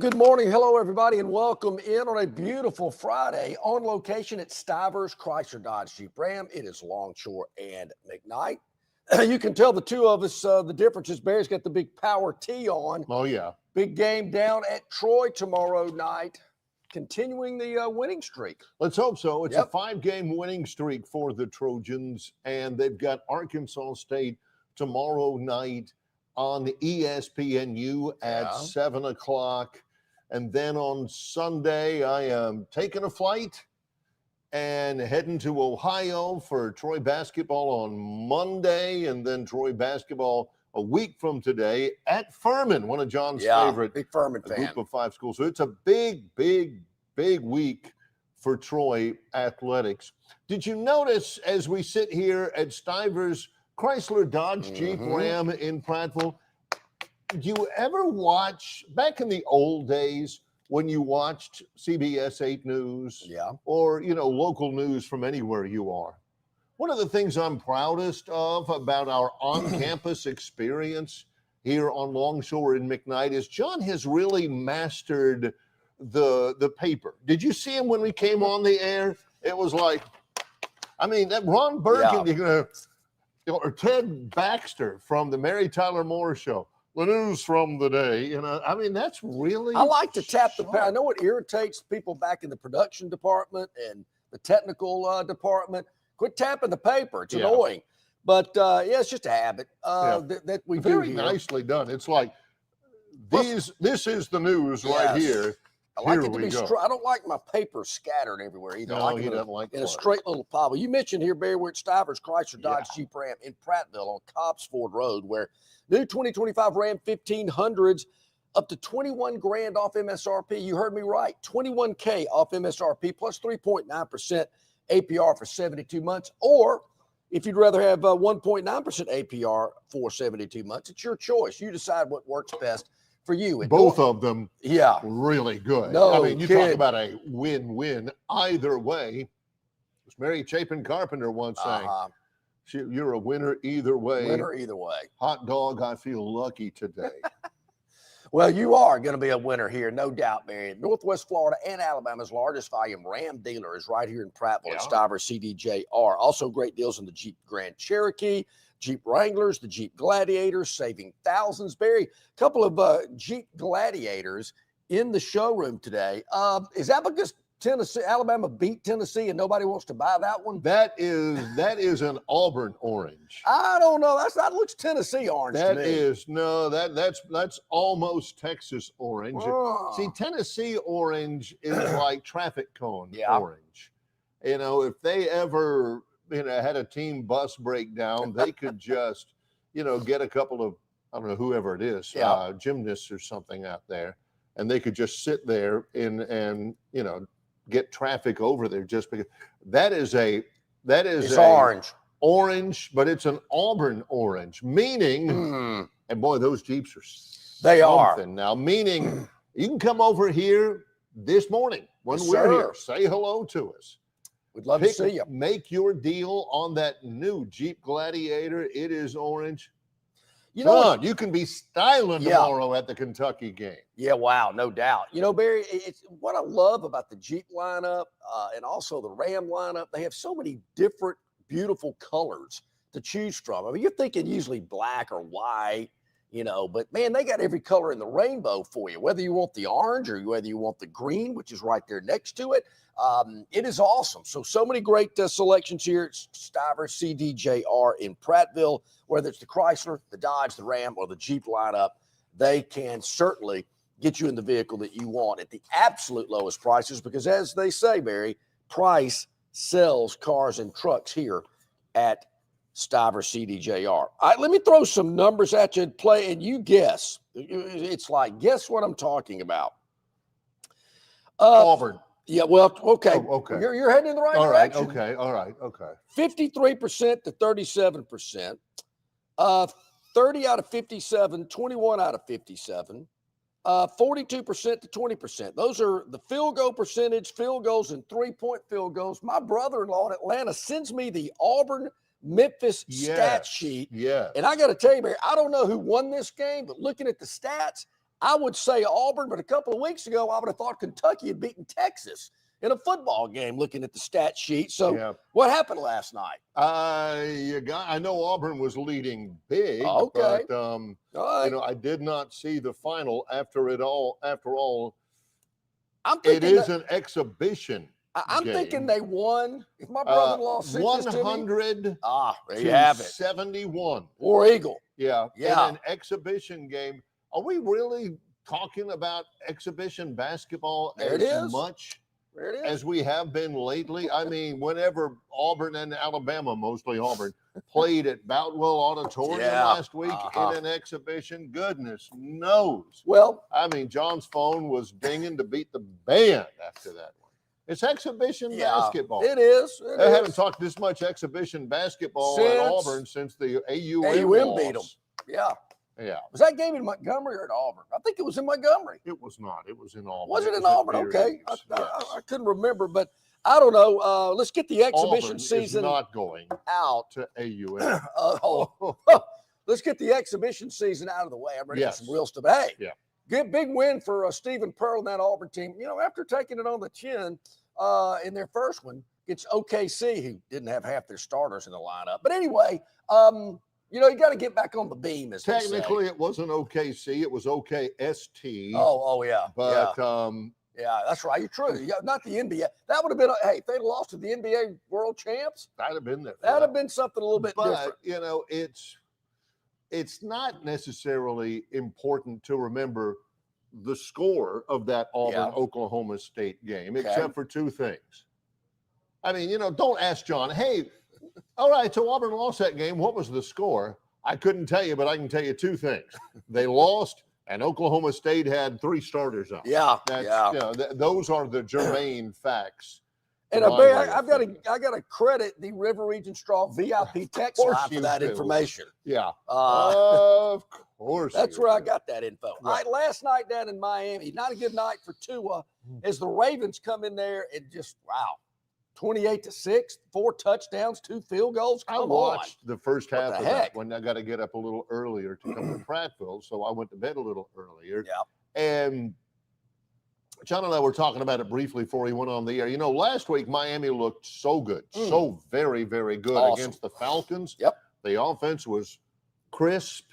good morning. Hello, everybody, and welcome in on a beautiful Friday on location at Stivers Chrysler Dodge Jeep Ram. It is Longshore and McKnight. You can tell the two of us the differences. Barry's got the big power tee on. Oh, yeah. Big game down at Troy tomorrow night, continuing the winning streak. Let's hope so. It's a 5-game winning streak for the Trojans, and they've got Arkansas State tomorrow night on the ESPNU at 7 o'clock. And then on Sunday, I am taking a flight and heading to Ohio for Troy basketball on Monday, and then Troy basketball a week from today at Furman, one of John's favorite, big Furman fan. Group of 5 schools. So it's a big week for Troy athletics. Did you notice as we sit here at Stivers Chrysler Dodge Jeep Ram in Prattville, did you ever watch, back in the old days, when you watched CBS 8 News or, local news from anywhere you are? One of the things I'm proudest of about our on-campus experience here on Longshore in McKnight is John has really mastered the paper. Did you see him when we came on the air? It was like, that Ron Burgundy, or Ted Baxter from the Mary Tyler Moore Show. The news from the day, that's really. I like to tap the. I know it irritates people back in the production department and the technical department. Quit tapping the paper; it's annoying. But it's just a habit that we do. Very nicely done. It's like this is the news right here. I like it to be straight. I don't like my paper scattered everywhere either. No, I like it in a straight little pile. But you mentioned here, Barry, we're at Stivers Chrysler Dodge Jeep Ram in Prattville on Cobbs Ford Road, where new 2025 Ram 1500s up to 21 grand off MSRP. You heard me right. 21K off MSRP plus 3.9% APR for 72 months. Or if you'd rather have 1.9% APR for 72 months, it's your choice. You decide what works best for you. And both of them really good. You talk about a win-win either way. As Mary Chapin Carpenter once sang, you're a winner either way. Winner either way. Hot dog, I feel lucky today. Well, you are going to be a winner here, no doubt, Barry. Northwest Florida and Alabama's largest volume Ram dealer is right here in Prattville at Stivers CDJR. Also great deals on the Jeep Grand Cherokee, Jeep Wranglers, the Jeep Gladiators, saving thousands. Barry, a couple of Jeep Gladiators in the showroom today. Is that because Alabama beat Tennessee and nobody wants to buy that one? That is an Auburn orange. I don't know. That looks Tennessee orange to me. That's almost Texas orange. See, Tennessee orange is like traffic cone orange. If they ever had a team bus breakdown, they could just, get a couple of, I don't know, whoever it is, gymnasts or something out there, and they could just sit there and get traffic over there just because it's orange, but it's an Auburn orange, meaning, and boy, those Jeeps are something now, meaning you can come over here this morning when we're here, say hello to us. We'd love to see you. Make your deal on that new Jeep Gladiator. It is orange. You can be styling tomorrow at the Kentucky game. Yeah, wow, no doubt. Barry, it's what I love about the Jeep lineup and also the Ram lineup. They have so many different, beautiful colors to choose from. You're thinking usually black or white, but man, they got every color in the rainbow for you, whether you want the orange or whether you want the green, which is right there next to it. It is awesome. So many great selections here at Stivers CDJR in Prattville, whether it's the Chrysler, the Dodge, the Ram, or the Jeep lineup. They can certainly get you in the vehicle that you want at the absolute lowest prices because, as they say, Barry, price sells cars and trucks here at Stivers CDJR. All right, let me throw some numbers at you and play, and you guess. It's like, guess what I'm talking about. Auburn. Yeah, well, okay. Oh, okay. You're heading in the right direction. All right, okay. 53% to 37%. 30 out of 57, 21 out of 57. 42% to 20%. Those are the field goal percentage, field goals and three-point field goals. My brother-in-law in Atlanta sends me the Auburn Memphis stat sheet. Yeah. And I got to tell you, Barry, I don't know who won this game, but looking at the stats, I would say Auburn, but a couple of weeks ago, I would have thought Kentucky had beaten Texas in a football game looking at the stat sheet. So what happened last night? I know Auburn was leading big, Okay. but All right. I did not see the final after all. I'm It thinking is an exhibition. I'm game. thinking they won. If my brother-in-law sent this to me, 100 there to you have it. 71. War Eagle. Yeah. Yeah. In an exhibition game. Are we really talking about exhibition basketball as much as we have been lately? I mean, whenever Auburn and Alabama, mostly Auburn, played at Boutwell Auditorium last week in an exhibition, goodness knows. Well, I mean, John's phone was dinging to beat the band after that one. It's exhibition basketball. It is. I haven't talked this much exhibition basketball at Auburn since the AUM beat them. Yeah. Yeah. Was that game in Montgomery or at Auburn? I think it was in Montgomery. It was not. It was in Auburn. Was it in Auburn? Okay. I couldn't remember, but I don't know. Let's get the exhibition season not going out to AUM. Let's get the exhibition season out of the way. I'm ready for some real stuff. Hey, good big win for Stephen Pearl and that Auburn team. After taking it on the chin in their first one, it's OKC, who didn't have half their starters in the lineup. But anyway, you got to get back on the beam. As technically, it wasn't OKC; it was OKST. Oh yeah. But yeah, that's right. You're true. Not the NBA. That would have been if they'd lost to the NBA World Champs. That'd have been there. That'd have been something a little bit different. It's not necessarily important to remember the score of that Auburn-Oklahoma State game, except for two things. I mean, don't ask John, hey, all right, so Auburn lost that game. What was the score? I couldn't tell you, but I can tell you two things. They lost, and Oklahoma State had 3 starters out. Those are the germane facts. And I got to credit the River Region Straw VIP text line for that information. Yeah, of course. That's where I got that info. Right. All right, last night down in Miami, not a good night for Tua, as the Ravens come in there and just 28-6, 4 touchdowns, 2 field goals. I watched the first half of that when I got to get up a little earlier to come to Prattville, so I went to bed a little earlier. Yeah. And John and I were talking about it briefly before he went on the air. Last week Miami looked so good, so very, very good against the Falcons. Yep. The offense was crisp.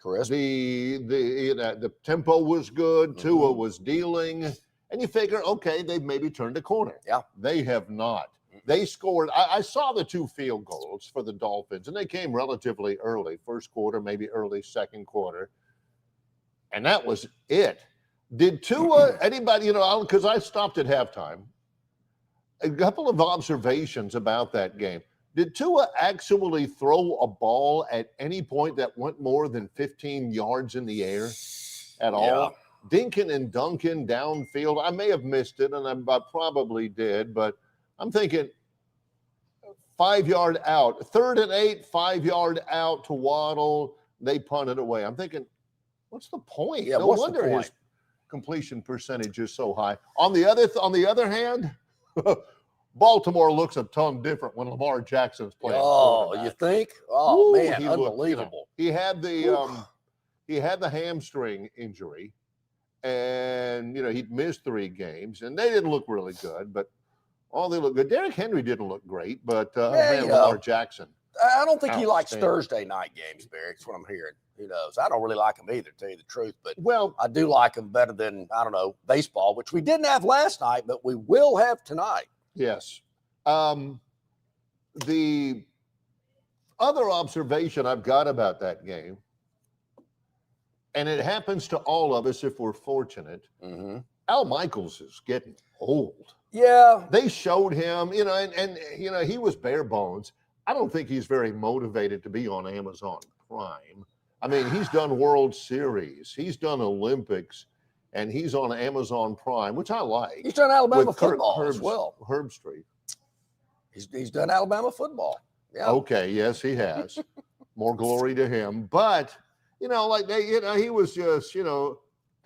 The tempo was good. Tua was dealing. And you figure, okay, they've maybe turned a corner. Yeah. They have not. They scored. I saw the 2 field goals for the Dolphins, and they came relatively early, first quarter, maybe early second quarter. And that was it. Did Tua, anybody, because I stopped at halftime, a couple of observations about that game. Did Tua actually throw a ball at any point that went more than 15 yards in the air at all? Dinking and dunking downfield. I may have missed it, and I probably did, but I'm thinking 5-yard out, 3rd and 8, 5-yard out to Waddle. They punted away. I'm thinking, what's the point? Yeah, no wonder his completion percentage is so high. On the other hand, Baltimore looks a ton different when Lamar Jackson's playing. Oh, you think? Oh, man, he unbelievable. He had the hamstring injury. And, he'd missed 3 games, and they didn't look really good, but they look good. Derrick Henry didn't look great, but Lamar Jackson. I don't think he likes Thursday night games, Barry. That's what I'm hearing. Who knows? I don't really like him either, to tell you the truth, but I do like him better than, baseball, which we didn't have last night, but we will have tonight. Yes. The other observation I've got about that game, and it happens to all of us if we're fortunate. Al Michaels is getting old. Yeah. They showed him, and he was bare bones. I don't think he's very motivated to be on Amazon Prime. I mean, he's done World Series. He's done Olympics, and he's on Amazon Prime, which I like. He's done Alabama football as well. Herb Street. He's done Alabama football. Yeah. Okay, yes, he has. More glory to him. But he was just, Tungo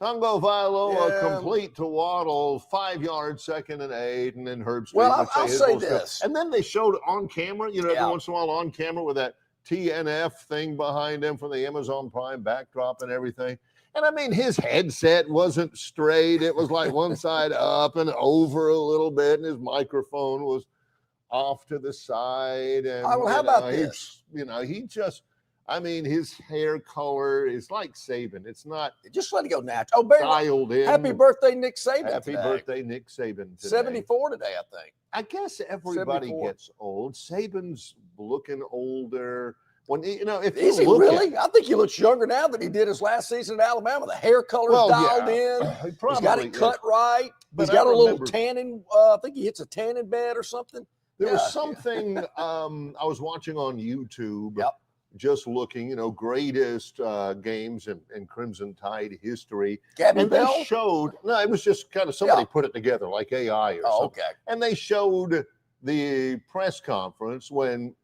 Vailoa complete to Waddle, 5 yards, 2nd and 8, and then Herb Street. Well, I'll say this. And then they showed on camera, every once in a while on camera with that TNF thing behind him from the Amazon Prime backdrop and everything. And I mean, his headset wasn't straight. It was like one side up and over a little bit, and his microphone was off to the side. And All right, well, how about this? He just, I mean, his hair color is like Saban. It's not just let it go natural. Oh, Barry, dialed in. happy birthday, Nick Saban. Happy birthday, Nick Saban. Today. 74 today, I think. I guess everybody 74. gets old. Saban's looking older. When if is you he look really? I think he looks younger now than he did his last season at Alabama. The hair color's dialed in. He's got it cut right. He's got a little tanning. I think he hits a tanning bed or something. There was something I was watching on YouTube. Yep. Just looking, greatest games in Crimson Tide history. Gabby and Bell? They showed, no, it was just kind of somebody put it together like AI or something. Okay. And they showed the press conference when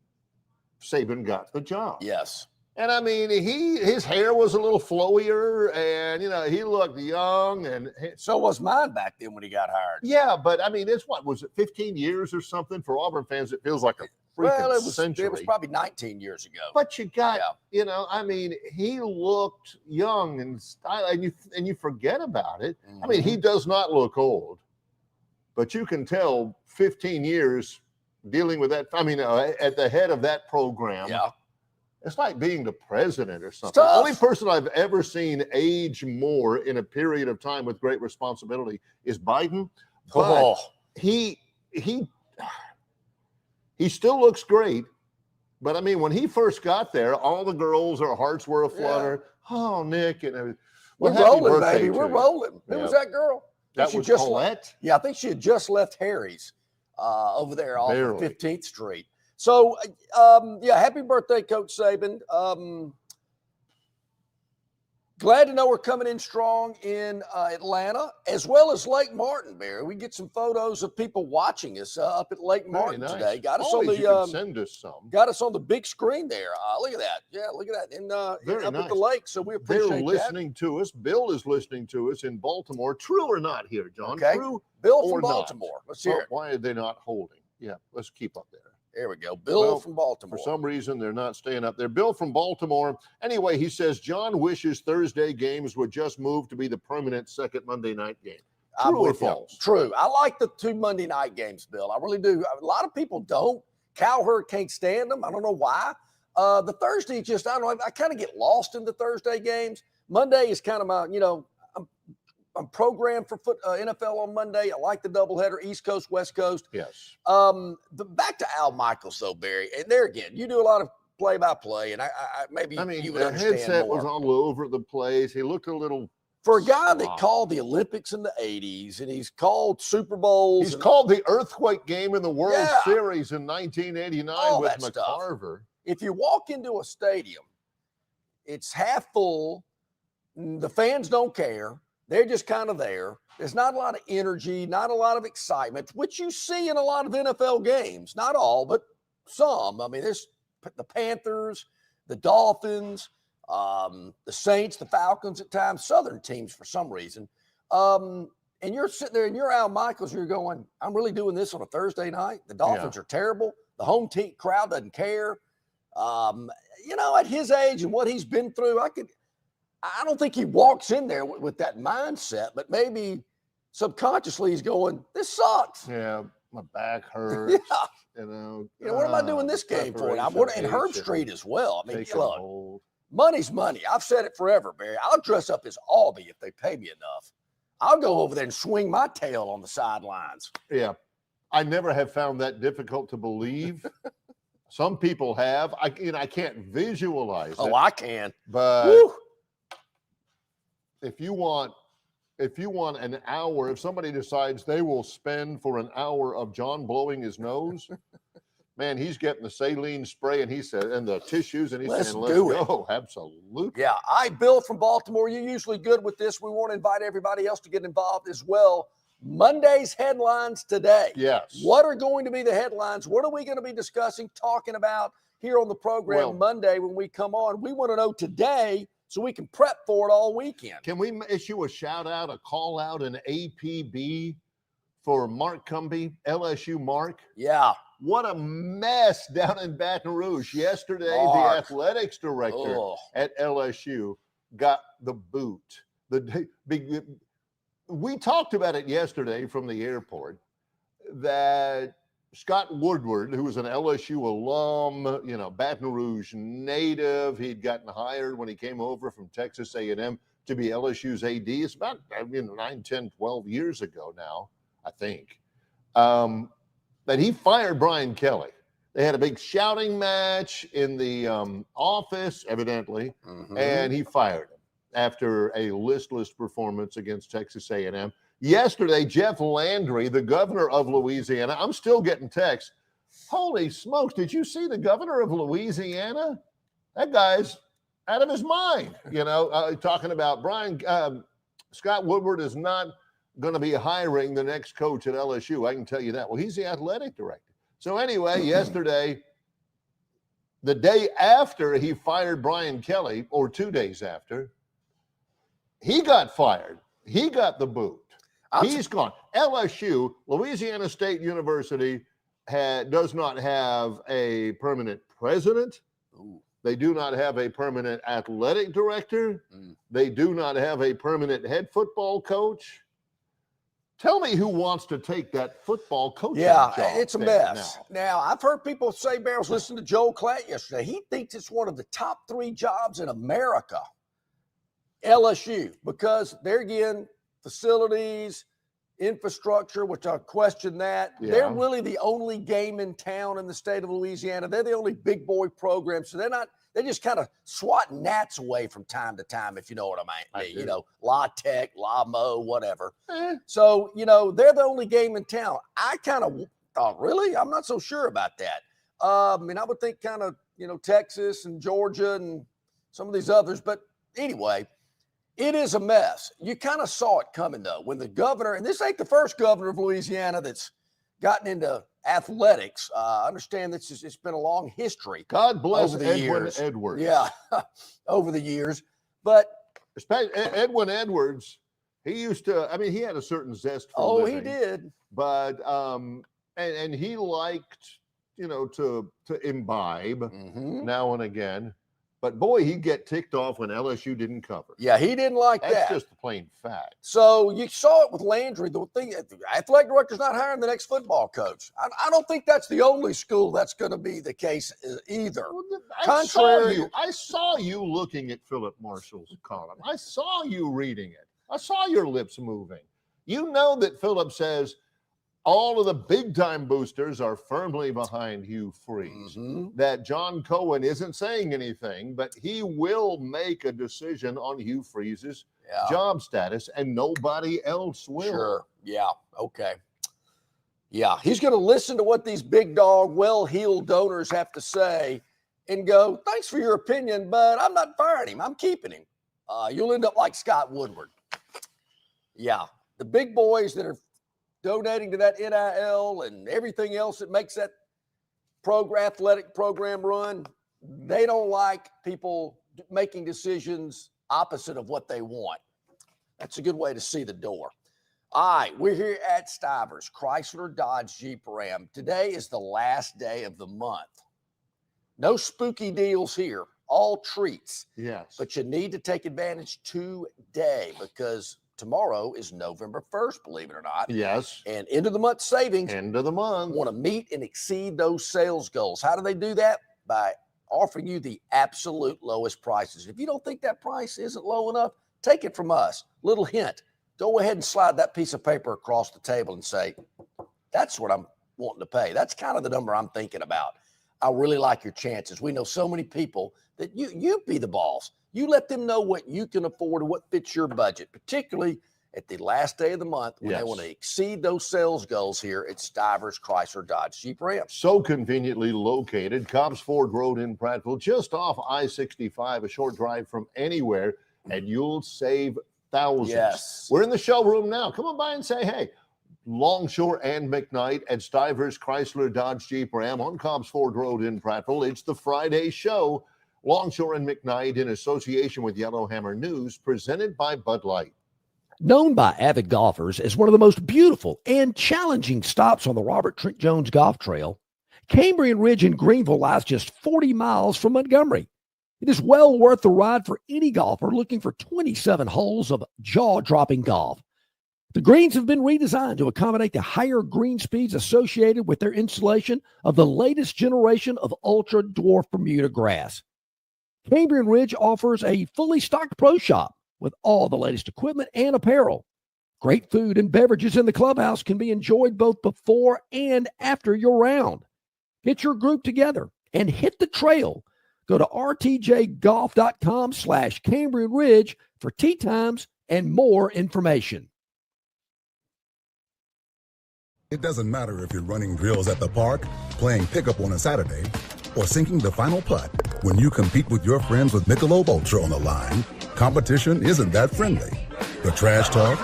Saban got the job. Yes. And I mean, his hair was a little flowier, and he looked young, and so was mine back then when he got hired. Yeah, but I mean, it's what was it, 15 years or something for Auburn fans? It feels like a freaking century. It was probably 19 years ago. But you got, I mean, he looked young and you forget about it. I mean, he does not look old, but you can tell 15 years dealing with that. I mean, at the head of that program. Yeah. It's like being the president or something. The only person I've ever seen age more in a period of time with great responsibility is Biden. But he still looks great. But I mean, when he first got there, all the girls, their hearts were aflutter. Yeah. Oh, Nick, and we're rolling, baby. We're rolling. Who was that girl? That was Colette. I think she had just left Harry's over there off of 15th Street. So, happy birthday, Coach Saban. Glad to know we're coming in strong in Atlanta, as well as Lake Martin, Barry. We get some photos of people watching us up at Lake Martin today. Got us on the send us some. Got us on the big screen there. Look at that. Yeah, look at that. And up at the lake. So we appreciate that. They're listening to us. Bill is listening to us in Baltimore. True or not here, John? Okay. True. Bill from Baltimore. Let's hear it. Why are they not holding? Yeah, let's keep up there. There we go. Bill from Baltimore. For some reason, they're not staying up there. Bill from Baltimore. Anyway, he says John wishes Thursday games would just move to be the permanent second Monday night game. True or false? True. I like the 2 Monday night games, Bill. I really do. A lot of people don't. Cowherd can't stand them. I don't know why. The Thursday just, I don't know. I kind of get lost in the Thursday games. Monday is kind of my, I'm programmed for NFL on Monday. I like the doubleheader, East Coast, West Coast. Yes. Back to Al Michaels, though, Barry. And there again, you do a lot of play-by-play, and I maybe you would understand headset more. Was all over the place. He looked a little. For a guy that called the Olympics in the 80s, and he's called Super Bowls. He's called the earthquake game in the World Series in 1989 with McCarver. If you walk into a stadium, it's half full. The fans don't care. They're just kind of there. There's not a lot of energy, not a lot of excitement, which you see in a lot of NFL games. Not all, but some. I mean, there's the Panthers, the Dolphins, the Saints, the Falcons at times, Southern teams for some reason. And you're sitting there and you're Al Michaels, you're going, I'm really doing this on a Thursday night. The Dolphins are terrible. The home team crowd doesn't care. At his age and what he's been through, I don't think he walks in there with that mindset, but maybe subconsciously he's going, this sucks. Yeah, my back hurts. Yeah. What am I doing this game for? And Herb Street as well. I mean, look, money's money. I've said it forever, Barry. I'll dress up as Albie if they pay me enough. I'll go over there and swing my tail on the sidelines. Yeah. I never have found that difficult to believe. Some people have. I can't visualize it. Oh, I can. But woo. If you want an hour, if somebody decides they will spend for an hour of John blowing his nose, man, he's getting the saline spray and the tissues and he's saying, let's go. Absolutely. Yeah. Bill from Baltimore, you're usually good with this. We want to invite everybody else to get involved as well. Monday's headlines today. Yes. What are going to be the headlines? What are we going to be discussing, talking about here on the program Monday when we come on? We want to know today so we can prep for it all weekend. Can we issue a shout out, a call out, an APB for Mark Cumbie, LSU Mark? Yeah. What a mess down in Baton Rouge. Yesterday, the athletics director at LSU got the boot. We talked about it yesterday from the airport that Scott Woodward, who was an LSU alum, Baton Rouge native, he'd gotten hired when he came over from Texas A&M to be LSU's AD. It's about 9, 10, 12 years ago now, I think, that he fired Brian Kelly. They had a big shouting match in the office, evidently, and he fired him after a listless performance against Texas A&M. Yesterday, Jeff Landry, the governor of Louisiana, I'm still getting texts. Holy smokes, did you see the governor of Louisiana? That guy's out of his mind, talking about Scott Woodward is not going to be hiring the next coach at LSU. I can tell you that. Well, he's the athletic director. So anyway, yesterday, the day after he fired Brian Kelly, or 2 days after, he got fired. He got the boot. He's gone. LSU, Louisiana State University, does not have a permanent president. Ooh. They do not have a permanent athletic director. They do not have a permanent head football coach. Tell me who wants to take that football coaching job. Yeah, it's a mess. Now, I've heard people say, Barrels, listen to Joel Klatt yesterday. He thinks it's one of the top 3 jobs in America, LSU, because there again, facilities, infrastructure, which I question that. Yeah. They're really the only game in town in the state of Louisiana. They're the only big boy program. So they're just kind of swatting gnats away from time to time, if you know what I mean. La Tech, La Mo, whatever. So, they're the only game in town. I kind of thought, really? I'm not so sure about that. I would think kind of, Texas and Georgia and some of these others. But anyway, it is a mess. You kind of saw it coming, though, when the governor, and this ain't the first governor of Louisiana that's gotten into athletics. I understand it's been a long history. God bless Edwin Edwards. Yeah, over the years. But Edwin Edwards, he used to, he had a certain zest for living. He did. But, and he liked, to imbibe now and again. But boy, he'd get ticked off when LSU didn't cover. Yeah, he didn't like that. That's just the plain fact. So you saw it with Landry. The thing, the athletic director's not hiring the next football coach. I don't think that's the only school that's going to be the case either. Well, I saw you looking at Philip Marshall's column. I saw you reading it. I saw your lips moving. You know that Philip says all of the big-time boosters are firmly behind Hugh Freeze. That John Cohen isn't saying anything, but he will make a decision on Hugh Freeze's job status, and nobody else will. Sure. Yeah. Okay. Yeah. He's going to listen to what these big dog, well-heeled donors have to say and go, thanks for your opinion, but I'm not firing him. I'm keeping him. You'll end up like Scott Woodward. Yeah. The big boys that are donating to that NIL and everything else that makes that athletic program run, they don't like people making decisions opposite of what they want. That's a good way to see the door. All right, we're here at Stivers, Chrysler, Dodge, Jeep, Ram. Today is the last day of the month. No spooky deals here, all treats. Yes. But you need to take advantage today because tomorrow is November 1st, believe it or not. Yes. And end of the month savings. End of the month. Want to meet and exceed those sales goals. How do they do that? By offering you the absolute lowest prices. If you don't think that price isn't low enough, take it from us. Little hint. Go ahead and slide that piece of paper across the table and say, that's what I'm wanting to pay. That's kind of the number I'm thinking about. I really like your chances. We know so many people that you be the boss. You let them know what you can afford and what fits your budget, particularly at the last day of the month when they want to exceed those sales goals here at Stivers, Chrysler, Dodge, Jeep, Ram. So conveniently located, Cobbs Ford Road in Prattville, just off I-65, a short drive from anywhere, and you'll save thousands. Yes. We're in the showroom now. Come on by and say, hey, Longshore and McKnight at Stivers, Chrysler, Dodge, Jeep, Ram on Cobbs Ford Road in Prattville. It's the Friday show. Longshore and McKnight in association with Yellowhammer News, presented by Bud Light. Known by avid golfers as one of the most beautiful and challenging stops on the Robert Trent Jones Golf Trail, Cambrian Ridge in Greenville lies just 40 miles from Montgomery. It is well worth the ride for any golfer looking for 27 holes of jaw-dropping golf. The greens have been redesigned to accommodate the higher green speeds associated with their installation of the latest generation of ultra-dwarf Bermuda grass. Cambrian Ridge offers a fully stocked pro shop with all the latest equipment and apparel. Great food and beverages in the clubhouse can be enjoyed both before and after your round. Get your group together and hit the trail. Go to rtjgolf.com/Cambrian Ridge for tee times and more information. It doesn't matter if you're running drills at the park, playing pickup on a Saturday, or sinking the final putt. When you compete with your friends with Michelob Ultra on the line, competition isn't that friendly. The trash talk,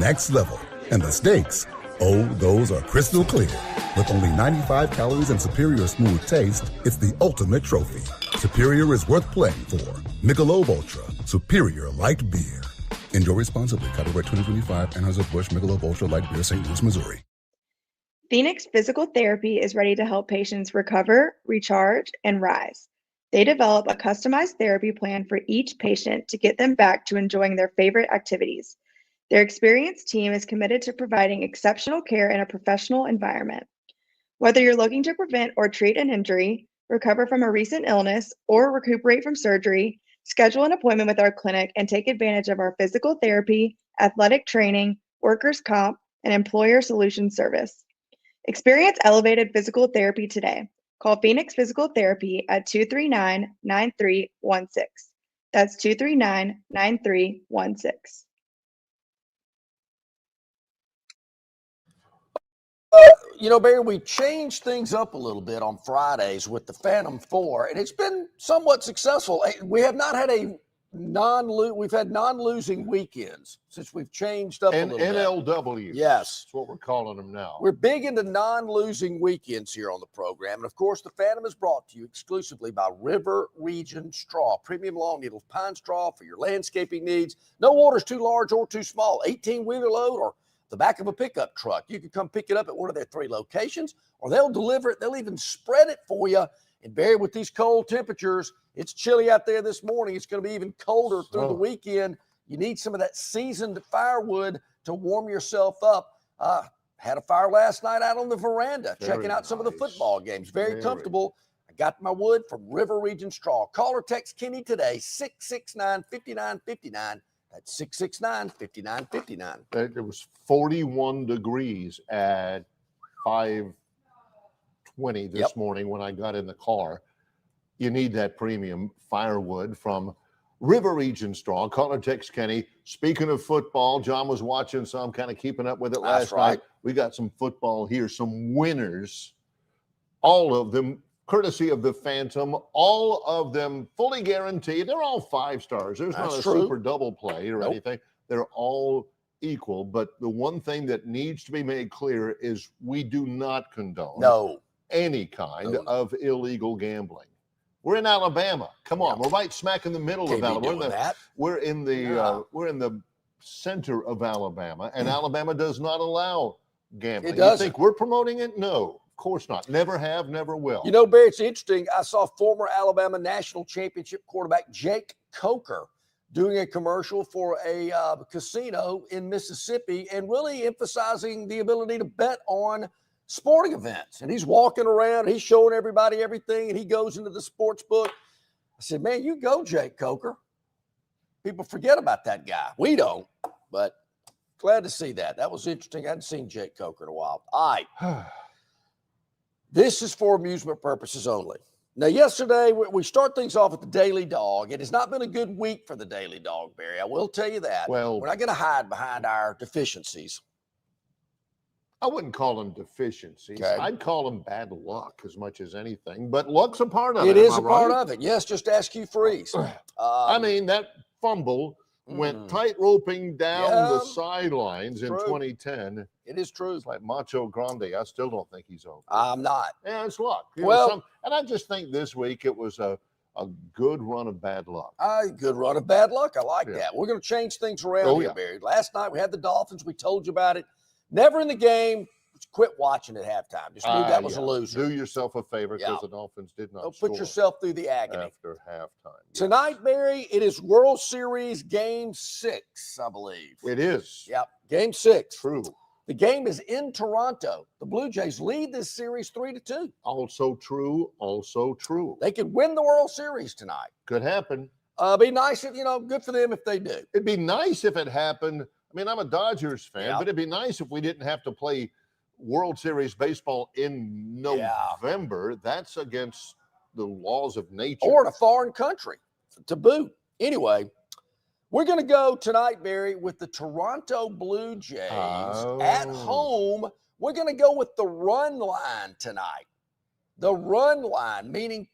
next level. And the stakes, oh, those are crystal clear. With only 95 calories and superior smooth taste, it's the ultimate trophy. Superior is worth playing for. Michelob Ultra, superior light beer. Enjoy responsibly. Copyright 2025, Anheuser-Busch Michelob Ultra Light Beer, St. Louis, Missouri. Phoenix Physical Therapy is ready to help patients recover, recharge, and rise. They develop a customized therapy plan for each patient to get them back to enjoying their favorite activities. Their experienced team is committed to providing exceptional care in a professional environment. Whether you're looking to prevent or treat an injury, recover from a recent illness, or recuperate from surgery, schedule an appointment with our clinic and take advantage of our physical therapy, athletic training, workers' comp, and employer solutions service. Experience elevated physical therapy today. Call Phoenix Physical Therapy at 239-9316. That's 239-9316. Barry, we changed things up a little bit on Fridays with the Phantom 4, and it's been somewhat successful. We have not had we've had non-losing weekends since we've changed up a little bit. NLW. Yes. That's what we're calling them now. We're big into non-losing weekends here on the program. And, of course, the Phantom is brought to you exclusively by River Region Straw, premium long needle pine straw for your landscaping needs. No order's too large or too small, 18-wheeler load or the back of a pickup truck. You can come pick it up at one of their 3 locations, or they'll deliver it. They'll even spread it for you. And Barry, with these cold temperatures, it's chilly out there this morning. It's going to be even colder through the weekend. You need some of that seasoned firewood to warm yourself up. Had a fire last night out on the veranda, checking out some of the football games. Very comfortable. I got my wood from River Region Straw. Call or text Kenny today, 669-5959. That's 669-5959. It was 41 degrees at 5:20 this morning when I got in the car. You need that premium firewood from River Region Straw. Call or text Kenny. Speaking of football, John was watching some, kind of keeping up with it last night. We got some football here, some winners, all of them courtesy of the Phantom, all of them fully guaranteed. They're all 5 stars. There's not a super double play or anything. They're all equal. But the one thing that needs to be made clear is we do not condone any kind of illegal gambling. We're in Alabama. Come on, we're right smack in the middle of Alabama. We're in the center of Alabama, and Alabama does not allow gambling. You think we're promoting it? No, of course not. Never have, never will. Barry, it's interesting. I saw former Alabama national championship quarterback Jake Coker doing a commercial for a casino in Mississippi and really emphasizing the ability to bet on sporting events. And he's walking around, he's showing everybody everything, and he goes into the sports book. I said, man, you go, Jake Coker. People forget about that guy. We don't, but glad to see that. That was interesting. I hadn't seen Jake Coker in a while. All right. This is for amusement purposes only. Now, yesterday, we start things off with the Daily Dog. It has not been a good week for the Daily Dog, Barry. I will tell you that. Well, we're not going to hide behind our deficiencies. I wouldn't call them deficiencies. I'd call them bad luck as much as anything. But luck's a part of it. It is a part of it. Yes, just ask Hugh Freeze. I mean, that fumble went tight-roping down the sidelines in 2010. It is true. It's like Macho Grande. I still don't think he's over. I'm not. Yeah, it's luck. And I just think this week it was a good run of bad luck. Good run of bad luck. I like that. We're going to change things around here, Barry. Last night we had the Dolphins. We told you about it. Never in the game. quit watching at halftime. Just knew that was a Yeah. loser. Do yourself a favor because Yeah. the Dolphins did not Don't score put yourself through the agony. after halftime. Yes. Tonight, Barry, it is World Series Game 6, I believe. It is. Yep, Game 6. True. The game is in Toronto. The Blue Jays lead this series 3-2. Also true. Also true. They could win the World Series tonight. Could happen. Be nice if, good for them if they do. It'd be nice if it happened. I mean, I'm a Dodgers fan, Yeah. but it'd be nice if we didn't have to play World Series baseball in November. That's against the laws of nature. Or in a foreign country to boot. Anyway, we're going to go tonight, Barry, with the Toronto Blue Jays at home. We're going to go with the run line tonight. The run line, meaning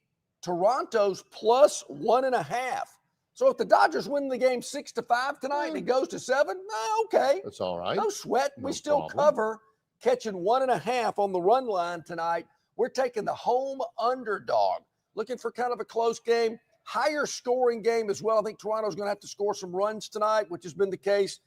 Toronto's plus 1.5. So if the Dodgers win the game 6-5 tonight and it goes to 7, okay. That's all right. No sweat. No We still problem. cover catching 1.5 on the run line tonight. We're taking the home underdog. Looking for kind of a close game, higher scoring game as well. I think Toronto's going to have to score some runs tonight, which has been the case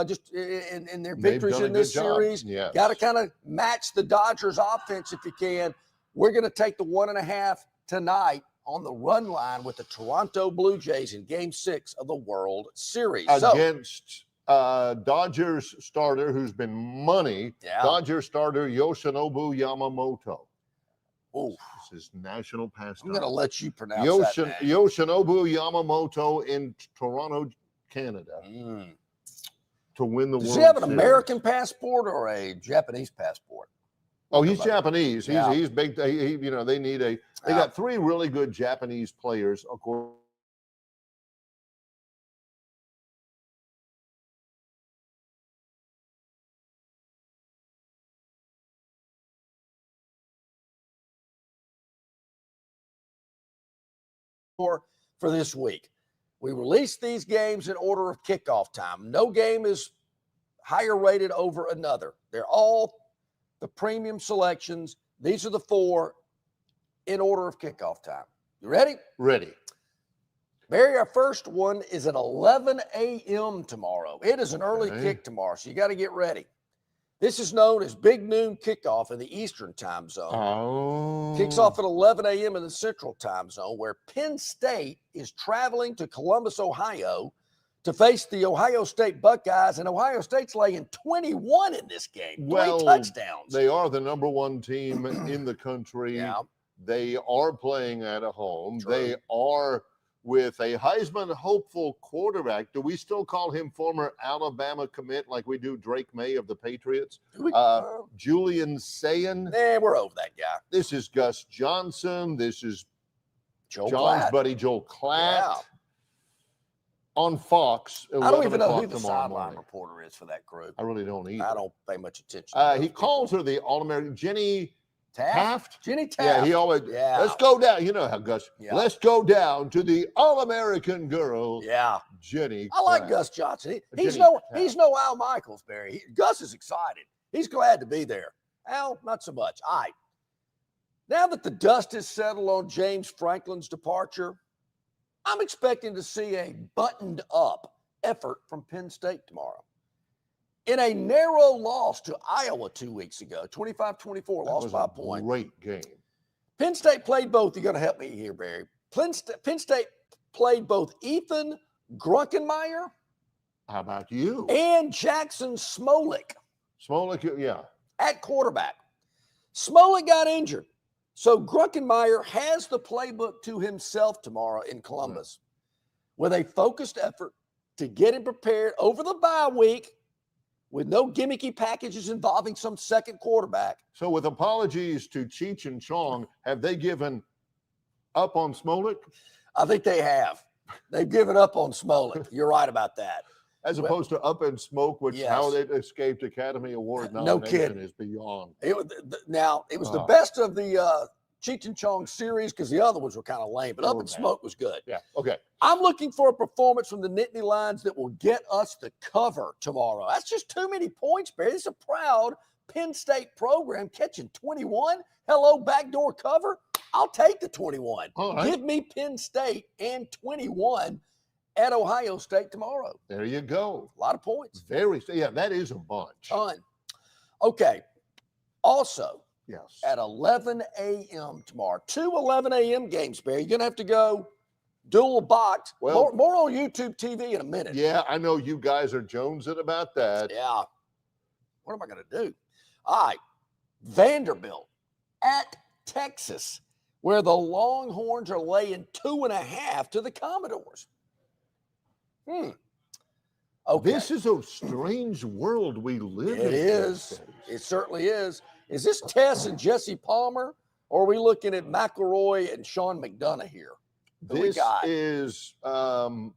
just in their victories in this series. Yes. Got to kind of match the Dodgers offense if you can. We're going to take the 1.5 tonight on the run line with the Toronto Blue Jays in Game 6 of the World Series. Against Dodgers starter who's been money, Yeah. Dodgers starter Yoshinobu Yamamoto. Oh, This is national I'm pastime. going to let you pronounce that name. Yoshinobu Yamamoto in Toronto, Canada, to win the World Does he have an Series. American passport or a Japanese passport? Oh, he's Japanese. Yeah. He's big. They need a. They got 3 really good Japanese players. Of course. For this week. We release these games in order of kickoff time. No game is higher rated over another. They're all the premium selections. These are the 4 in order of kickoff time. You ready? Ready. Barry, our first one is at 11 a.m. tomorrow. It is an early kick tomorrow, so you got to get ready. This is known as Big Noon Kickoff in the Eastern Time Zone. Oh. Kicks off at 11 a.m. in the Central Time Zone, where Penn State is traveling to Columbus, Ohio, to face the Ohio State Buckeyes, and Ohio State's laying 21 in this game. 3 touchdowns. They are the number 1 team in the country. Yeah. They are playing at a home. True. They are with a Heisman hopeful quarterback. Do we still call him former Alabama commit like we do Drake May of the Patriots? Julian Sayin. We're over that guy. This is Gus Johnson. This is Joel John's Klatt. buddy Joel Klatt. Yeah. On Fox. I don't even know 11 who the tomorrow sideline morning. reporter is for that group. I really don't either. I don't pay much attention. to He those calls people. her the All-American Jenny Taft. Jenny Taft. Yeah, he always. Yeah. Let's go down. You know how Gus. Yeah. Let's go down to the All-American girl, Yeah. Jenny. I like Klatt. Gus Johnson. He's Jenny he's no Al Michaels, Barry. Gus is excited. He's glad to be there. Al, not so much. All right. Now that the dust has settled on James Franklin's departure, I'm expecting to see a buttoned up effort from Penn State tomorrow. In a narrow loss to Iowa 2 weeks ago, 25-24, lost by a point. Great game. Penn State played both. You're going to help me here, Barry. Penn State played both Ethan Grunkenmeyer How about you? and Jackson Smolik Smolik, yeah. at quarterback. Smolik got injured. So Grunkenmeyer has the playbook to himself tomorrow in Columbus with a focused effort to get him prepared over the bye week with no gimmicky packages involving some second quarterback. So, with apologies to Cheech and Chong, have they given up on Smolik I think they have. They've given up on Smolik. You're right about that. as opposed to Up in Smoke, which Yes. how they escaped Academy Award No nomination kidding. is beyond. It was the Oh. best of the Cheech and Chong series because the other ones were kind of lame, but Up Oh, in man. Smoke was good. Yeah. Okay. I'm looking for a performance from the Nittany Lions that will get us the cover tomorrow. That's just too many points, Barry. This is a proud Penn State program catching 21. Hello, backdoor cover. I'll take the 21. All right. Give me Penn State and 21 at Ohio State tomorrow. There you go. A lot of points. Yeah, that is a bunch. Ton. Okay. Also, Yes. at 11 a.m. tomorrow, 2 11 a.m. games, Barry. You're going to have to go dual box. Well, more on YouTube TV in a minute. Yeah, I know you guys are jonesing about that. Yeah. What am I going to do? All right. Vanderbilt at Texas, where the Longhorns are laying 2.5 to the Commodores. Okay. This is a strange world we live in. It is. It certainly is. Is this Tess and Jesse Palmer, or are we looking at McElroy and Sean McDonough here? This is, boy,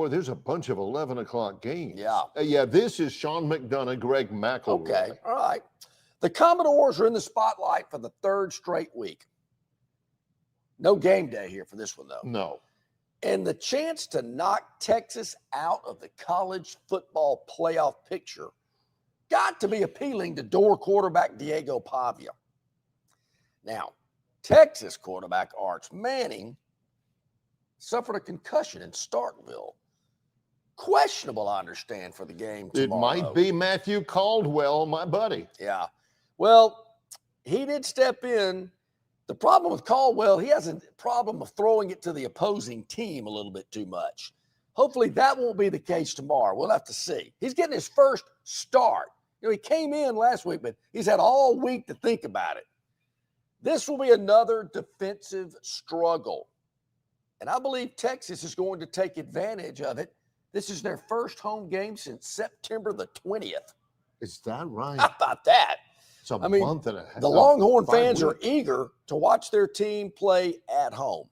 there's a bunch of 11 o'clock games. Yeah. Yeah, this is Sean McDonough, Greg McElroy. Okay. All right. The Commodores are in the spotlight for the third straight week. No game day here for this one, though. No. And the chance to knock Texas out of the college football playoff picture got to be appealing to Door quarterback Diego Pavia. Now, Texas quarterback Arch Manning suffered a concussion in Starkville. Questionable, I understand, for the game tomorrow. It might be Matthew Caldwell, my buddy. Yeah. Well, he did step in. The problem with Caldwell, he has a problem of throwing it to the opposing team a little bit too much. Hopefully that won't be the case tomorrow. We'll have to see. He's getting his first start. You know, he came in last week, but he's had all week to think about it. This will be another defensive struggle. And I believe Texas is going to take advantage of it. This is their first home game since September the 20th. Is that right? How about that? It's a month and a half. The Longhorn 5 fans are weeks. eager to watch their team play at home.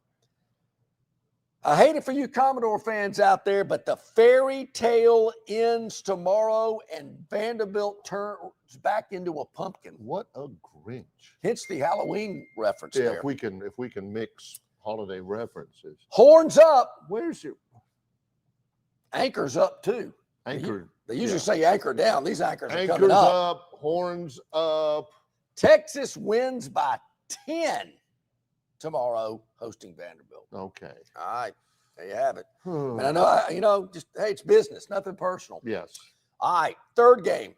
I hate it for you Commodore fans out there, but the fairy tale ends tomorrow and Vanderbilt turns back into a pumpkin. What a Grinch. Hence the Halloween reference Yeah, there. if we can mix holiday references. Horns up. Where's your Anchors up too. anchor? They usually say anchor down. These anchors are Anchors coming up. up, horns up. Texas wins by 10 tomorrow, hosting Vanderbilt. Okay. All right, there you have it. And I know, just hey, it's business, nothing personal. Yes. All right, third game,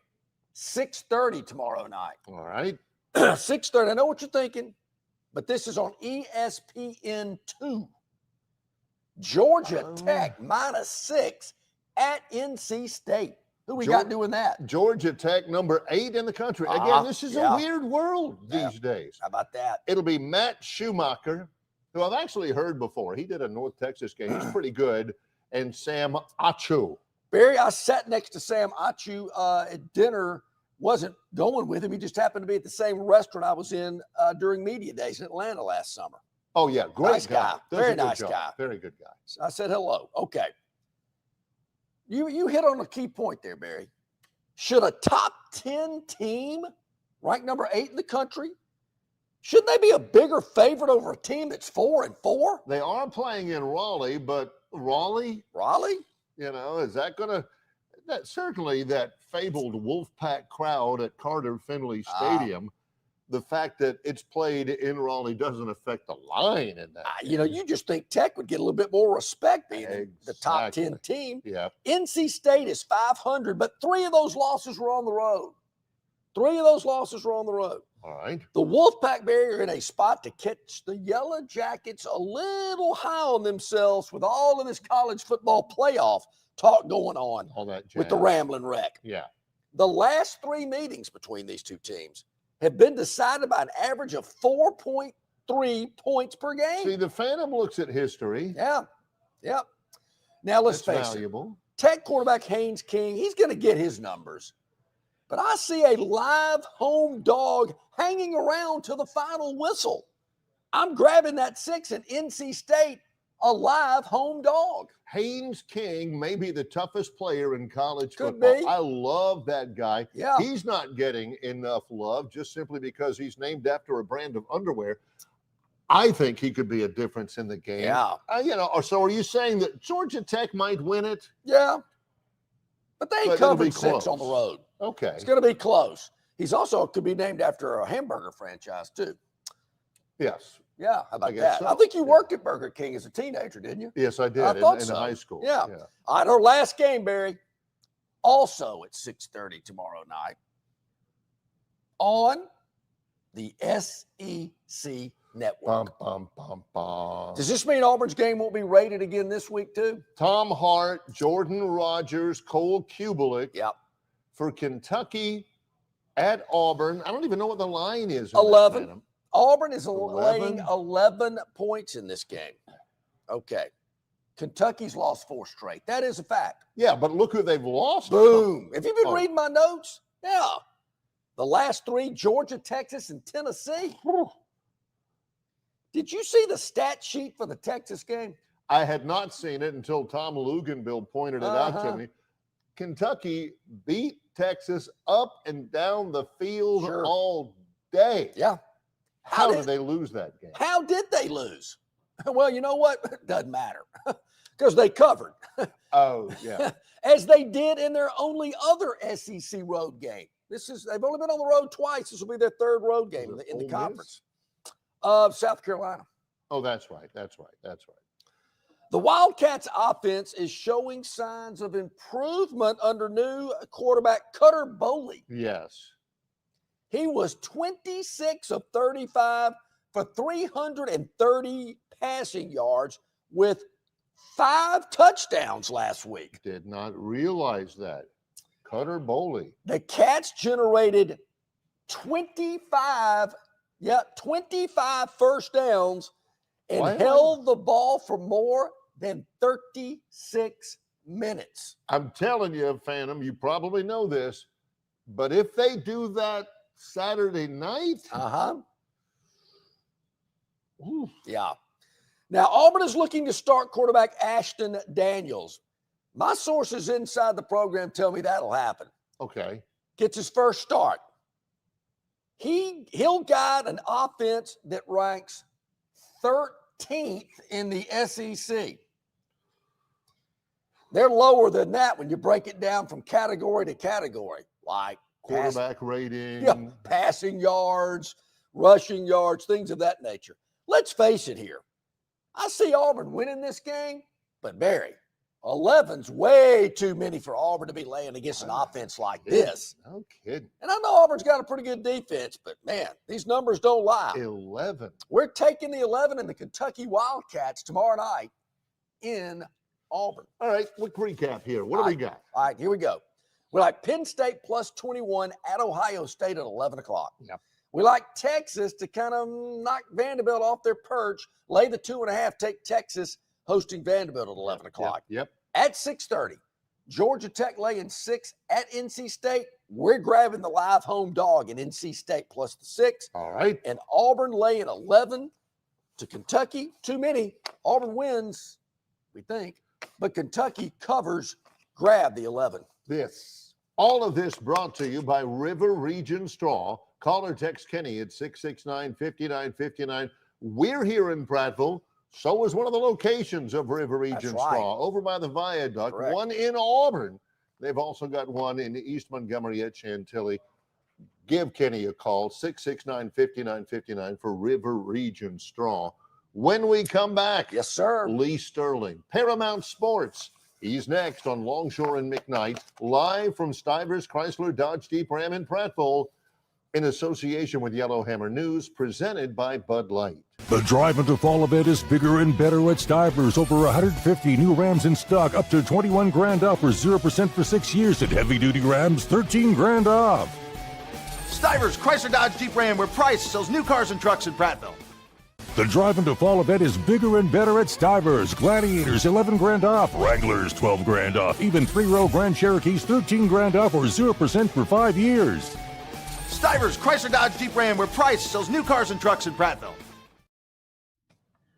6:30 tomorrow night. All right. 6:30. I know what you're thinking, but this is on ESPN2. Georgia Tech -6 at NC State. Who we got doing that? Georgia Tech, number 8 in the country. Again, Uh-huh. this is Yeah. a weird world these days. How about that? It'll be Matt Schumacher, who I've actually heard before. He did a North Texas game. He's pretty good. And Sam Achu. Barry, I sat next to Sam Achu at dinner. Wasn't going with him. He just happened to be at the same restaurant I was in during media days in Atlanta last summer. Oh, yeah. Great Nice guy. Does Very a good nice job. guy. Very good guy. So I said hello. Okay. You hit on a key point there, Barry. Should a top 10 team, ranked number 8 in the country, shouldn't they be a bigger favorite over a team that's 4-4? They are playing in Raleigh, but Raleigh, is that going to – certainly that fabled Wolfpack crowd at Carter Finley Stadium, the fact that it's played in Raleigh doesn't affect the line in that. You just think Tech would get a little bit more respect being the top 10 team. Yeah. NC State is 500, but 3 of those losses were on the road. All right. The Wolfpack Barrier are in a spot to catch the Yellow Jackets a little high on themselves with all of this college football playoff talk going on All that jazz. with the Ramblin' Wreck. Yeah. The last 3 meetings between these two teams have been decided by an average of 4.3 points per game. See, the Phantom looks at history. Yeah. Now let's That's face valuable. it. Tech quarterback Haynes King, he's going to get his numbers. But I see a live home dog hanging around to the final whistle. I'm grabbing that 6 in NC State, a live home dog. Haynes King may be the toughest player in college Could football. be. I love that guy. Yeah. He's not getting enough love just simply because he's named after a brand of underwear. I think he could be a difference in the game. Yeah. So are you saying that Georgia Tech might win it? Yeah. But they ain't But it'll be covered 6 on the close. road. Okay. It's going to be close. He's also could be named after a hamburger franchise, too. Yes. Yeah, how about I guess that? so. I think you Yeah. worked at Burger King as a teenager, didn't you? Yes, I did I in thought so. high school. Yeah. All right, our last game, Barry. Also at 6:30 tomorrow night on the SEC Network. Does this mean Auburn's game won't be rated again this week too? Tom Hart, Jordan Rogers, Cole Kubelik Yep. for Kentucky at Auburn. I don't even know what the line is. 11. Auburn is 11? laying 11 points in this game. Okay. Kentucky's lost 4 straight. That is a fact. Yeah, but look who they've lost. Boom. Have you been Oh. reading my notes? Yeah. The last 3, Georgia, Texas, and Tennessee. Did you see the stat sheet for the Texas game? I had not seen it until Tom Luganbill pointed it out to me. Kentucky beat Texas up and down the field Sure. all day. Yeah. How did they lose that game? How did they lose? Well, you know what? It doesn't matter because they covered, Oh, yeah. as they did in their only other SEC road game. They've only been on the road twice. This will be their 3rd road game in the Ole conference. Of South Carolina. Oh, that's right. The Wildcats offense is showing signs of improvement under new quarterback Cutter Boley. Yes. He was 26 of 35 for 330 passing yards with 5 touchdowns last week. Did not realize that. Cutter Boley. The Cats generated 25 first downs and Wow. held the ball for more than 36 minutes. I'm telling you, Phantom, you probably know this, but if they do that Saturday night, Yeah. Now, Auburn is looking to start quarterback Ashton Daniels. My sources inside the program tell me that'll happen. okay. Gets his first start. He'll guide an offense that ranks 13th in the SEC. They're lower than that when you break it down from category to category, like Quarterback rating. passing yards, rushing yards, things of that nature. Let's face it here. I see Auburn winning this game, but Barry, 11's way too many for Auburn to be laying against an offense like this. No kidding. And I know Auburn's got a pretty good defense, but man, these numbers don't lie. 11. We're taking the 11 and the Kentucky Wildcats tomorrow night in Auburn. All right, quick recap here. What do we got? All right, here we go. We like Penn State plus 21 at Ohio State at 11 o'clock. Yep. We like Texas to kind of knock Vanderbilt off their perch, lay the 2.5, take Texas hosting Vanderbilt at 11 o'clock. Yep. At 6:30, Georgia Tech laying 6 at NC State. We're grabbing the live home dog in NC State plus the 6. All right. And Auburn laying 11 to Kentucky. Too many. Auburn wins, we think, but Kentucky covers. Grab the 11. All of this brought to you by River Region Straw. Call or text Kenny at 669-5959. We're here in Prattville. So is one of the locations of River Region right. Straw over by the viaduct. Correct. One in Auburn. They've also got one in East Montgomery at Chantilly. Give Kenny a call, 669-5959 for River Region Straw. When we come back, Yes, sir. Lee Sterling, Paramount Sports. He's next on Longshore and McKnight, live from Stivers Chrysler Dodge Jeep Ram in Prattville, in association with Yellowhammer News, presented by Bud Light. The drive into fall event is bigger and better at Stivers. Over 150 new Rams in stock, up to 21 grand off or 0% for 6 years, and heavy-duty Rams, 13 grand off. Stivers Chrysler Dodge Jeep Ram, where Price sells new cars and trucks in Prattville. The drive into fall event is bigger and better at Stivers. Gladiators, 11 grand off. Wranglers, 12 grand off. Even 3-row Grand Cherokees, 13 grand off or 0% for 5 years. Stivers Chrysler Dodge Jeep Ram, where Price sells new cars and trucks in Prattville.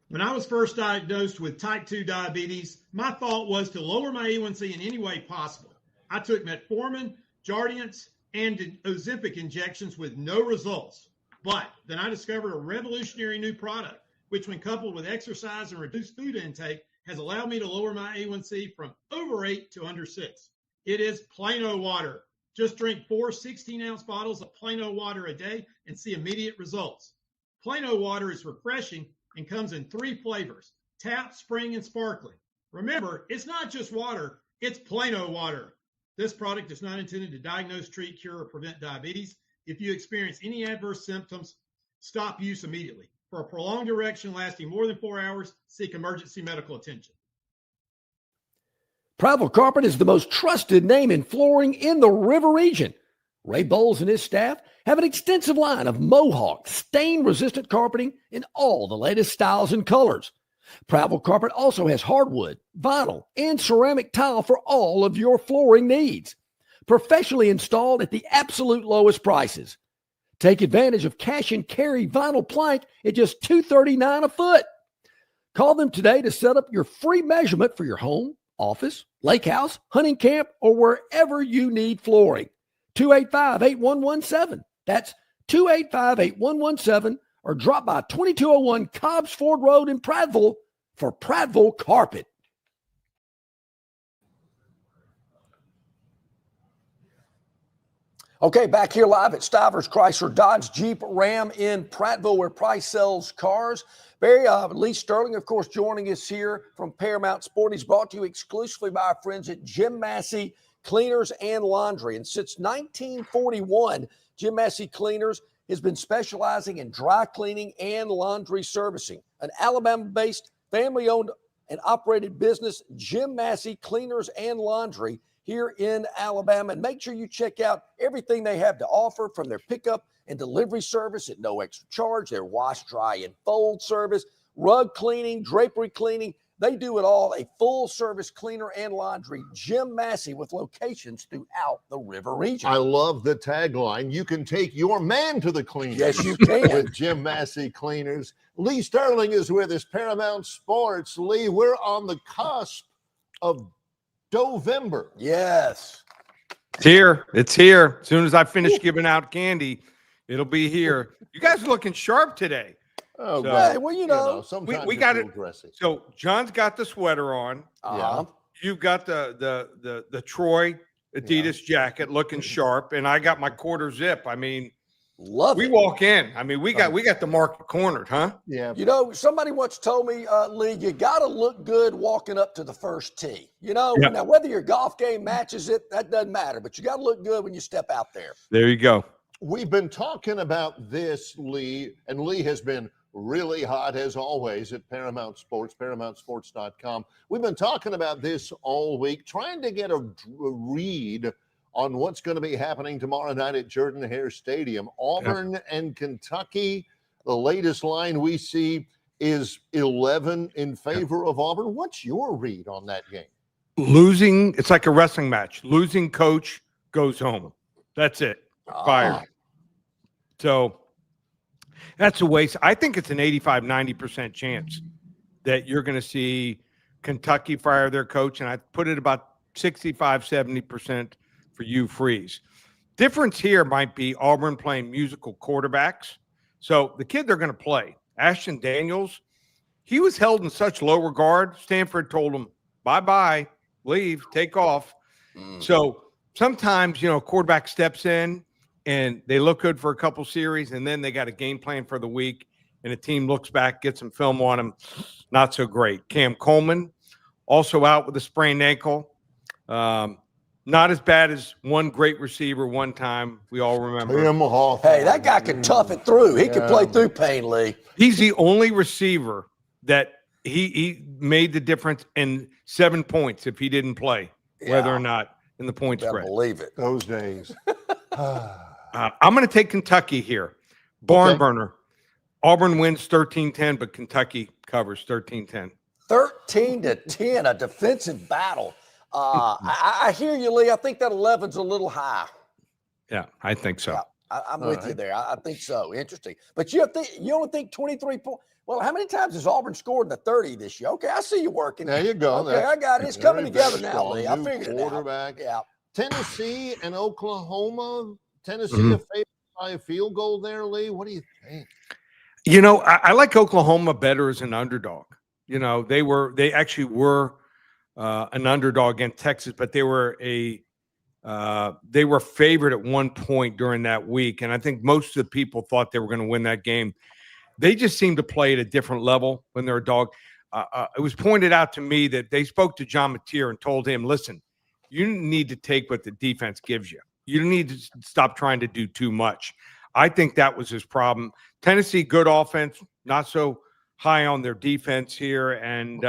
When I was first diagnosed with type 2 diabetes, my thought was to lower my A1C in any way possible. I took metformin, Jardiance, and Ozempic injections with no results. But then I discovered a revolutionary new product, which when coupled with exercise and reduced food intake, has allowed me to lower my A1C from over 8 to under 6. It is Plano water. Just drink 4 16-ounce bottles of Plano water a day and see immediate results. Plano water is refreshing and comes in 3 flavors, tap, spring, and sparkling. Remember, it's not just water, it's Plano water. This product is not intended to diagnose, treat, cure, or prevent diabetes. If you experience any adverse symptoms, stop use immediately. For a prolonged erection lasting more than 4 hours, seek emergency medical attention. Prattville Carpet is the most trusted name in flooring in the River region. Ray Bowles and his staff have an extensive line of Mohawk, stain-resistant carpeting in all the latest styles and colors. Prattville Carpet also has hardwood, vinyl, and ceramic tile for all of your flooring needs. Professionally installed at the absolute lowest prices. Take advantage of cash and carry vinyl plank at just $239 a foot. Call them today to set up your free measurement for your home, office, lake house, hunting camp, or wherever you need flooring. 285-8117. That's 285-8117, or drop by 2201 Cobbs Ford Road in Prattville for Prattville Carpet. Okay, back here live at Stivers Chrysler Dodge Jeep Ram in Prattville, where Price sells cars. Barry, Lee Sterling, of course, joining us here from Paramount Sport. He's brought to you exclusively by our friends at Jim Massey Cleaners and Laundry. And since 1941, Jim Massey Cleaners has been specializing in dry cleaning and laundry servicing. An Alabama-based, family-owned and operated business, Jim Massey Cleaners and Laundry, here in Alabama. And make sure you check out everything they have to offer, from their pickup and delivery service at no extra charge, their wash, dry, and fold service, rug cleaning, drapery cleaning. They do it all. A full-service cleaner and laundry, Jim Massey, with locations throughout the River region. I love the tagline. You can take your man to the cleaners. Yes, you can. With Jim Massey Cleaners. Lee Sterling is with us, Paramount Sports. Lee, we're on the cusp of November. Yes. It's here. It's here. As soon as I finish giving out candy, it'll be here. You guys are looking sharp today. Oh, So, Hey, well, you know, sometimes we it's got a it. little dressy. So John's got the sweater on. uh-huh. You've got the Troy Adidas jacket looking sharp, and I got my quarter zip. I mean, Love we it. walk in. I mean, we got the market cornered, huh? Yeah. You know, somebody once told me, Lee, you got to look good walking up to the first tee. You know, Yep. now whether your golf game matches it, that doesn't matter, but you got to look good when you step out there. There you go. We've been talking about this, Lee, and Lee has been really hot as always at Paramount Sports, ParamountSports.com. We've been talking about this all week, trying to get a read on what's going to be happening tomorrow night at Jordan-Hare Stadium. Auburn and Kentucky. The latest line we see is 11 in favor of Auburn. What's your read on that game? Losing, it's like a wrestling match. Losing coach goes home. That's it. Fired. So that's a waste. I think it's an 85-90% chance that you're going to see Kentucky fire their coach, and I put it about 65-70% for you Freeze. Difference here might be Auburn playing musical quarterbacks. So the kid they're going to play, Ashton Daniels, he was held in such low regard. Stanford told him, bye-bye, leave, take off. So sometimes, quarterback steps in and they look good for a couple series, and then they got a game plan for the week, and the team looks back, gets some film on him. Not so great. Cam Coleman, also out with a sprained ankle. Not as bad as one great receiver one time. We all remember. Hey, that guy can tough it through. He can play through pain, Lee. He's the only receiver that he made the difference in 7 points if he didn't play, whether or not in the point spread. Believe it. Those days. I'm going to take Kentucky here. Barn burner. Auburn wins 13-10, but Kentucky covers 13-10. 13-10, a defensive battle. I hear you, Lee. I think that 11's a little high. Yeah, I think so. Yeah, I'm with you there. I think so. Interesting. But you only think 23 points. Well, how many times has Auburn scored in the 30 this year? Okay, I see you working. There you go. Okay, I got it. It's coming together now, Lee. I New figured quarterback. it out. Yeah. Tennessee and Oklahoma. Tennessee a favorite by a field goal there, Lee. What do you think? I like Oklahoma better as an underdog. They actually were an underdog against Texas, but they were favored at one point during that week, and I think most of the people thought they were going to win that game. They just seem to play at a different level when they're a dog. It was pointed out to me that they spoke to John Mateer and told him, "Listen, You need to take what the defense gives you. You need to stop trying to do too much. I think that was his problem. Tennessee, good offense, not so high on their defense here. And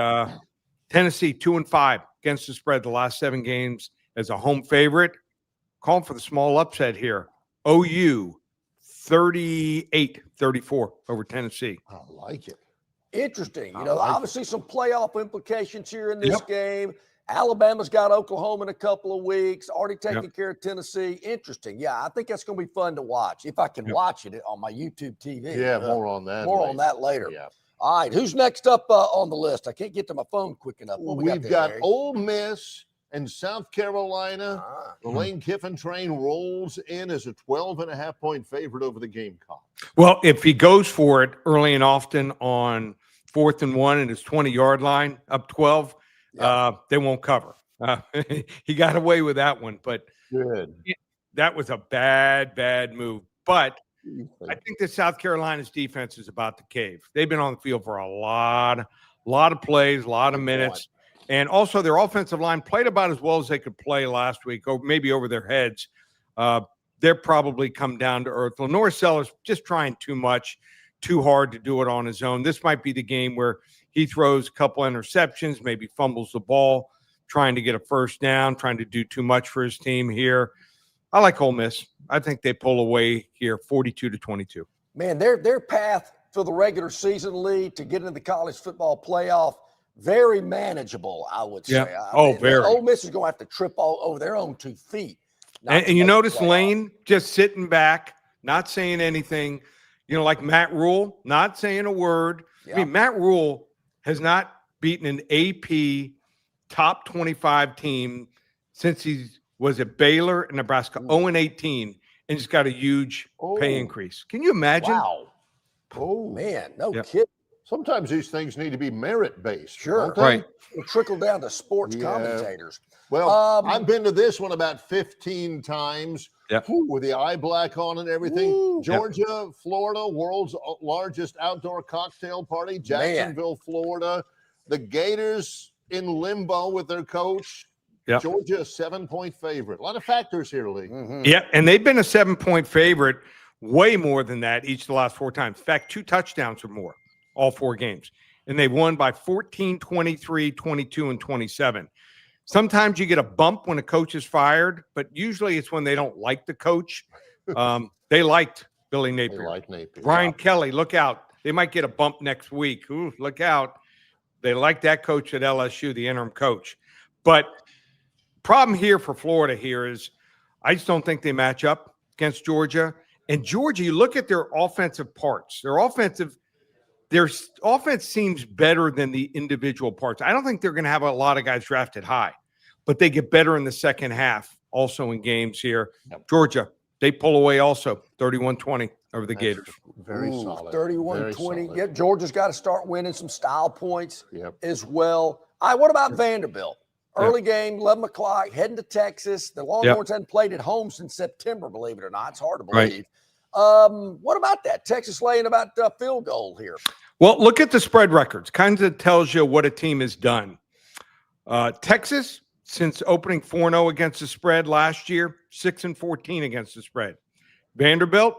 Tennessee, 2-5 against the spread the last 7 games as a home favorite. Calling for the small upset here. OU, 38-34 over Tennessee. I like it. Interesting. You I know, like it. obviously some playoff implications here in this game. Alabama's got Oklahoma in a couple of weeks, already taking care of Tennessee. Interesting. Yeah, I think that's going to be fun to watch if I can watch it on my YouTube TV. Yeah, more on that. More on that later. Yeah. All right, who's next up on the list? I can't get to my phone quick enough. What we We've there, got Barry? Ole Miss and South Carolina. The Lane Kiffin train rolls in as a 12.5-point favorite over the Gamecocks. Well, if he goes for it early and often on 4th and 1 and his 20-yard line up 12, they won't cover. He got away with that one, but that was a bad move. But I think that South Carolina's defense is about to cave. They've been on the field for a lot of plays, a lot of minutes. And also their offensive line played about as well as they could play last week, or maybe over their heads. They're probably come down to earth. Lenore Sellers just trying too much, too hard to do it on his own. This might be the game where he throws a couple interceptions, maybe fumbles the ball, trying to get a first down, trying to do too much for his team here. I like Ole Miss. I think they pull away here 42-22. Man, their path for the regular season lead to get into the college football playoff, very manageable, I would say. Very. Ole Miss is going to have to trip all over their own 2 feet. And you notice Lane just sitting back, not saying anything, like Matt Rule, not saying a word. I mean, Matt Rule has not beaten an AP top 25 team since he was at Baylor and Nebraska, 0-18, and just got a huge pay increase. Can you imagine? Wow. Oh, man, no kidding. Sometimes these things need to be merit-based. Sure. Right. It'll trickle down to sports commentators. Well, I've been to this one about 15 times. With the eye black on and everything. Georgia, Florida, world's largest outdoor cocktail party. Jacksonville, Florida. The Gators in limbo with their coach. Georgia, a 7-point favorite. A lot of factors here, Lee. And they've been a 7-point favorite way more than that each of the last 4 times. In fact, 2 touchdowns or more all 4 games. And they won by 14, 23, 22, and 27. Sometimes you get a bump when a coach is fired, but usually it's when they don't like the coach. They liked Billy Napier. They like Napier. Brian Kelly, look out. They might get a bump next week. Ooh, look out. They like that coach at LSU, the interim coach. But problem here for Florida here is I just don't think they match up against Georgia. And Georgia, you look at their offensive parts. Their offense seems better than the individual parts. I don't think they're going to have a lot of guys drafted high, but they get better in the second half also in games here. Georgia, they pull away also 31-20 over the Gators. Very solid. 31-20. Yep, Georgia's got to start winning some style points as well. All right, what about Vanderbilt? Early game, 11 o'clock, heading to Texas. The Longhorns hadn't played at home since September, believe it or not. It's hard to believe. What about that? Texas laying about field goal here. Well, look at the spread records. Kind of tells you what a team has done. Texas, since opening 4-0 against the spread last year, 6-14 against the spread. Vanderbilt,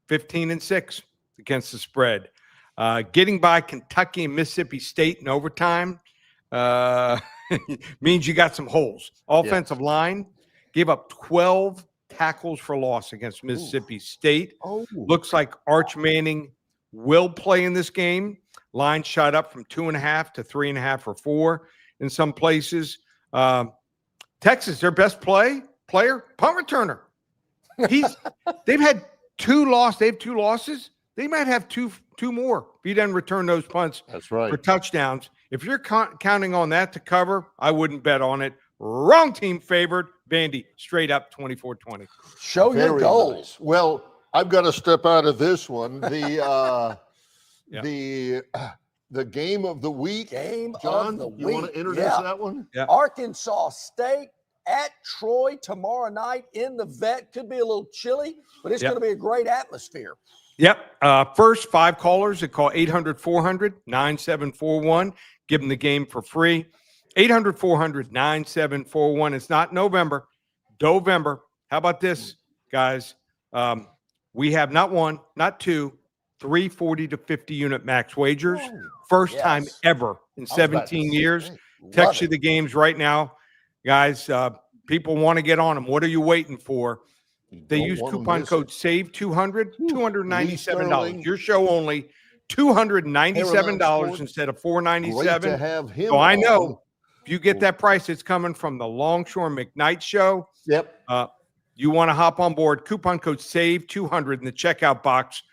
15-6 against the spread. Getting by Kentucky and Mississippi State in overtime means you got some holes. Offensive line gave up 12 tackles for loss against Mississippi State. Looks like Arch Manning will play in this game. Line shot up from 2.5 to 3.5 or 4 in some places. Texas, their best player, punt returner. They've had 2 losses. They have 2 losses. They might have two more if he doesn't return those punts for touchdowns. If you're counting on that to cover, I wouldn't bet on it. Wrong team favored. Vandy, straight up 24-20. Show your goals. Nice. Well, I've got to step out of this one. The game of the week. John, you want to introduce that one? Yeah. Arkansas State at Troy tomorrow night in the Vet. Could be a little chilly, but it's going to be a great atmosphere. First 5 callers that call 800-400-9741. Give them the game for free. 800-400-9741. It's not November, Dovember. How about this, guys? We have not one, not two, 3 40 to 50 unit max wagers. First time ever in 17 years. Text you the games right now. Guys, people want to get on them. What are you waiting for? They use coupon code SAVE200, $297. Your show only, $297 instead of $497. To have him so I know if you get that price, it's coming from the Longshore McKnight show. Yep. You want to hop on board, coupon code SAVE200 in the checkout box.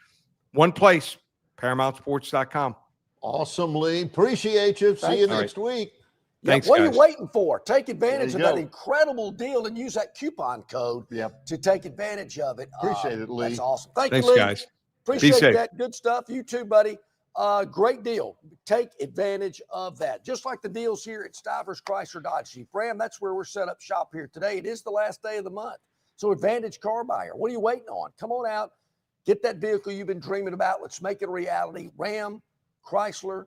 One place, ParamountSports.com. Awesome, Lee. Appreciate you. See you next week. Thanks, what guys. are you waiting for? Take advantage of that incredible deal and use that coupon code to take advantage of it. Appreciate it, Lee. That's awesome. Thanks, you, Lee. Guys. Appreciate that. Good stuff. You too, buddy. Great deal. Take advantage of that. Just like the deals here at Stivers Chrysler Dodge Jeep Ram. That's where we're set up shop here today. It is the last day of the month. So Advantage Car Buyer, what are you waiting on? Come on out. Get that vehicle you've been dreaming about. Let's make it a reality. Ram, Chrysler,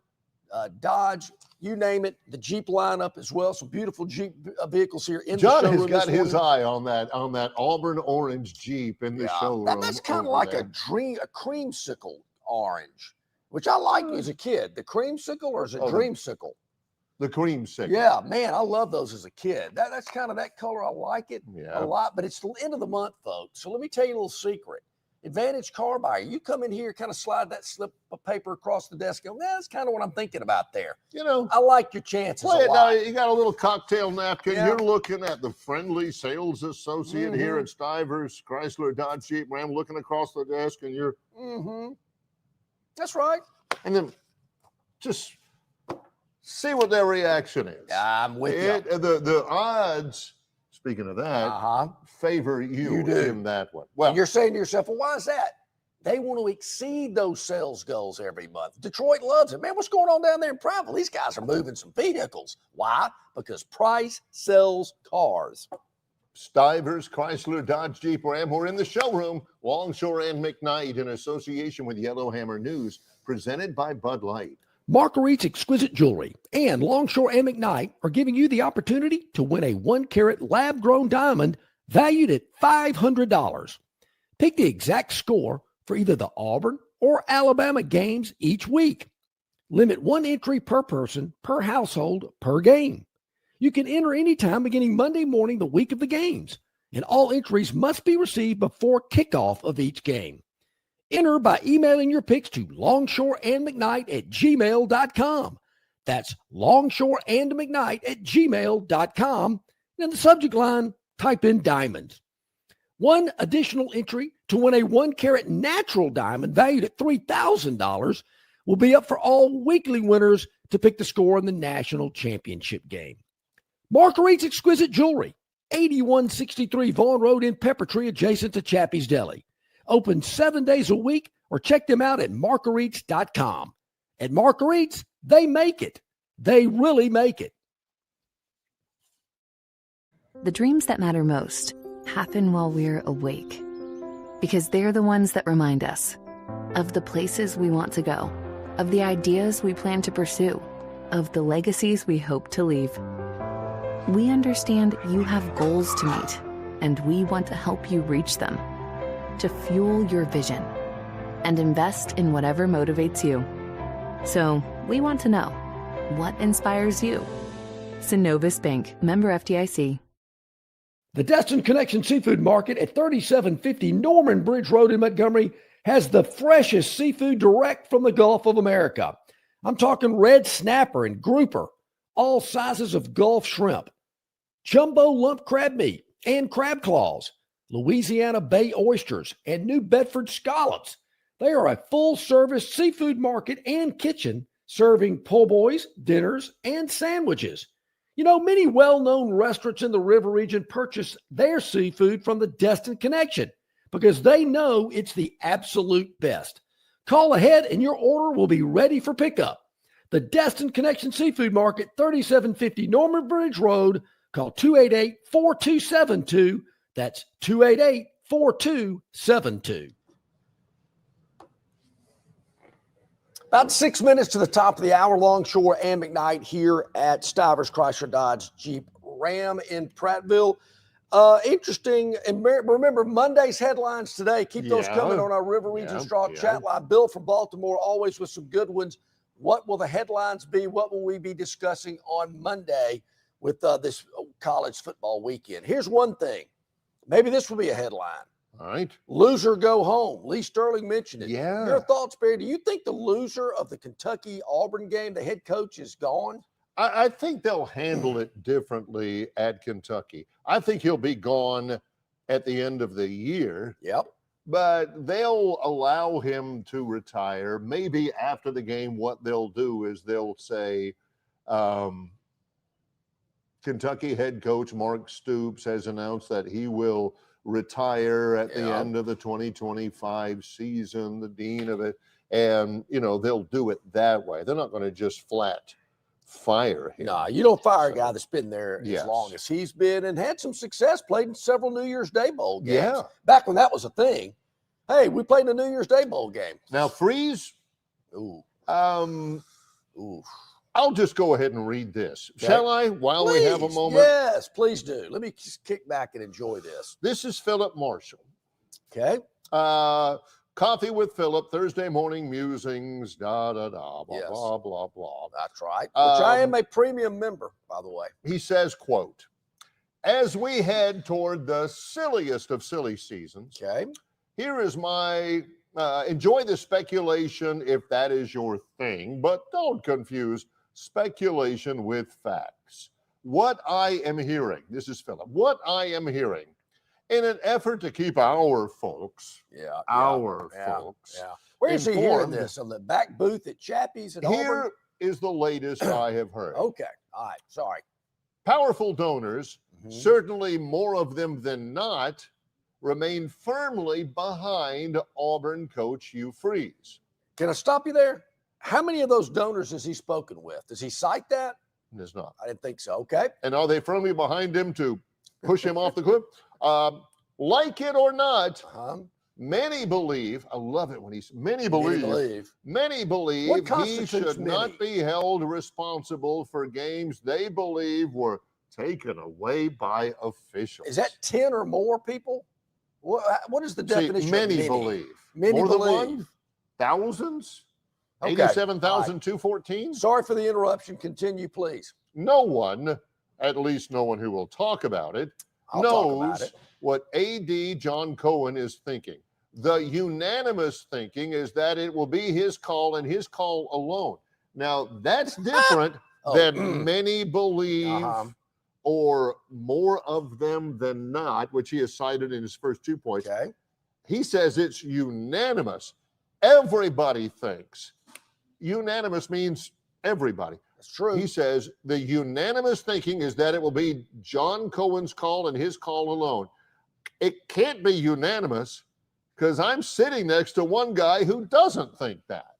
Dodge, you name it. The Jeep lineup as well. Some beautiful Jeep vehicles here in the showroom. John has got his eye on that Auburn orange Jeep in the showroom. That's kind of like a creamsicle orange, which I liked as a kid. The creamsicle, or is it dreamsicle? The creamsicle. Yeah, man, I love those as a kid. That's kind of that color. I like it a lot, but it's the end of the month, folks. So let me tell you a little secret. Advantage Car Buyer. You come in here, kind of slide that slip of paper across the desk. Go, that's kind of what I'm thinking about there. You know, I like your chances. Play it now. You got a little cocktail napkin. Yeah. You're looking at the friendly sales associate here at Stivers Chrysler Dodge Jeep Ram, looking across the desk, and you're. That's right. And then just see what their reaction is. I'm with you. The odds. Speaking of that, favor you in that one. Well, and you're saying to yourself, well, why is that? They want to exceed those sales goals every month. Detroit loves it. Man, what's going on down there in Prattville? These guys are moving some vehicles. Why? Because price sells cars. Stivers Chrysler Dodge Jeep Ram. We're in the showroom. Longshore and McKnight in association with Yellowhammer News, presented by Bud Light. Marguerite's Exquisite Jewelry and Longshore and McKnight are giving you the opportunity to win a 1-carat lab-grown diamond valued at $500. Pick the exact score for either the Auburn or Alabama games each week. Limit 1 entry per person, per household, per game. You can enter anytime beginning Monday morning the week of the games, and all entries must be received before kickoff of each game. Enter by emailing your picks to longshoreandmcknight@gmail.com. That's longshoreandmcknight@gmail.com. And in the subject line, type in diamonds. One additional entry to win a 1-carat natural diamond valued at $3,000 will be up for all weekly winners to pick the score in the national championship game. Marguerite's Exquisite Jewelry, 8163 Vaughn Road in Peppertree, adjacent to Chappie's Deli. Open 7 days a week, or check them out at marguerites.com. At Marguerites, they make it. They really make it. The dreams that matter most happen while we're awake, because they're the ones that remind us of the places we want to go, of the ideas we plan to pursue, of the legacies we hope to leave. We understand you have goals to meet, and we want to help you reach them, to fuel your vision and invest in whatever motivates you. So we want to know, what inspires you? Synovus Bank, member FDIC. The Destin Connection Seafood Market at 3750 Norman Bridge Road in Montgomery has the freshest seafood direct from the Gulf of America. I'm talking red snapper and grouper, all sizes of Gulf shrimp, jumbo lump crab meat and crab claws, Louisiana Bay oysters, and New Bedford scallops. They are a full-service seafood market and kitchen serving po' boys, dinners, and sandwiches. You know, many well-known restaurants in the river region purchase their seafood from the Destin Connection because they know it's the absolute best. Call ahead and your order will be ready for pickup. The Destin Connection Seafood Market, 3750 Norman Bridge Road. Call 288-4272. That's 288-4272. About 6 minutes to the top of the hour. Longshore and McKnight here at Stivers Chrysler Dodge Jeep Ram in Prattville. Interesting. And remember, Monday's headlines today. Keep those coming on our River Region Straw chat line. Bill from Baltimore, always with some good ones. What will the headlines be? What will we be discussing on Monday with this college football weekend? Here's one thing. Maybe this will be a headline. All right. Loser go home. Lee Sterling mentioned it. Yeah. Your thoughts, Barry? Do you think the loser of the Kentucky-Auburn game, the head coach, is gone? I think they'll handle it differently at Kentucky. I think he'll be gone at the end of the year. Yep. But they'll allow him to retire. Maybe after the game, what they'll do is they'll say, Kentucky head coach Mark Stoops has announced that he will retire at the end of the 2025 season, the dean of it. And, they'll do it that way. They're not going to just flat fire him. No, you don't fire a guy that's been there as long as he's been and had some success, played in several New Year's Day Bowl games. Yeah. Back when that was a thing. Hey, we played in a New Year's Day Bowl game. Now, Freeze. I'll just go ahead and read this. Okay. Shall I, while we have a moment? Yes, please do. Let me just kick back and enjoy this. This is Philip Marshall. Okay. Coffee with Philip, Thursday morning musings, blah, blah, blah, blah. That's right. Which I am a premium member, by the way. He says, quote, as we head toward the silliest of silly seasons, here is my, enjoy the speculation if that is your thing, but don't confuse speculation with facts. What I am hearing, this is Philip, what I am hearing, in an effort to keep our folks, folks. Where is he hearing this? On the back booth at Chappie's at Auburn? Here is the latest I have heard. Okay. All right. Sorry. Powerful donors, certainly more of them than not, remain firmly behind Auburn coach Hugh Freeze. Can I stop you there? How many of those donors has he spoken with? Does he cite that? There's not. I didn't think so. Okay. And are they firmly behind him to push him off the cliff? Like it or not, many believe, I love it when many believe he should not be held responsible for games they believe were taken away by officials. Is that 10 or more people? What is the definition? Many believe. Many more believe. than one? Thousands? Okay. 87,214? Sorry for the interruption. Continue, please. No one, at least no one who will talk about it, knows what AD John Cohen is thinking. The unanimous thinking is that it will be his call and his call alone. Now, that's different than many believe or more of them than not, which he has cited in his first 2 points. Okay. He says it's unanimous. Everybody thinks. Unanimous means everybody. That's true. He says the unanimous thinking is that it will be John Cohen's call and his call alone. It can't be unanimous because I'm sitting next to one guy who doesn't think that.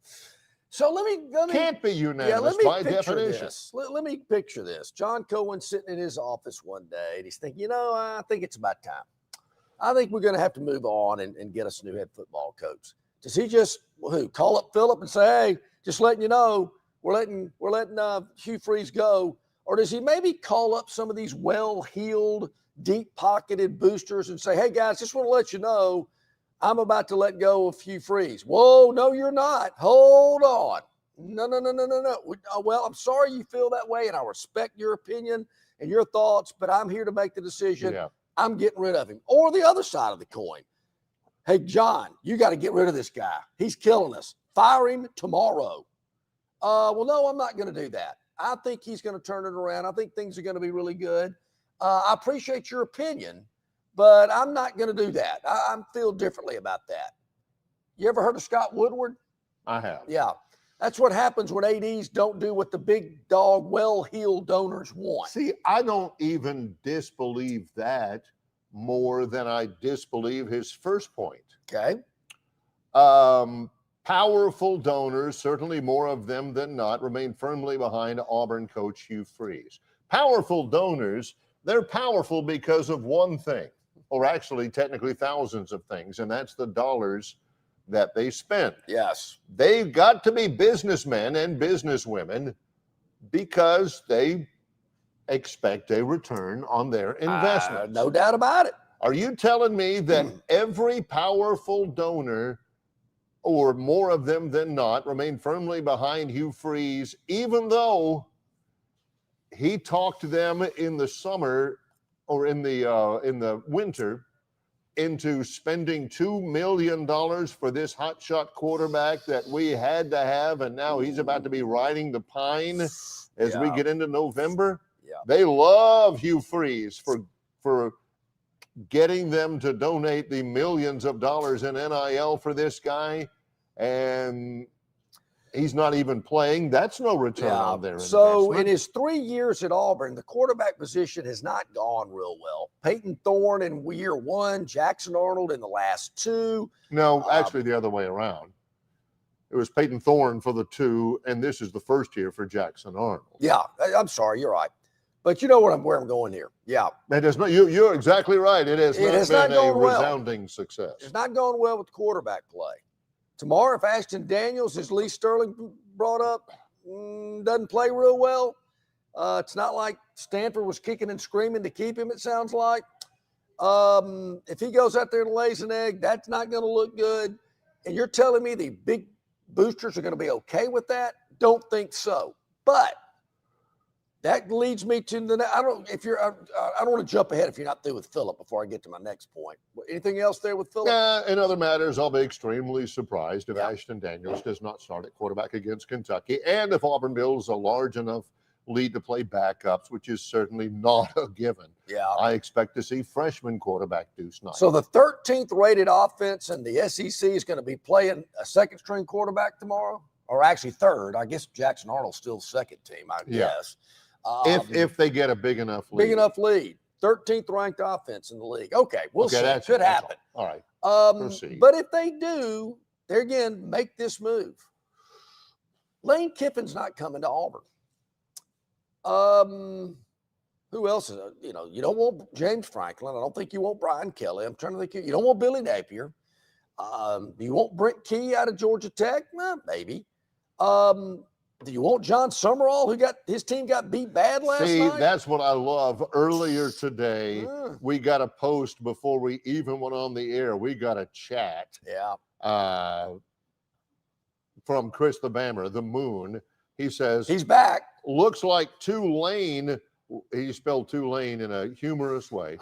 So let me can't be unanimous by definition. Let me picture this. John Cohen sitting in his office one day and he's thinking, I think it's about time. I think we're going to have to move on and get us a new head football coach. Does he just call up Philip and say, hey, just letting you know, we're letting Hugh Freeze go? Or does he maybe call up some of these well-heeled, deep-pocketed boosters and say, hey, guys, just want to let you know, I'm about to let go of Hugh Freeze. Whoa, no, you're not. Hold on. No. Well, I'm sorry you feel that way, and I respect your opinion and your thoughts, but I'm here to make the decision. Yeah. I'm getting rid of him. Or the other side of the coin. Hey, John, you got to get rid of this guy. He's killing us. Fire him tomorrow. Well, no, I'm not going to do that. I think he's going to turn it around. I think things are going to be really good. I appreciate your opinion, but I'm not going to do that. I feel differently about that. You ever heard of Scott Woodward? I have. Yeah. That's what happens when ADs don't do what the big dog, well-heeled donors want. See, I don't even disbelieve that more than I disbelieve his first point. Okay. Powerful donors, certainly more of them than not, remain firmly behind Auburn coach Hugh Freeze. Powerful donors, they're powerful because of one thing, or actually technically thousands of things, and that's the dollars that they spend. Yes. They've got to be businessmen and businesswomen because they expect a return on their investment. No doubt about it. Are you telling me that every powerful donor, or more of them than not, remain firmly behind Hugh Freeze, even though he talked to them in the summer or in the winter into spending $2 million for this hotshot quarterback that we had to have, and now he's about to be riding the pine as we get into November? Yeah. They love Hugh Freeze for getting them to donate the millions of dollars in NIL for this guy, and he's not even playing. That's no return on their So investment. in his 3 years at Auburn, the quarterback position has not gone real well. Peyton Thorne in year 1, Jackson Arnold in the last 2. No, actually the other way around. It was Peyton Thorne for the 2, and this is the first year for Jackson Arnold. Yeah, I'm sorry, you're right. But you know where I'm going here. Yeah. It has not, you're exactly right. It has not been a resounding success. It's not going well with the quarterback play. Tomorrow, if Ashton Daniels, as Lee Sterling brought up, doesn't play real well, it's not like Stanford was kicking and screaming to keep him, it sounds like. If he goes out there and lays an egg, that's not going to look good. And you're telling me the big boosters are going to be okay with that? Don't think so. But that leads me to I don't want to jump ahead if you're not through with Phillip before I get to my next point. Anything else there with Phillip? In other matters, I'll be extremely surprised if Ashton Daniels does not start at quarterback against Kentucky, and if Auburn builds a large enough lead to play backups, which is certainly not a given. Yeah. I expect to see freshman quarterback Deuce Knight. So the 13th rated offense in the SEC is going to be playing a second string quarterback tomorrow, or actually third. I guess Jackson Arnold's still second team, I guess. If they get a big enough lead. Big enough lead. 13th ranked offense in the league. Okay, we'll see. That could happen. All right. Proceed. But if they do, they again make this move. Lane Kiffin's not coming to Auburn. Who else is you don't want James Franklin. I don't think you want Brian Kelly. I'm trying to think. You don't want Billy Napier. You want Brent Key out of Georgia Tech? Well, maybe. Do you want John Summerall, who got his team got beat bad last night? See, that's what I love. Earlier today, we got a post before we even went on the air. We got a chat. Yeah. From Chris the Bammer, the Moon. He says he's back. Looks like Tulane. He spelled Tulane in a humorous way.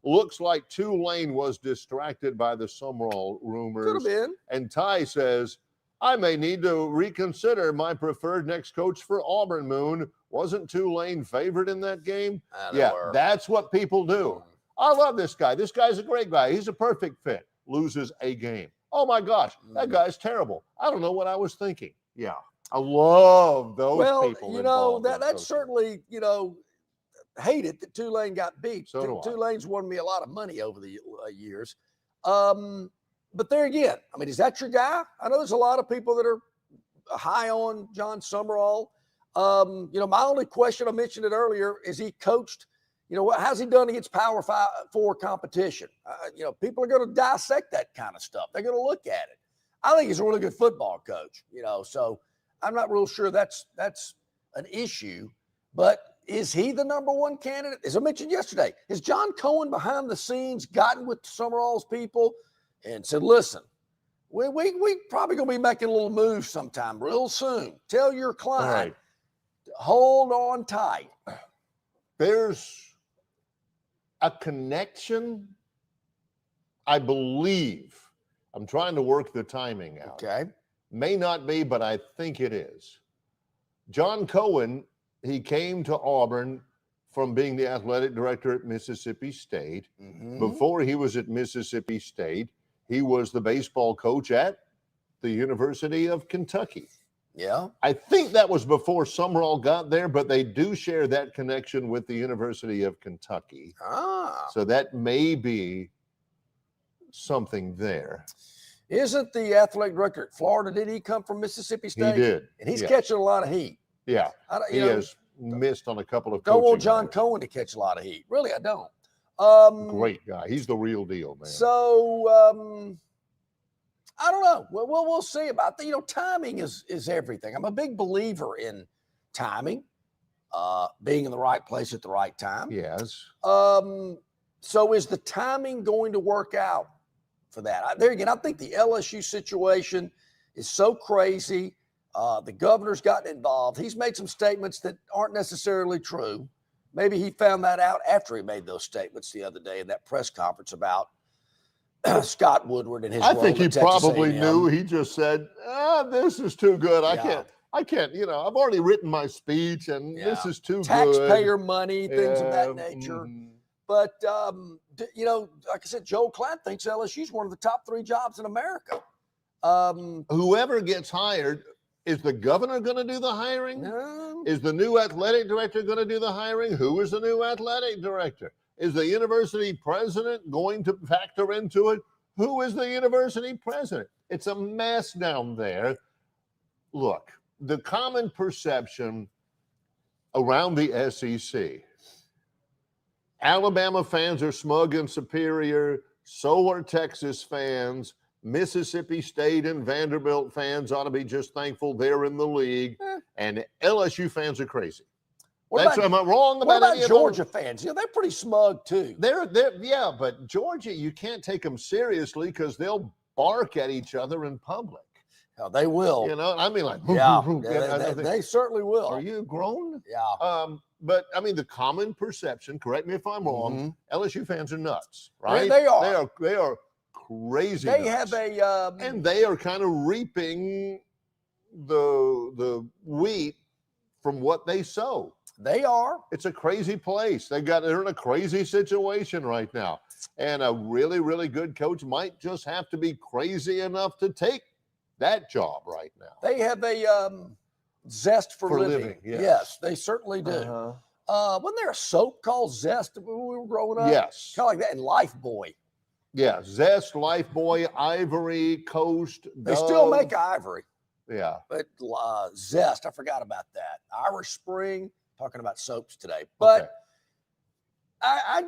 Looks like Tulane was distracted by the Summerall rumors. Could have been. And Ty says, I may need to reconsider my preferred next coach for Auburn, Moon. Wasn't Tulane favored in that game? That's what people do. I love this guy. This guy's a great guy. He's a perfect fit. Loses a game. Oh, my gosh, that guy's terrible. I don't know what I was thinking. Yeah, I love those people. Well, that's certainly, hate it that Tulane got beat. So do I. Tulane's won me a lot of money over the years. But there again, I mean, is that your guy? I know there's a lot of people that are high on John Summerall. My only question, I mentioned it earlier, is he coached, how's he done against Power 4 competition? People are going to dissect that kind of stuff. They're going to look at it. I think he's a really good football coach, so I'm not real sure that's an issue. But is he the number one candidate? As I mentioned yesterday, has John Cohen behind the scenes gotten with Summerall's people and said, listen, we probably going to be making a little move sometime real soon. Tell your client, hold on tight. There's a connection, I believe. I'm trying to work the timing out. Okay. May not be, but I think it is. John Cohen, he came to Auburn from being the athletic director at Mississippi State. Before he was at Mississippi State, he was the baseball coach at the University of Kentucky. Yeah. I think that was before Summerall got there, but they do share that connection with the University of Kentucky. So that may be something there. Isn't the athletic director at Florida, did he come from Mississippi State? He did. And he's catching a lot of heat. Yeah. He has missed on a couple of don't want coaching John hires. Cohen to catch a lot of heat. Really, I don't. Great guy. He's the real deal, man. So I don't know. We'll see about that. Timing is everything. I'm a big believer in timing, being in the right place at the right time. Yes. So is the timing going to work out for that? There again, I think the LSU situation is so crazy. The governor's gotten involved. He's made some statements that aren't necessarily true. Maybe he found that out after he made those statements the other day in that press conference about Scott Woodward and his I role think he at Texas probably A&M. knew. He just said, this is too good. I can't, I've already written my speech and this is too Taxpayer good. money, things of that nature. But, like I said, Joel Klatt thinks LSU is one of the top 3 jobs in America. Whoever gets hired, is the governor going to do the hiring? No. Is the new athletic director going to do the hiring? Who is the new athletic director? Is the university president going to factor into it? Who is the university president? It's a mess down there. Look, the common perception around the SEC, Alabama fans are smug and superior. So are Texas fans. Mississippi State and Vanderbilt fans ought to be just thankful they're in the league. And LSU fans are crazy. Am I wrong about what about Georgia fans? They're pretty smug too. Yeah, but Georgia, you can't take them seriously because they'll bark at each other in public. Oh, they will. I mean, like, they certainly will. Are you grown? Yeah. But I mean, the common perception, correct me if I'm wrong, LSU fans are nuts, right? They are. They are crazy. They nuts. have and they are kind of reaping the wheat from what they sow. They are. It's a crazy place. They're in a crazy situation right now. And a really, really good coach might just have to be crazy enough to take that job right now. They have a zest for living. Yes, they certainly do. Wasn't there a soap called Zest when we were growing up? Yes. Kind of like that, and Lifebuoy. Yeah, Zest, Lifebuoy, Ivory Coast. They still make Ivory. Yeah. But Zest, I forgot about that. Irish Spring, talking about soaps today. But okay. I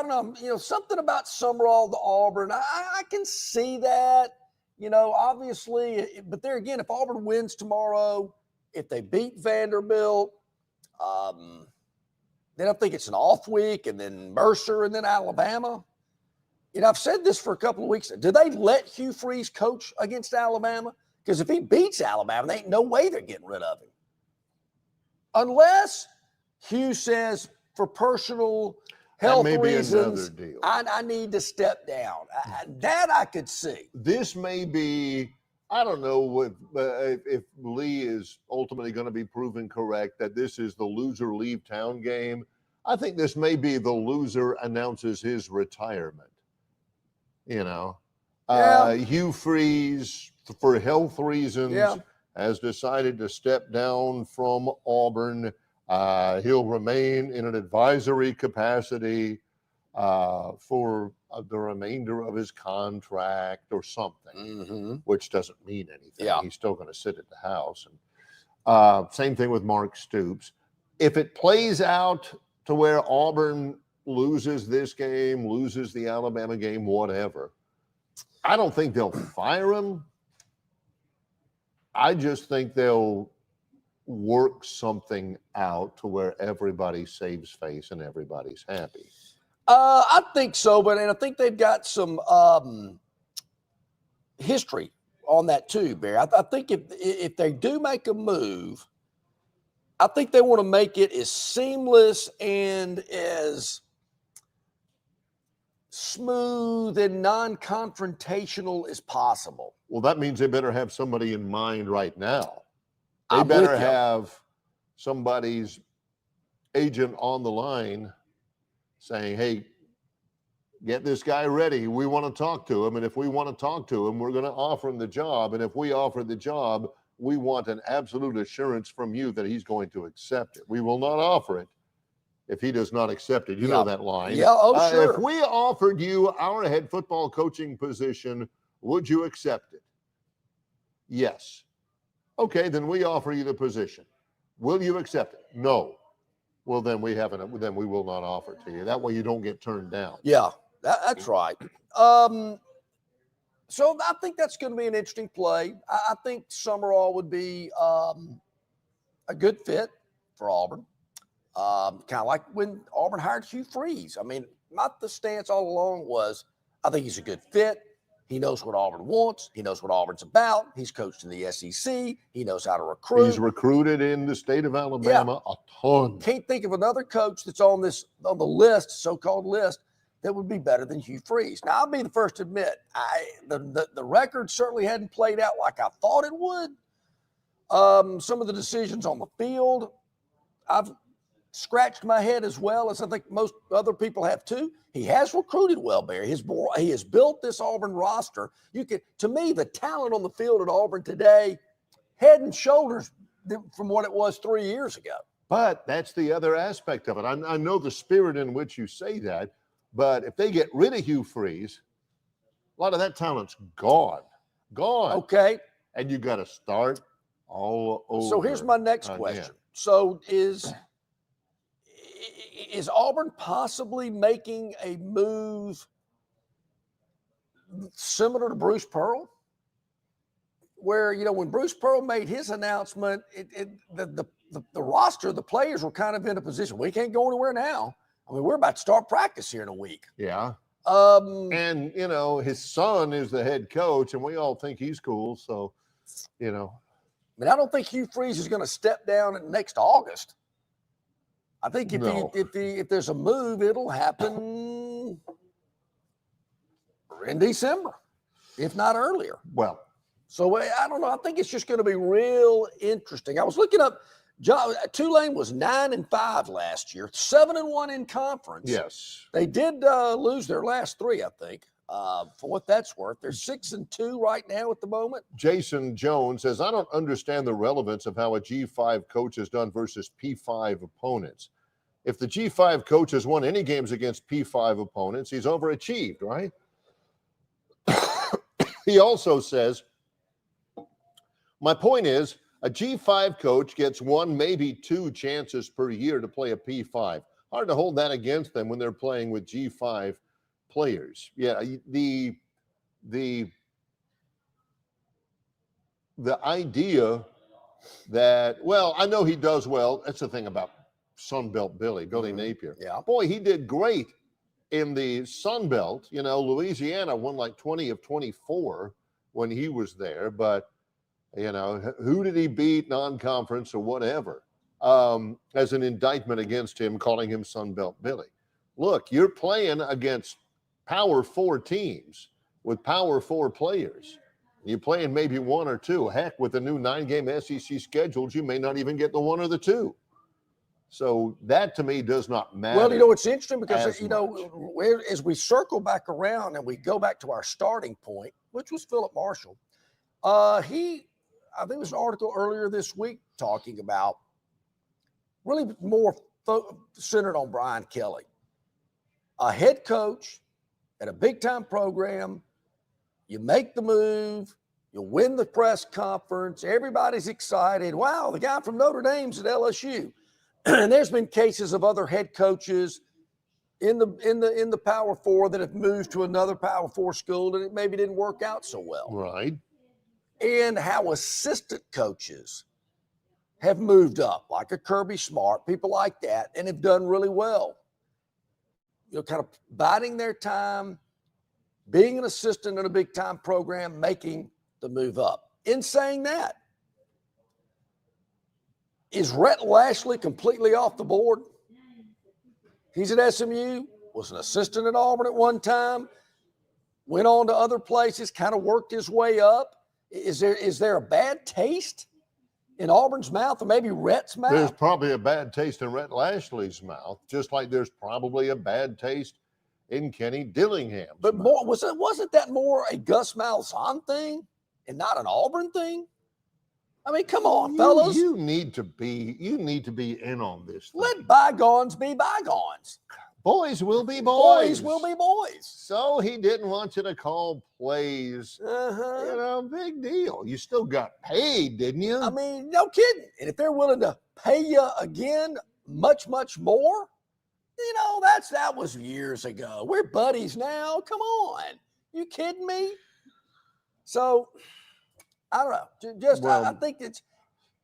don't know, something about Summerall to Auburn. I can see that, obviously. But there again, if Auburn wins tomorrow, if they beat Vanderbilt, then I think it's an off week, and then Mercer, and then Alabama. I've said this for a couple of weeks. Do they let Hugh Freeze coach against Alabama? Because if he beats Alabama, there ain't no way they're getting rid of him. Unless Hugh says, for personal health reasons, I need to step down. That I could see. This may be, I don't know if Lee is ultimately going to be proven correct that this is the loser leave town game. I think this may be the loser announces his retirement. Hugh Freeze, for health reasons, has decided to step down from Auburn. He'll remain in an advisory capacity for the remainder of his contract or something, which doesn't mean anything. Yeah. He's still going to sit at the house. And same thing with Mark Stoops. If it plays out to where Auburn loses this game, loses the Alabama game, whatever, I don't think they'll fire him. I just think they'll work something out to where everybody saves face and everybody's happy. I think so, and I think they've got some history on that too, Barry. I think if they do make a move, I think they want to make it as seamless and as smooth and non-confrontational as possible. Well, that means they better have somebody in mind right now. They better have somebody's agent on the line saying, hey, get this guy ready. We want to talk to him. And if we want to talk to him, we're going to offer him the job. And if we offer the job, we want an absolute assurance from you that he's going to accept it. We will not offer it if he does not accept it. You know that line. Yeah, sure. If we offered you our head football coaching position, would you accept it? Yes. Okay, then we offer you the position. Will you accept it? No. Well, then we will not offer it to you. That way you don't get turned down. Yeah, that's right. So I think that's going to be an interesting play. I think Summerall would be a good fit for Auburn. Kind of like when Auburn hired Hugh Freeze. I mean, the stance all along was, I think he's a good fit. He knows what Auburn wants. He knows what Auburn's about. He's coached in the SEC. He knows how to recruit. He's recruited in the state of Alabama a ton. Can't think of another coach that's on the list, so-called list, that would be better than Hugh Freeze. Now, I'll be the first to admit, the record certainly hadn't played out like I thought it would. Some of the decisions on the field, I've scratched my head as well as I think most other people have too. He has recruited well, Barry. He has built this Auburn roster. To me, the talent on the field at Auburn today, head and shoulders from what it was 3 years ago. But that's the other aspect of it. I know the spirit in which you say that, but if they get rid of Hugh Freeze, a lot of that talent's gone. Okay. And you got to start all over. So here's my next question. So is Auburn possibly making a move similar to Bruce Pearl? Where, when Bruce Pearl made his announcement, the roster, the players were kind of in a position. We can't go anywhere now. I mean, we're about to start practice here in a week. Yeah. And, his son is the head coach, and we all think he's cool. So, I mean, I don't think Hugh Freeze is going to step down next August. I think if there's a move, it'll happen in December, if not earlier. Well, so I don't know. I think it's just going to be real interesting. I was looking up. Tulane was 9-5 last year, 7-1 in conference. Yes, they did lose their last 3, I think. For what that's worth, they're 6-2 right now at the moment. Jason Jones says, I don't understand the relevance of how a G5 coach has done versus P5 opponents. If the G5 coach has won any games against P5 opponents, he's overachieved, right? He also says, my point is, a G5 coach gets 1, maybe 2 chances per year to play a P5. Hard to hold that against them when they're playing with G5 players. Yeah, the idea that, well, I know he does well. That's the thing about Sunbelt Billy Napier. Yeah. Boy, he did great in the Sunbelt. Louisiana won like 20 of 24 when he was there, but who did he beat non-conference or whatever as an indictment against him, calling him Sunbelt Billy? Look, you're playing against Power 4 teams with Power 4 players. You're playing maybe 1 or 2. Heck, with the new 9-game SEC schedules, you may not even get the 1 or the 2. So that to me does not matter. Well, it's interesting because, as we circle back around and we go back to our starting point, which was Philip Marshall, I think it was an article earlier this week talking about really more centered on Brian Kelly. A head coach at a big-time program, you make the move, you win the press conference, everybody's excited. Wow, the guy from Notre Dame's at LSU. And there's been cases of other head coaches in the Power 4 that have moved to another Power 4 school and it maybe didn't work out so well. Right. And how assistant coaches have moved up, like a Kirby Smart, people like that, and have done really well. Kind of biding their time, being an assistant in a big-time program, making the move up. In saying that, is Rhett Lashley completely off the board? He's at SMU, was an assistant at Auburn at one time, went on to other places, kind of worked his way up. Is there a bad taste in Auburn's mouth, or maybe Rhett's mouth? There's probably a bad taste in Rhett Lashley's mouth, just like there's probably a bad taste in Kenny Dillingham's But mouth. wasn't that more a Gus Malzahn thing and not an Auburn thing? I mean, come on, fellas. You need to be in on this thing. Let bygones be bygones. Boys will be boys. Boys will be boys. So he didn't want you to call plays. Big deal. You still got paid, didn't you? I mean, no kidding. And if they're willing to pay you again much, much more, that was years ago. We're buddies now. Come on. You kidding me? So I don't know. Just Well, I think it's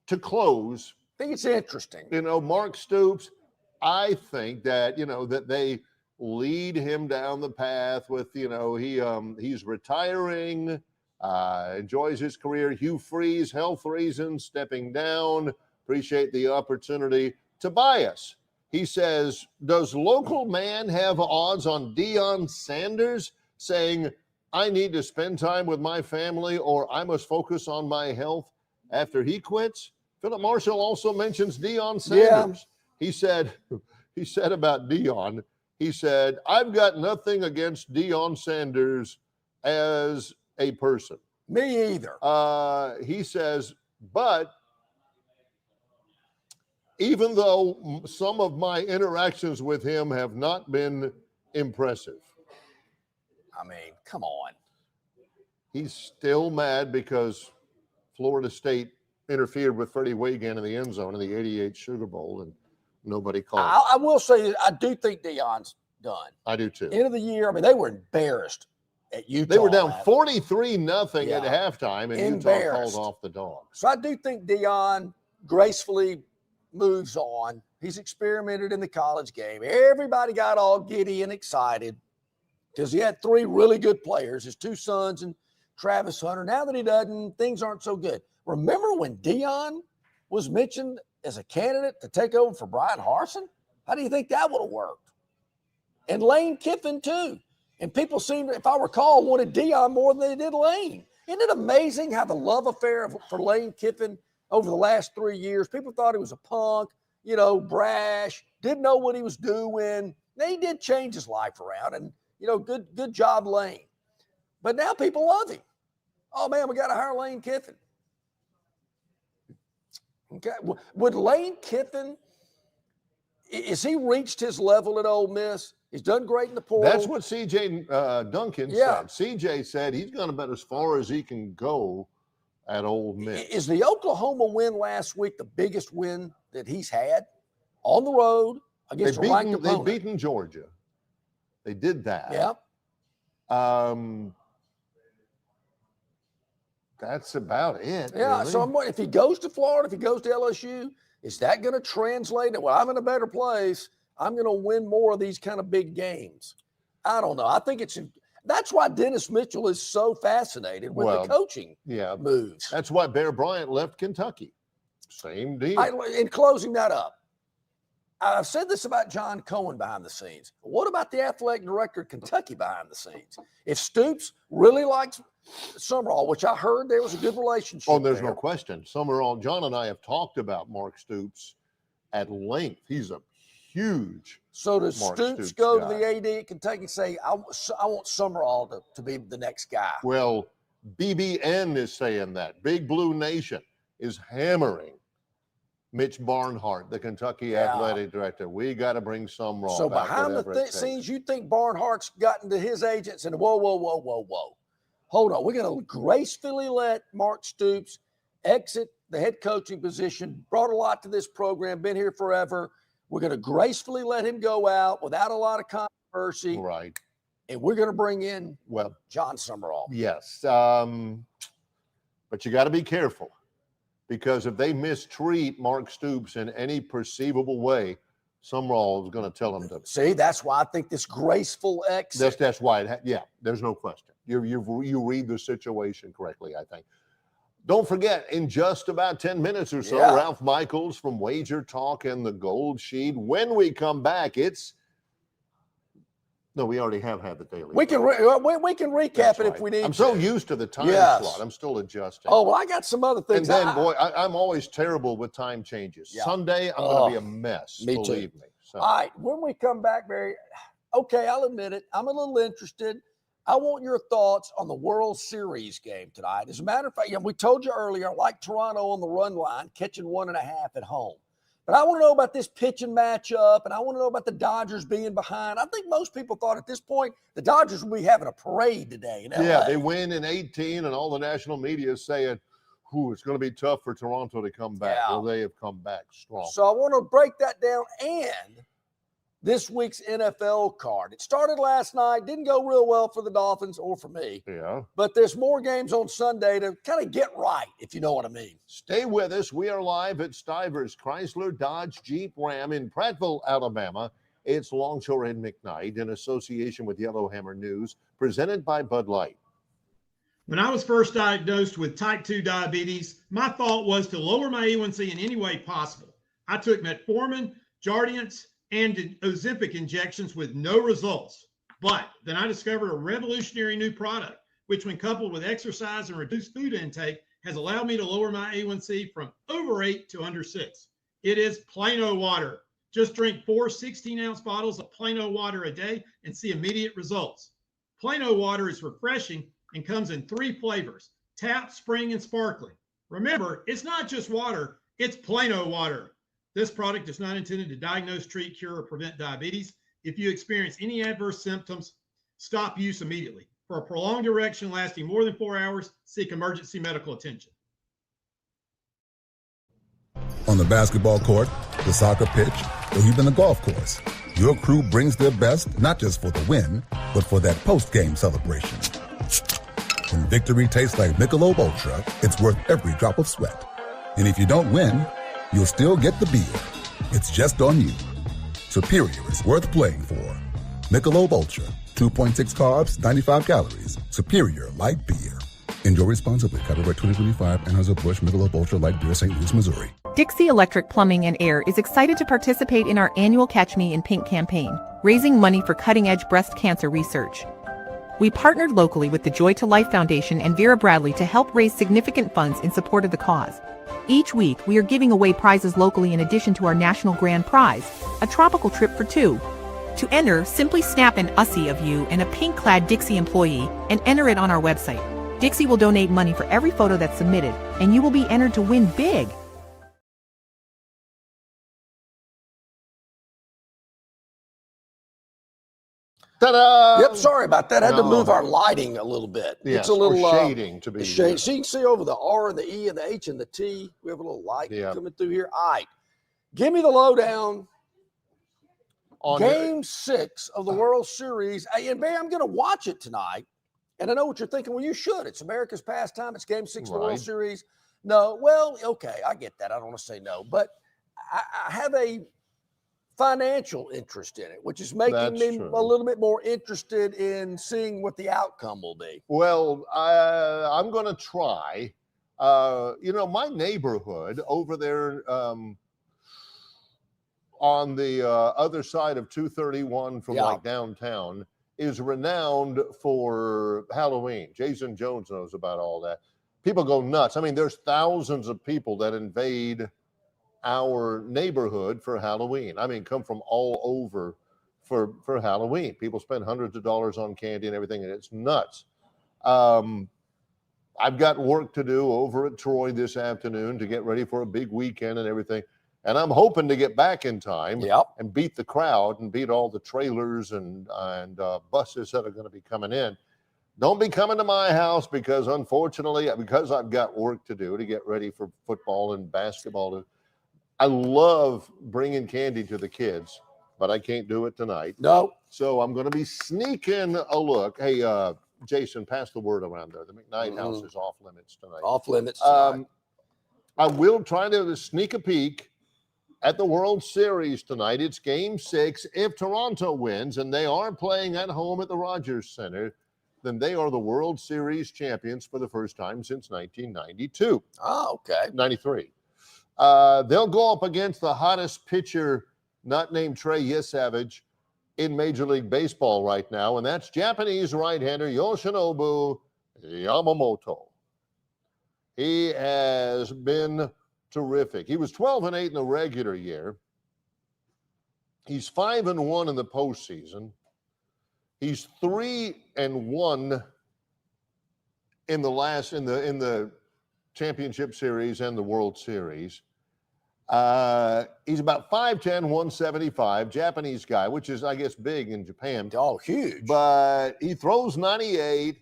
to close, interesting. Mark Stoops, I think that, that they lead him down the path with, he's retiring, enjoys his career. Hugh Freeze, health reasons, stepping down. Appreciate the opportunity. Tobias, he says, does local man have odds on Deion Sanders saying, I need to spend time with my family or I must focus on my health after he quits? Philip Marshall also mentions Deion Sanders. He said about Deion, he said, I've got nothing against Deion Sanders as a person. Me either. He says, but even though some of my interactions with him have not been impressive. I mean, come on. He's still mad because Florida State interfered with Freddie Wagan in the end zone in the '88 Sugar Bowl, and nobody called. I will say that I do think Deion's done. I do too. End of the year, I mean, they were embarrassed at Utah. They were down 43-0 at halftime, and Utah called off the dog. So I do think Deion gracefully moves on. He's experimented in the college game. Everybody got all giddy and excited because he had 3 really good players, his 2 sons and Travis Hunter. Now that he doesn't, things aren't so good. Remember when Deion was mentioned as a candidate to take over for Brian Harsin? How do you think that would have worked? And Lane Kiffin too. And people seem, if I recall, wanted Deion more than they did Lane. Isn't it amazing how the love affair for Lane Kiffin over the last 3 years, people thought he was a punk, brash, didn't know what he was doing. He did change his life around, and, good job, Lane. But now people love him. Oh, man, we got to hire Lane Kiffin. Okay. Would Lane Kiffin, is he reached his level at Ole Miss? He's done great in the portal. That's what C.J. Duncan said. C.J. said he's going about as far as he can go at Ole Miss. Is the Oklahoma win last week the biggest win that he's had on the road against a ranked opponent? They've beaten Georgia. They did that. Yep. That's about it. Yeah, really. so I'm wondering if he goes to Florida, if he goes to LSU, is that going to translate? Well, I'm in a better place. I'm going to win more of these kind of big games. I don't know. I think that's why Dennis Mitchell is so fascinated with the coaching moves. That's why Bear Bryant left Kentucky. Same deal. In closing that up, I've said this about John Cohen behind the scenes. What about the athletic director of Kentucky behind the scenes? If Stoops really likes Summerall, which I heard there was a good relationship. Oh, there's no question. Summerall, John and I have talked about Mark Stoops at length. He's a huge. So does Stoops go to the AD at Kentucky and say, I want Summerall to be the next guy? Well, BBN is saying that. Big Blue Nation is hammering Mitch Barnhart, the Kentucky athletic director. We got to bring Summerall so back. So behind the scenes, you think Barnhart's gotten to his agents and whoa. Hold on. We're going to gracefully let Mark Stoops exit the head coaching position, brought a lot to this program, been here forever. We're going to gracefully let him go out without a lot of controversy. Right. And we're going to bring in John Summerall. Yes. But you got to be careful, because if they mistreat Mark Stoops in any perceivable way, Summerall is going to tell them to. See, that's why I think this graceful exit. That's why. There's no question. You read the situation correctly, I think. Don't forget, in just about 10 minutes or so, Ralph Michaels from Wager Talk and the Gold Sheet. When we come back, we already have had the daily. We can recap it if we need to. I'm so used to the time slot. I'm still adjusting. Oh, well, I got some other things. And then, I'm always terrible with time changes. Yeah. Sunday, I'm going to be a mess. Believe me. So. All right. When we come back, Barry, okay, I'll admit it. I'm a little interested. I want your thoughts on the World Series game tonight. As a matter of fact, we told you earlier, like Toronto on the run line, catching 1.5 at home. But I want to know about this pitching matchup, and I want to know about the Dodgers being behind. I think most people thought at this point the Dodgers would be having a parade today in LA. Yeah, they win in 18, and all the national media is saying, it's going to be tough for Toronto to come back. Well, they have come back strong. So I want to break that down, and this week's NFL card. It started last night, didn't go real well for the Dolphins or for me. Yeah. But there's more games on Sunday to kind of get right, if you know what I mean. Stay with us. We are live at Stivers Chrysler Dodge Jeep Ram in Prattville, Alabama. It's Longshore and McKnight in association with Yellowhammer News, presented by Bud Light. When I was first diagnosed with type 2 diabetes, my thought was to lower my A1C in any way possible. I took metformin, Jardiance, and Ozempic injections with no results. But then I discovered a revolutionary new product, which when coupled with exercise and reduced food intake, has allowed me to lower my A1C from over 8 to under 6. It is Plano water. Just drink 4 16-ounce bottles of Plano water a day and see immediate results. Plano water is refreshing and comes in 3 flavors, tap, spring, and sparkling. Remember, it's not just water, it's Plano water. This product is not intended to diagnose, treat, cure, or prevent diabetes. If you experience any adverse symptoms, stop use immediately. For a prolonged erection lasting more than 4 hours, seek emergency medical attention. On the basketball court, the soccer pitch, or even the golf course, your crew brings their best not just for the win, but for that post-game celebration. When victory tastes like Michelob Ultra, it's worth every drop of sweat. And if you don't win, you'll still get the beer. It's just on you. Superior is worth playing for. Michelob Ultra, 2.6 carbs, 95 calories. Superior light beer. Enjoy responsibly. Copyright 2025, Anheuser-Busch Michelob Ultra Light Beer, St. Louis, Missouri. Dixie Electric Plumbing and Air is excited to participate in our annual Catch Me in Pink campaign, raising money for cutting-edge breast cancer research. We partnered locally with the Joy to Life Foundation and Vera Bradley to help raise significant funds in support of the cause. Each week, we are giving away prizes locally in addition to our national grand prize, a tropical trip for 2. To enter, simply snap an USSI of you and a pink-clad Dixie employee and enter it on our website. Dixie will donate money for every photo that's submitted, and you will be entered to win big. Ta-da! Yep, sorry about that. I had to move our lighting a little bit. Yes, it's a little or shading to be shade. So you can see over the R and the E and the H and the T. We have a little light coming through here. All right. Give me the lowdown on Game 6 of the World Series. And Barry, I'm going to watch it tonight. And I know what you're thinking. Well, you should. It's America's pastime. It's Game 6 of the World Series. No, well, okay, I get that. I don't want to say no. But I have a financial interest in it, which is making me a little bit more interested in seeing what the outcome will be. Well, I'm going to try. My neighborhood over there on the other side of 231 from like downtown is renowned for Halloween. Jason Jones knows about all that. People go nuts. I mean, there's thousands of people that invade our neighborhood for Halloween. I mean, come from all over for Halloween. People spend hundreds of dollars on candy and everything, and it's nuts. I've got work to do over at Troy this afternoon to get ready for a big weekend and everything. And I'm hoping to get back in time and beat the crowd and beat all the trailers and buses that are going to be coming in. Don't be coming to my house because, unfortunately, because I've got work to do to get ready for football and basketball. I love bringing candy to the kids, but I can't do it tonight. No. So I'm going to be sneaking a look. Hey, Jason, pass the word around there. The McKnight house is off limits tonight. Off limits tonight. I will try to sneak a peek at the World Series tonight. It's Game 6. If Toronto wins, and they are playing at home at the Rogers Center, then they are the World Series champions for the first time since 1992. Oh, okay. 93. They'll go up against the hottest pitcher, not named Trey Yesavage, in Major League Baseball right now, and that's Japanese right-hander Yoshinobu Yamamoto. He has been terrific. He was 12-8 in the regular year. He's 5-1 in the postseason. He's 3-1 in the Championship Series and the World Series. He's about 5'10", 175, Japanese guy, which is, I guess, big in Japan. Oh, huge. But he throws 98.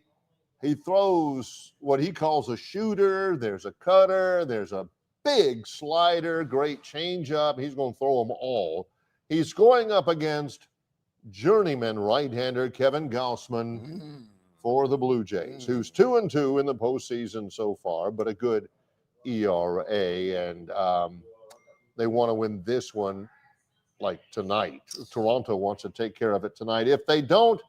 He throws what he calls a shooter. There's a cutter. There's a big slider, great changeup. He's going to throw them all. He's going up against journeyman right-hander Kevin Gaussman for the Blue Jays, who's 2-2 in the postseason so far, but a good ERA. And they want to win this one like tonight. Toronto wants to take care of it tonight. If they don't,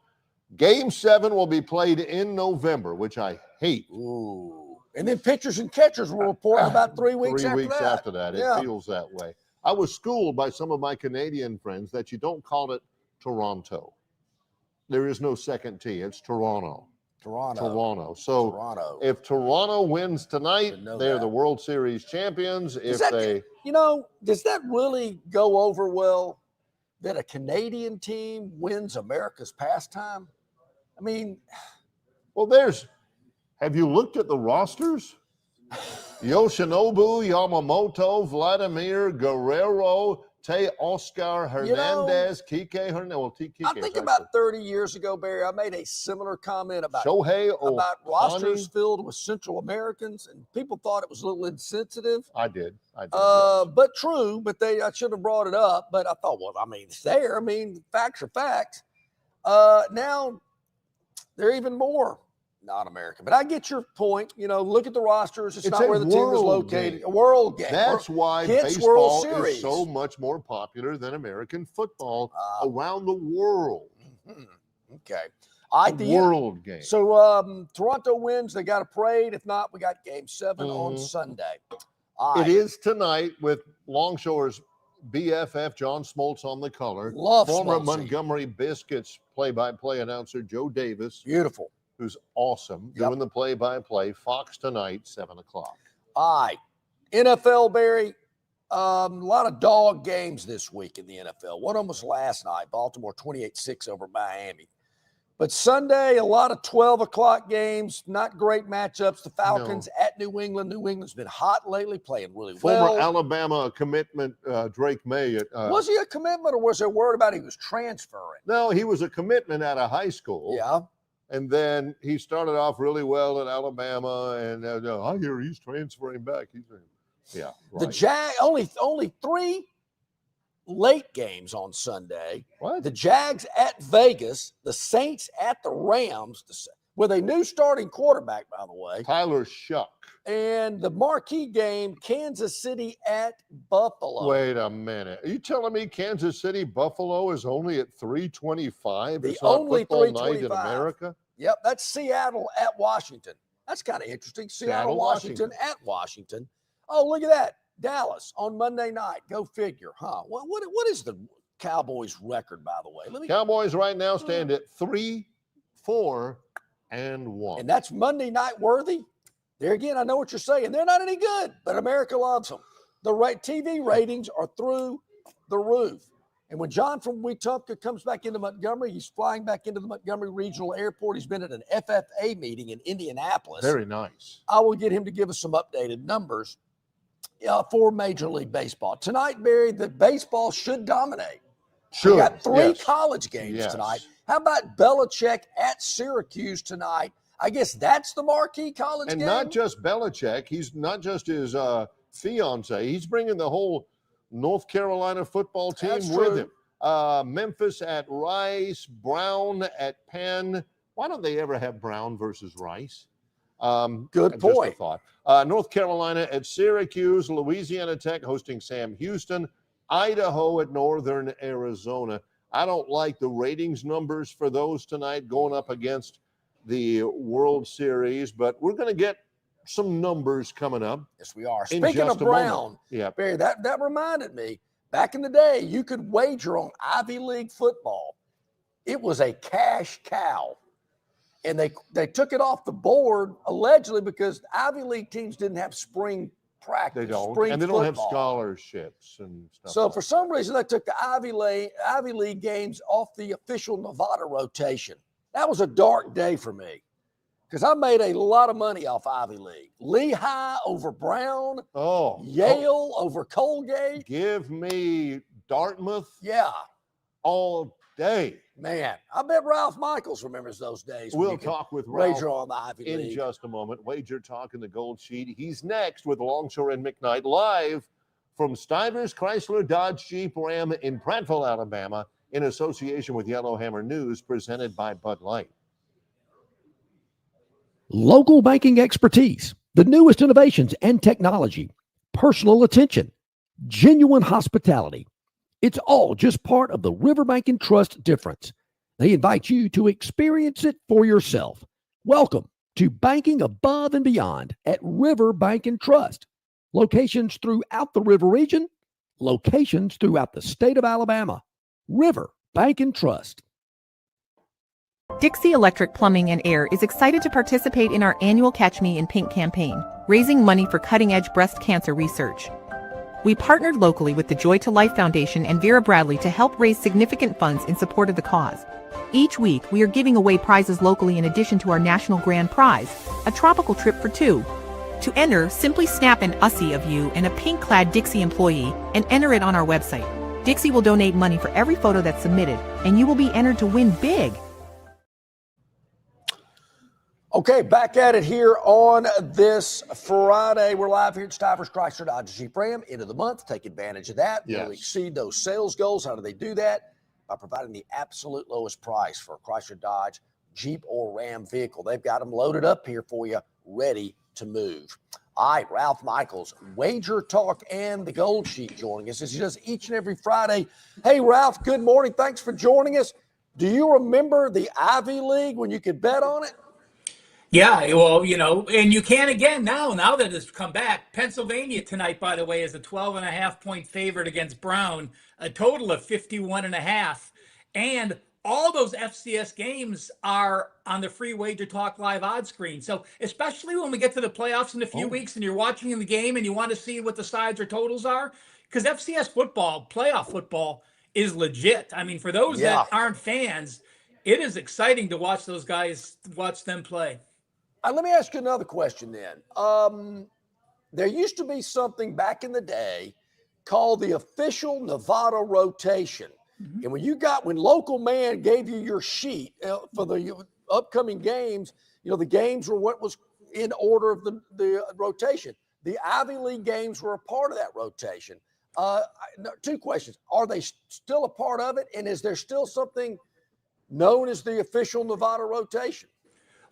Game 7 will be played in November, which I hate. Ooh. And then pitchers and catchers will report in about 3 weeks after that. 3 weeks after that. It feels that way. I was schooled by some of my Canadian friends that you don't call it Toronto. There is no second T. It's Toronto. Toronto. So Toronto. if Toronto wins tonight, they're that. the World Series champions. Does that really go over well that a Canadian team wins America's pastime? I mean, well, have you looked at the rosters? Yoshinobu, Yamamoto, Vladimir Guerrero, Oscar Hernandez, Kike Hernandez. Well, I think about 30 years ago, Barry, I made a similar comment about rosters filled with Central Americans, and people thought it was a little insensitive. I did. Yes. But true, but I shouldn't have brought it up. But I thought, well, I mean, it's there. I mean, facts are facts. Now, they're even more not American. But I get your point. Look at the rosters. It's not where the team is located. Game. A world game. That's why baseball is so much more popular than American football around the world. Okay. World game. So Toronto wins. They got a parade. If not, we got Game 7 on Sunday. It is tonight with Longshore's BFF John Smoltz on the color. Former Smoltzy. Montgomery Biscuits play-by-play announcer Joe Davis. Beautiful. Who's awesome, doing the play-by-play. Fox tonight, 7 o'clock. All right. NFL, Barry, a lot of dog games this week in the NFL. One of them was last night, Baltimore 28-6 over Miami. But Sunday, a lot of 12 o'clock games, not great matchups. The Falcons at New England. New England's been hot lately, playing really well. Former Alabama commitment, Drake May. Was he a commitment, or was there word about he was transferring? No, he was a commitment out of high school. Yeah. And then he started off really well at Alabama, and I hear he's transferring back. Right. The Jag only 3 late games on Sunday. What? The Jags at Vegas, the Saints at the Rams, with a new starting quarterback, by the way, Tyler Shuck, and the marquee game, Kansas City at Buffalo. Wait a minute. Are you telling me Kansas City Buffalo is only at 325? The only football night in 325. America? Yep, that's Seattle at Washington. That's kind of interesting. Seattle, Washington at Washington. Oh, look at that. Dallas on Monday night. Go figure, huh? What is the Cowboys' record, by the way? Cowboys right now stand at 3-4-1. And that's Monday night worthy? There again, I know what you're saying. They're not any good, but America loves them. The TV ratings are through the roof. And when John from Wetumpka comes back into Montgomery, he's flying back into the Montgomery Regional Airport. He's been at an FFA meeting in Indianapolis. Very nice. I will get him to give us some updated numbers for Major League Baseball. Tonight, Barry, the baseball should dominate. We got 3 college games tonight. How about Belichick at Syracuse tonight? I guess that's the marquee college game. And not just Belichick. He's not just his fiance. He's bringing the whole North Carolina football team with him. Memphis at Rice, Brown at Penn. Why don't they ever have Brown versus Rice? Good point. Just a thought. North Carolina at Syracuse, Louisiana Tech hosting Sam Houston, Idaho at Northern Arizona. I don't like the ratings numbers for those tonight going up against the World Series, but we're going to get some numbers coming up. Yes, we are. Speaking of Brown, Barry, that reminded me, back in the day, you could wager on Ivy League football. It was a cash cow. And they took it off the board, allegedly, because Ivy League teams didn't have spring practice. They don't. Spring and they don't have football. scholarships and stuff. So for some reason, they took the Ivy League games off the official Nevada rotation. That was a dark day for me, because I made a lot of money off Ivy League. Lehigh over Brown. Yale over Colgate. Give me Dartmouth. Yeah. All day. Man, I bet Ralph Michaels remembers those days. We'll talk with Ralph wager on the Ivy League in just a moment. Wager Talk in the Gold Sheet. He's next with Longshore and McKnight live from Stivers, Chrysler, Dodge, Jeep, Ram in Prattville, Alabama, in association with Yellowhammer News, presented by Bud Light. Local banking expertise, the newest innovations and technology, personal attention, genuine hospitality. It's all just part of the Riverbank and Trust difference. They invite you to experience it for yourself. Welcome to Banking Above and Beyond at Riverbank and Trust. Locations throughout the river region, locations throughout the state of Alabama. Riverbank and Trust. Dixie Electric Plumbing and Air is excited to participate in our annual Catch Me in Pink campaign, raising money for cutting-edge breast cancer research. We partnered locally with the Joy to Life Foundation and Vera Bradley to help raise significant funds in support of the cause. Each week, we are giving away prizes locally in addition to our national grand prize, a tropical trip for two. To enter, simply snap an USSI of you and a pink-clad Dixie employee and enter it on our website. Dixie will donate money for every photo that's submitted, and you will be entered to win big. Okay, back at it here on this Friday. We're live here at Stivers, Chrysler, Dodge, Jeep, Ram. End of the month. Take advantage of that. Yes. We'll exceed those sales goals. How do they do that? By providing the absolute lowest price for a Chrysler, Dodge, Jeep, or Ram vehicle. They've got them loaded up here for you, ready to move. All right, Ralph Michaels, Wager Talk and the Gold Sheet joining us as he does each and every Friday. Hey, Ralph, good morning. Thanks for joining us. Do you remember the Ivy League when you could bet on it? Yeah, well, and you can again now that it's come back. Pennsylvania tonight, by the way, is a 12.5-point favorite against Brown, a total of 51.5. And all those FCS games are on the free Wager Talk live odds screen. So especially when we get to the playoffs in a few weeks and you're watching the game and you want to see what the sides or totals are, because FCS football, playoff football, is legit. I mean, for those that aren't fans, it is exciting to watch those guys, watch them play. Let me ask you another question then. There used to be something back in the day called the official Nevada rotation. Mm-hmm. And when Local Man gave you your sheet for the upcoming games, the games were what was in order of the rotation. The Ivy League games were a part of that rotation. Two questions. Are they still a part of it? And is there still something known as the official Nevada rotation?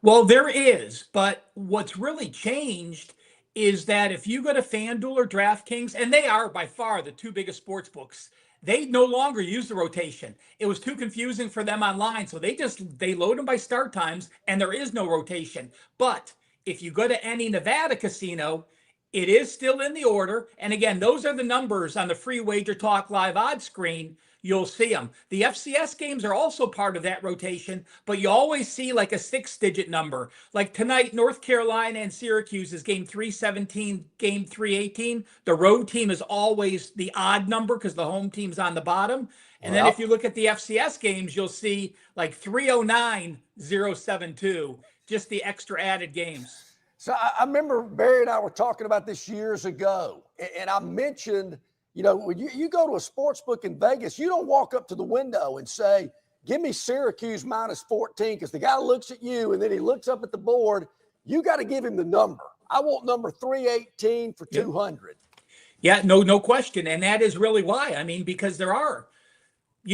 Well, there is, but what's really changed is that if you go to FanDuel or DraftKings, and they are by far the two biggest sports books, they no longer use the rotation. It was too confusing for them online, so they load them by start times, and there is no rotation. But if you go to any Nevada casino, it is still in the order. And again, those are the numbers on the free Wager Talk live odds screen. You'll see them. The FCS games are also part of that rotation, but you always see like a 6-digit number. Like tonight, North Carolina and Syracuse is game 317, game 318. The road team is always the odd number because the home team's on the bottom. And then if you look at the FCS games, you'll see like 309, 072, just the extra added games. So I remember Barry and I were talking about this years ago, and I mentioned, when you go to a sports book in Vegas, you don't walk up to the window and say, give me Syracuse minus 14, because the guy looks at you and then he looks up at the board. You got to give him the number. I want number 318 for 200. Yeah, no question. And that is really why. I mean, because there are,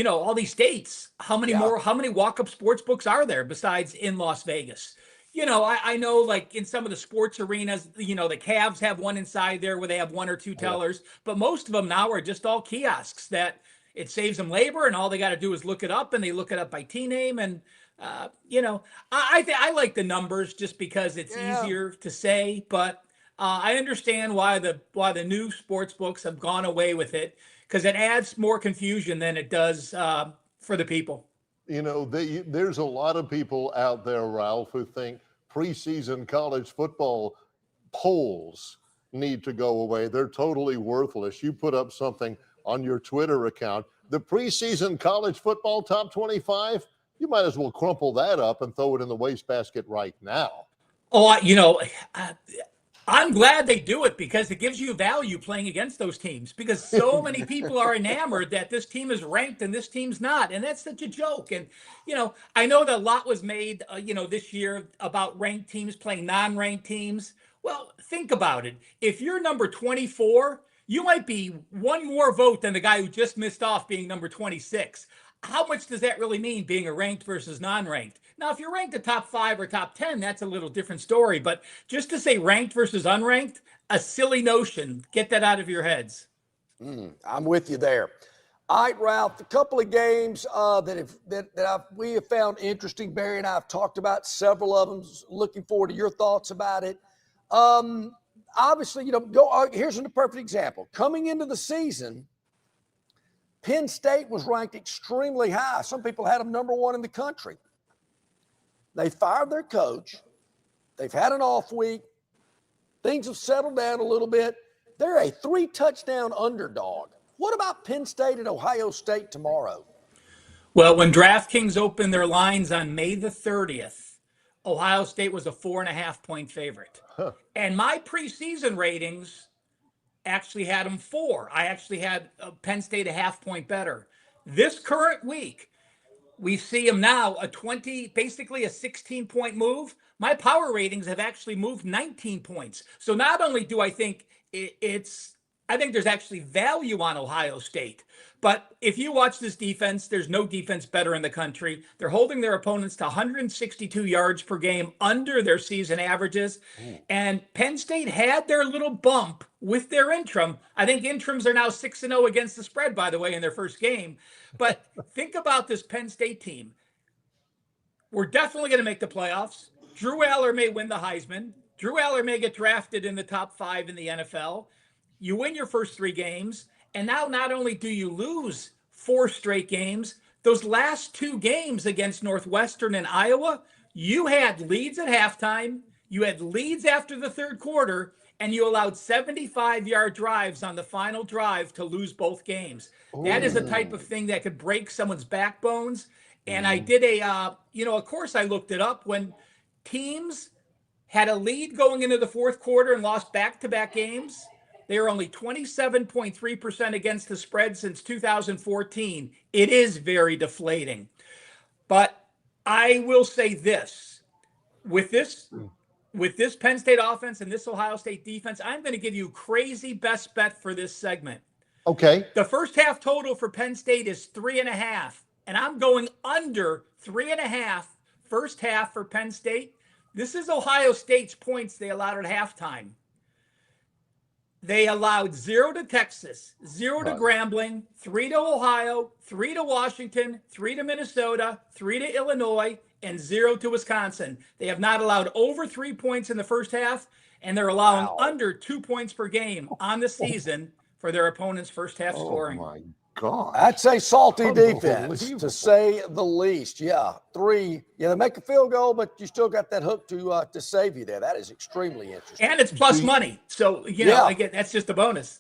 all these states. How many walk-up sports books are there besides in Las Vegas? I know like in some of the sports arenas, the Cavs have one inside there where they have one or two tellers, but most of them now are just all kiosks that it saves them labor and all they got to do is look it up, and they look it up by team name. And, I like the numbers just because it's easier to say, but I understand why the new sports books have gone away with it, because it adds more confusion than it does for the people. There's a lot of people out there, Ralph, who think preseason college football polls need to go away. They're totally worthless. You put up something on your Twitter account, the preseason college football top 25, you might as well crumple that up and throw it in the wastebasket right now. Oh, I'm glad they do it because it gives you value playing against those teams, because so many people are enamored that this team is ranked and this team's not. And that's such a joke. And, I know that a lot was made, this year about ranked teams playing non-ranked teams. Well, think about it. If you're number 24, you might be one more vote than the guy who just missed off being number 26. How much does that really mean, being a ranked versus non-ranked? Now, if you're ranked a top 5 or top 10, that's a little different story. But just to say ranked versus unranked, a silly notion. Get that out of your heads. I'm with you there. All right, Ralph, a couple of games we have found interesting. Barry and I have talked about several of them. Looking forward to your thoughts about it. Obviously, here's a perfect example. Coming into the season, Penn State was ranked extremely high. Some people had them number 1 in the country. They fired their coach. They've had an off week. Things have settled down a little bit. They're a 3-touchdown underdog. What about Penn State and Ohio State tomorrow? Well, when DraftKings opened their lines on May the 30th, Ohio State was a 4.5-point favorite. Huh. And my preseason ratings actually had them 4. I actually had Penn State a half-point better. This current week, we see them now basically a 16-point move. My power ratings have actually moved 19 points. So not only do I think I think there's actually value on Ohio State. But if you watch this defense, there's no defense better in the country. They're holding their opponents to 162 yards per game, under their season averages. And Penn State had their little bump with their interim. I think interims are now 6-0 against the spread, by the way, in their first game. But think about this Penn State team. We're definitely going to make the playoffs. Drew Aller may win the Heisman. Drew Aller may get drafted in the top 5 in the NFL. You win your first 3 games, and now not only do you lose 4 straight games, those last 2 games against Northwestern and Iowa, you had leads at halftime, you had leads after the 3rd quarter, and you allowed 75-yard drives on the final drive to lose both games. That is the type of thing that could break someone's backbones. And I did of course I looked it up. When teams had a lead going into the 4th quarter and lost back-to-back games, they are only 27.3% against the spread since 2014. It is very deflating. But I will say this. With this Penn State offense and this Ohio State defense, I'm going to give you crazy best bet for this segment. Okay. The first half total for Penn State is 3.5. And I'm going under 3.5 first half for Penn State. This is Ohio State's points they allowed at halftime. They allowed 0 to Texas, 0 to Grambling, 3 to Ohio, 3 to Washington, 3 to Minnesota, 3 to Illinois, and 0 to Wisconsin. They have not allowed over 3 points in the first half, and they're allowing under 2 points per game on the season for their opponent's first half scoring. Oh, my God. That's a salty defense, to say the least. Yeah, 3. Yeah, they make a field goal, but you still got that hook to save you there. That is extremely interesting. And it's plus money. So, again, that's just a bonus.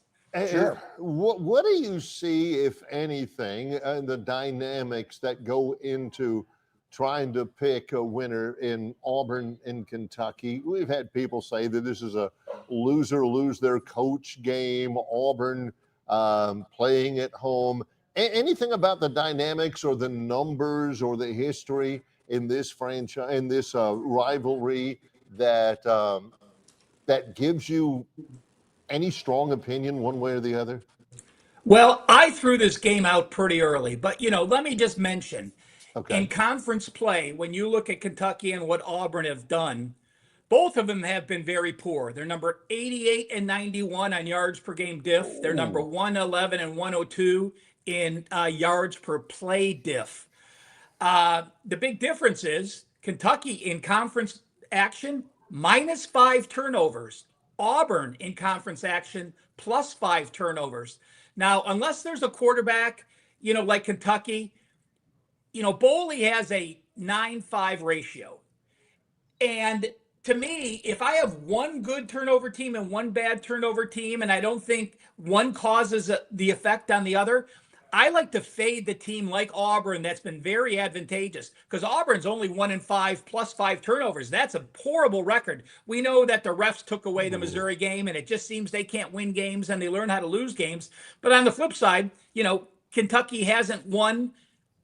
Sure. What do you see, if anything, in the dynamics that go into trying to pick a winner in Auburn and Kentucky? We've had people say that this is a loser lose their coach game, Auburn playing at home. Anything about the dynamics or the numbers or the history in this franchise, in this rivalry that gives you any strong opinion one way or the other? Well, I threw this game out pretty early, but let me just mention, in conference play, when you look at Kentucky and what Auburn have done, both of them have been very poor. They're number 88 and 91 on yards per game diff. They're number 111 and 102 in yards per play diff. The big difference is Kentucky in conference action, -5 turnovers. Auburn in conference action, +5 turnovers. Now, unless there's a quarterback, like Kentucky, Boley has a 9-5 ratio. And to me, if I have one good turnover team and one bad turnover team, and I don't think one causes the effect on the other, I like to fade the team like Auburn. That's been very advantageous because Auburn's only 1-5 +5 turnovers. That's a horrible record. We know that the refs took away the Missouri game, and it just seems they can't win games and they learn how to lose games. But on the flip side, Kentucky hasn't won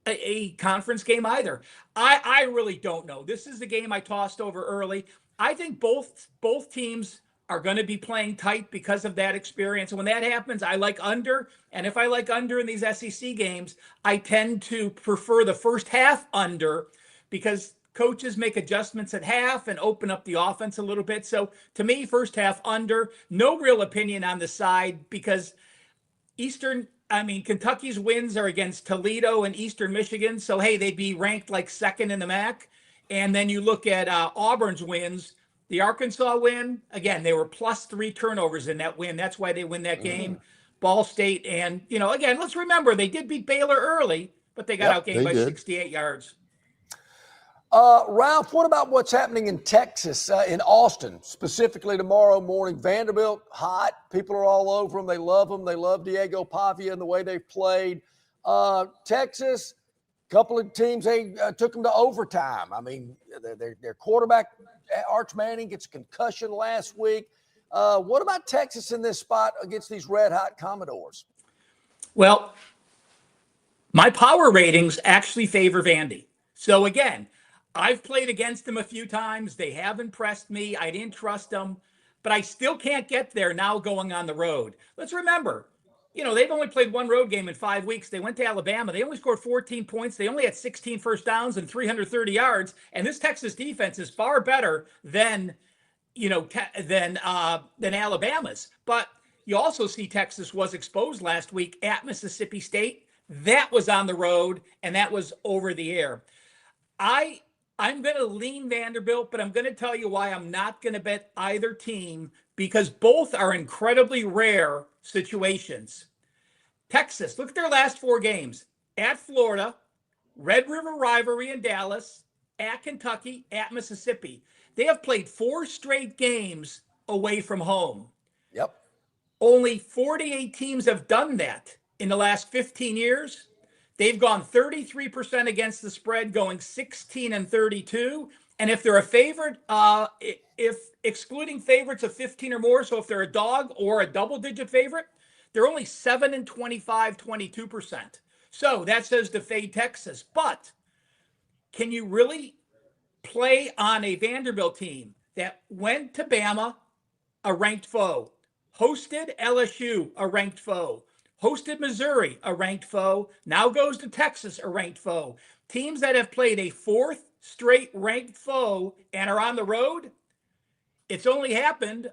a conference game either. I really don't know. This is the game I tossed over early. I think both teams are going to be playing tight because of that experience. And when that happens, I like under. And if I like under in these SEC games, I tend to prefer the first half under because coaches make adjustments at half and open up the offense a little bit. So to me, first half under. No real opinion on the side because Kentucky's wins are against Toledo and Eastern Michigan. So, hey, they'd be ranked like second in the MAC. And then you look at Auburn's wins. The Arkansas win, again, they were +3 turnovers in that win. That's why they win that game. Ball State. And, again, let's remember, they did beat Baylor early, but they got outgained by 68 yards. Ralph, what about what's happening in Texas, in Austin, specifically tomorrow morning? Vanderbilt, hot. People are all over them. They love them. They love Diego Pavia and the way they've played. Texas, a couple of teams, they took them to overtime. I mean, their quarterback, Arch Manning, gets a concussion last week. What about Texas in this spot against these red-hot Commodores? Well, my power ratings actually favor Vandy. So, again, I've played against them a few times. They have impressed me. I didn't trust them, but I still can't get there now going on the road. Let's remember, they've only played one road game in 5 weeks. They went to Alabama. They only scored 14 points. They only had 16 first downs and 330 yards. And this Texas defense is far better than Alabama's. But you also see Texas was exposed last week at Mississippi State. That was on the road, and that was over the air. I'm going to lean Vanderbilt, but I'm going to tell you why I'm not going to bet either team, because both are incredibly rare situations. Texas, look at their last 4 games. At Florida, Red River rivalry in Dallas, at Kentucky, at Mississippi. They have played 4 straight games away from home. Yep. Only 48 teams have done that in the last 15 years. They've gone 33% against the spread, going 16-32. And if they're a favorite, if excluding favorites of 15 or more, so if they're a dog or a double-digit favorite, they're only 7-25, 22%. So that says to fade Texas. But can you really play on a Vanderbilt team that went to Bama, a ranked foe, hosted LSU, a ranked foe, hosted Missouri, a ranked foe, now goes to Texas, a ranked foe? Teams that have played a 4th straight ranked foe and are on the road, it's only happened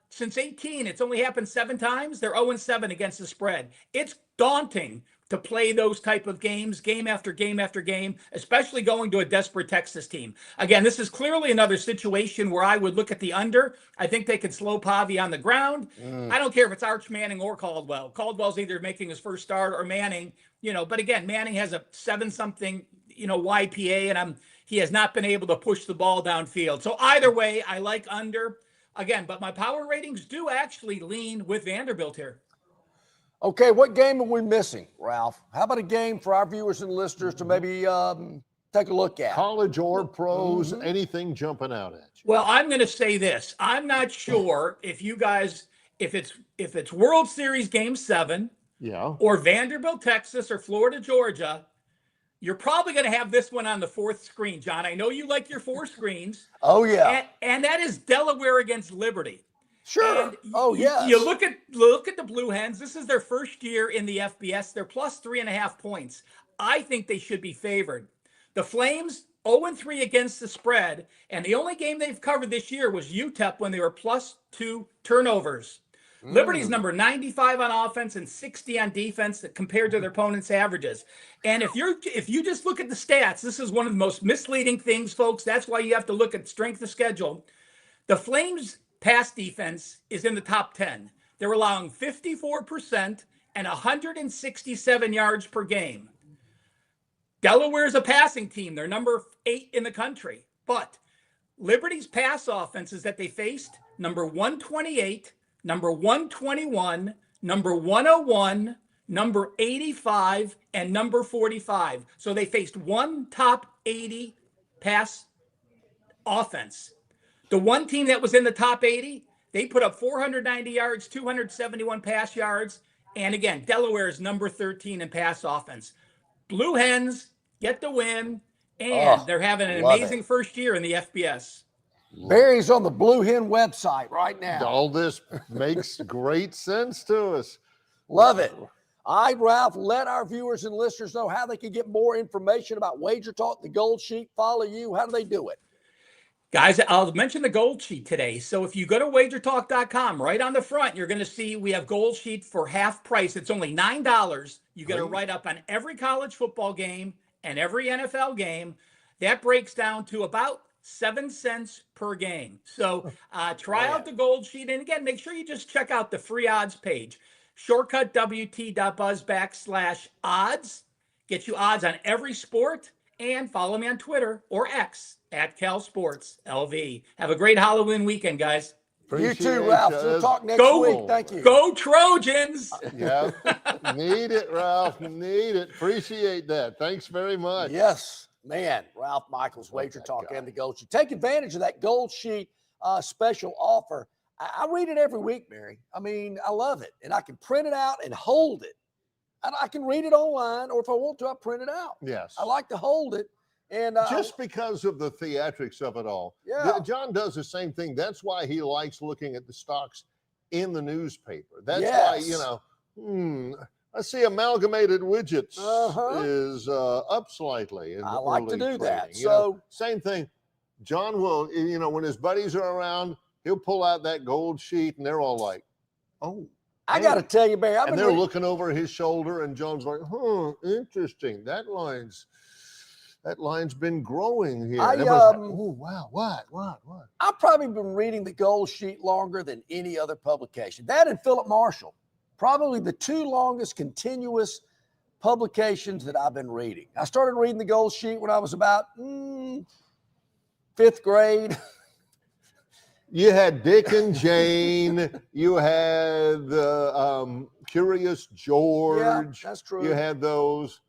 since 18. It's only happened 7 times. They're 0-7 against the spread. It's daunting to play those type of games, game after game after game, especially going to a desperate Texas team. Again, this is clearly another situation where I would look at the under. I think they could slow Pavia on the ground. I don't care if it's Arch Manning or Caldwell. Caldwell's either making his first start or Manning, but again, Manning has a 7-something, YPA, and he has not been able to push the ball downfield. So either way, I like under. Again, but my power ratings do actually lean with Vanderbilt here. Okay, what game are we missing, Ralph? How about a game for our viewers and listeners to maybe take a look at? College or pros, anything jumping out at you? Well, I'm going to say this. I'm not sure if you guys, if it's World Series Game 7, or Vanderbilt, Texas, or Florida, Georgia, you're probably going to have this one on the 4th screen, John. I know you like your 4 screens. Oh, yeah. And that is Delaware against Liberty. Sure. Yes. You look at the Blue Hens. This is their first year in the FBS. They're +3.5 points. I think they should be favored. The Flames 0-3 against the spread, and the only game they've covered this year was UTEP when they were +2 turnovers. Liberty's number 95 on offense and 60 on defense compared to their opponents' averages. And if you just look at the stats, this is one of the most misleading things, folks. That's why you have to look at strength of schedule. The Flames' pass defense is in the top 10. They're allowing 54% and 167 yards per game. Delaware's a passing team. They're number 8 in the country. But Liberty's pass offenses that they faced, number 128, number 121, number 101, number 85, and number 45. So they faced one top 80 pass offense. The one team that was in the top 80, they put up 490 yards, 271 pass yards. And again, Delaware is number 13 in pass offense. Blue Hens get the win, and they're having an amazing first year in the FBS. Barry's on the Blue Hen website right now. All this makes great sense to us. Love it. All right, Ralph, let our viewers and listeners know how they can get more information about Wager Talk, the Gold Sheet, follow you. How do they do it? Guys, I'll mention the Gold Sheet today. So if you go to wagertalk.com, right on the front, you're going to see we have Gold Sheet for half price. It's only $9. You get a write up on every college football game and every NFL game. That breaks down to about 7 cents per game. So try out the Gold Sheet. And again, make sure you just check out the free odds page. shortcutwt.buzz/odds. Get you odds on every sport. And follow me on Twitter or X at CalSportsLV. Have a great Halloween weekend, guys. You too, Ralph. We'll talk next week. Thank you. Go Trojans. Yeah. Need it, Ralph. Need it. Appreciate that. Thanks very much. Yes, man. Ralph Michaels, Wager Talk, and the Gold Sheet. Take advantage of that Gold Sheet special offer. I read it every week, Mary. I mean, I love it. And I can print it out and hold it. I can read it online, or if I want to, I print it out. Yes. I like to hold it. And just because of the theatrics of it all. Yeah. John does the same thing. That's why he likes looking at the stocks in the newspaper. That's why, I see Amalgamated Widgets is up slightly. I like to do that. Same thing. John will, when his buddies are around, he'll pull out that Gold Sheet and they're all like, oh. I got to tell you, Barry. And they're looking over his shoulder, and John's like, interesting. That line's been growing here. Oh, wow. What? I've probably been reading the Gold Sheet longer than any other publication. That and Philip Marshall. Probably the two longest continuous publications that I've been reading. I started reading the Gold Sheet when I was about 5th grade. You had Dick and Jane. You had the Curious George. Yeah, that's true. You had those.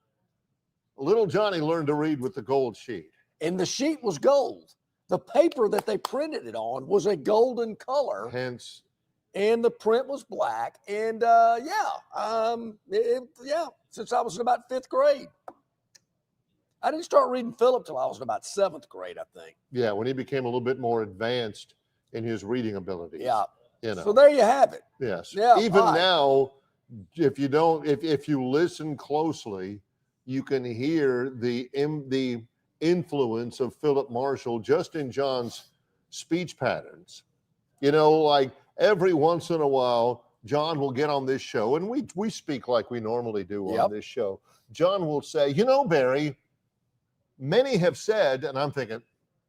Little Johnny learned to read with the Gold Sheet. And the sheet was gold. The paper that they printed it on was a golden color. Hence. And the print was black. And since I was in about 5th grade. I didn't start reading Philip till I was in about 7th grade, I think. Yeah, when he became a little bit more advanced in his reading abilities. Yeah. So there you have it. Yes. Yeah. Even now, if you listen closely, you can hear the influence of Philip Marshall just in John's speech patterns. Like every once in a while, John will get on this show, and we speak like we normally do on this show. John will say, Barry, many have said, and I'm thinking,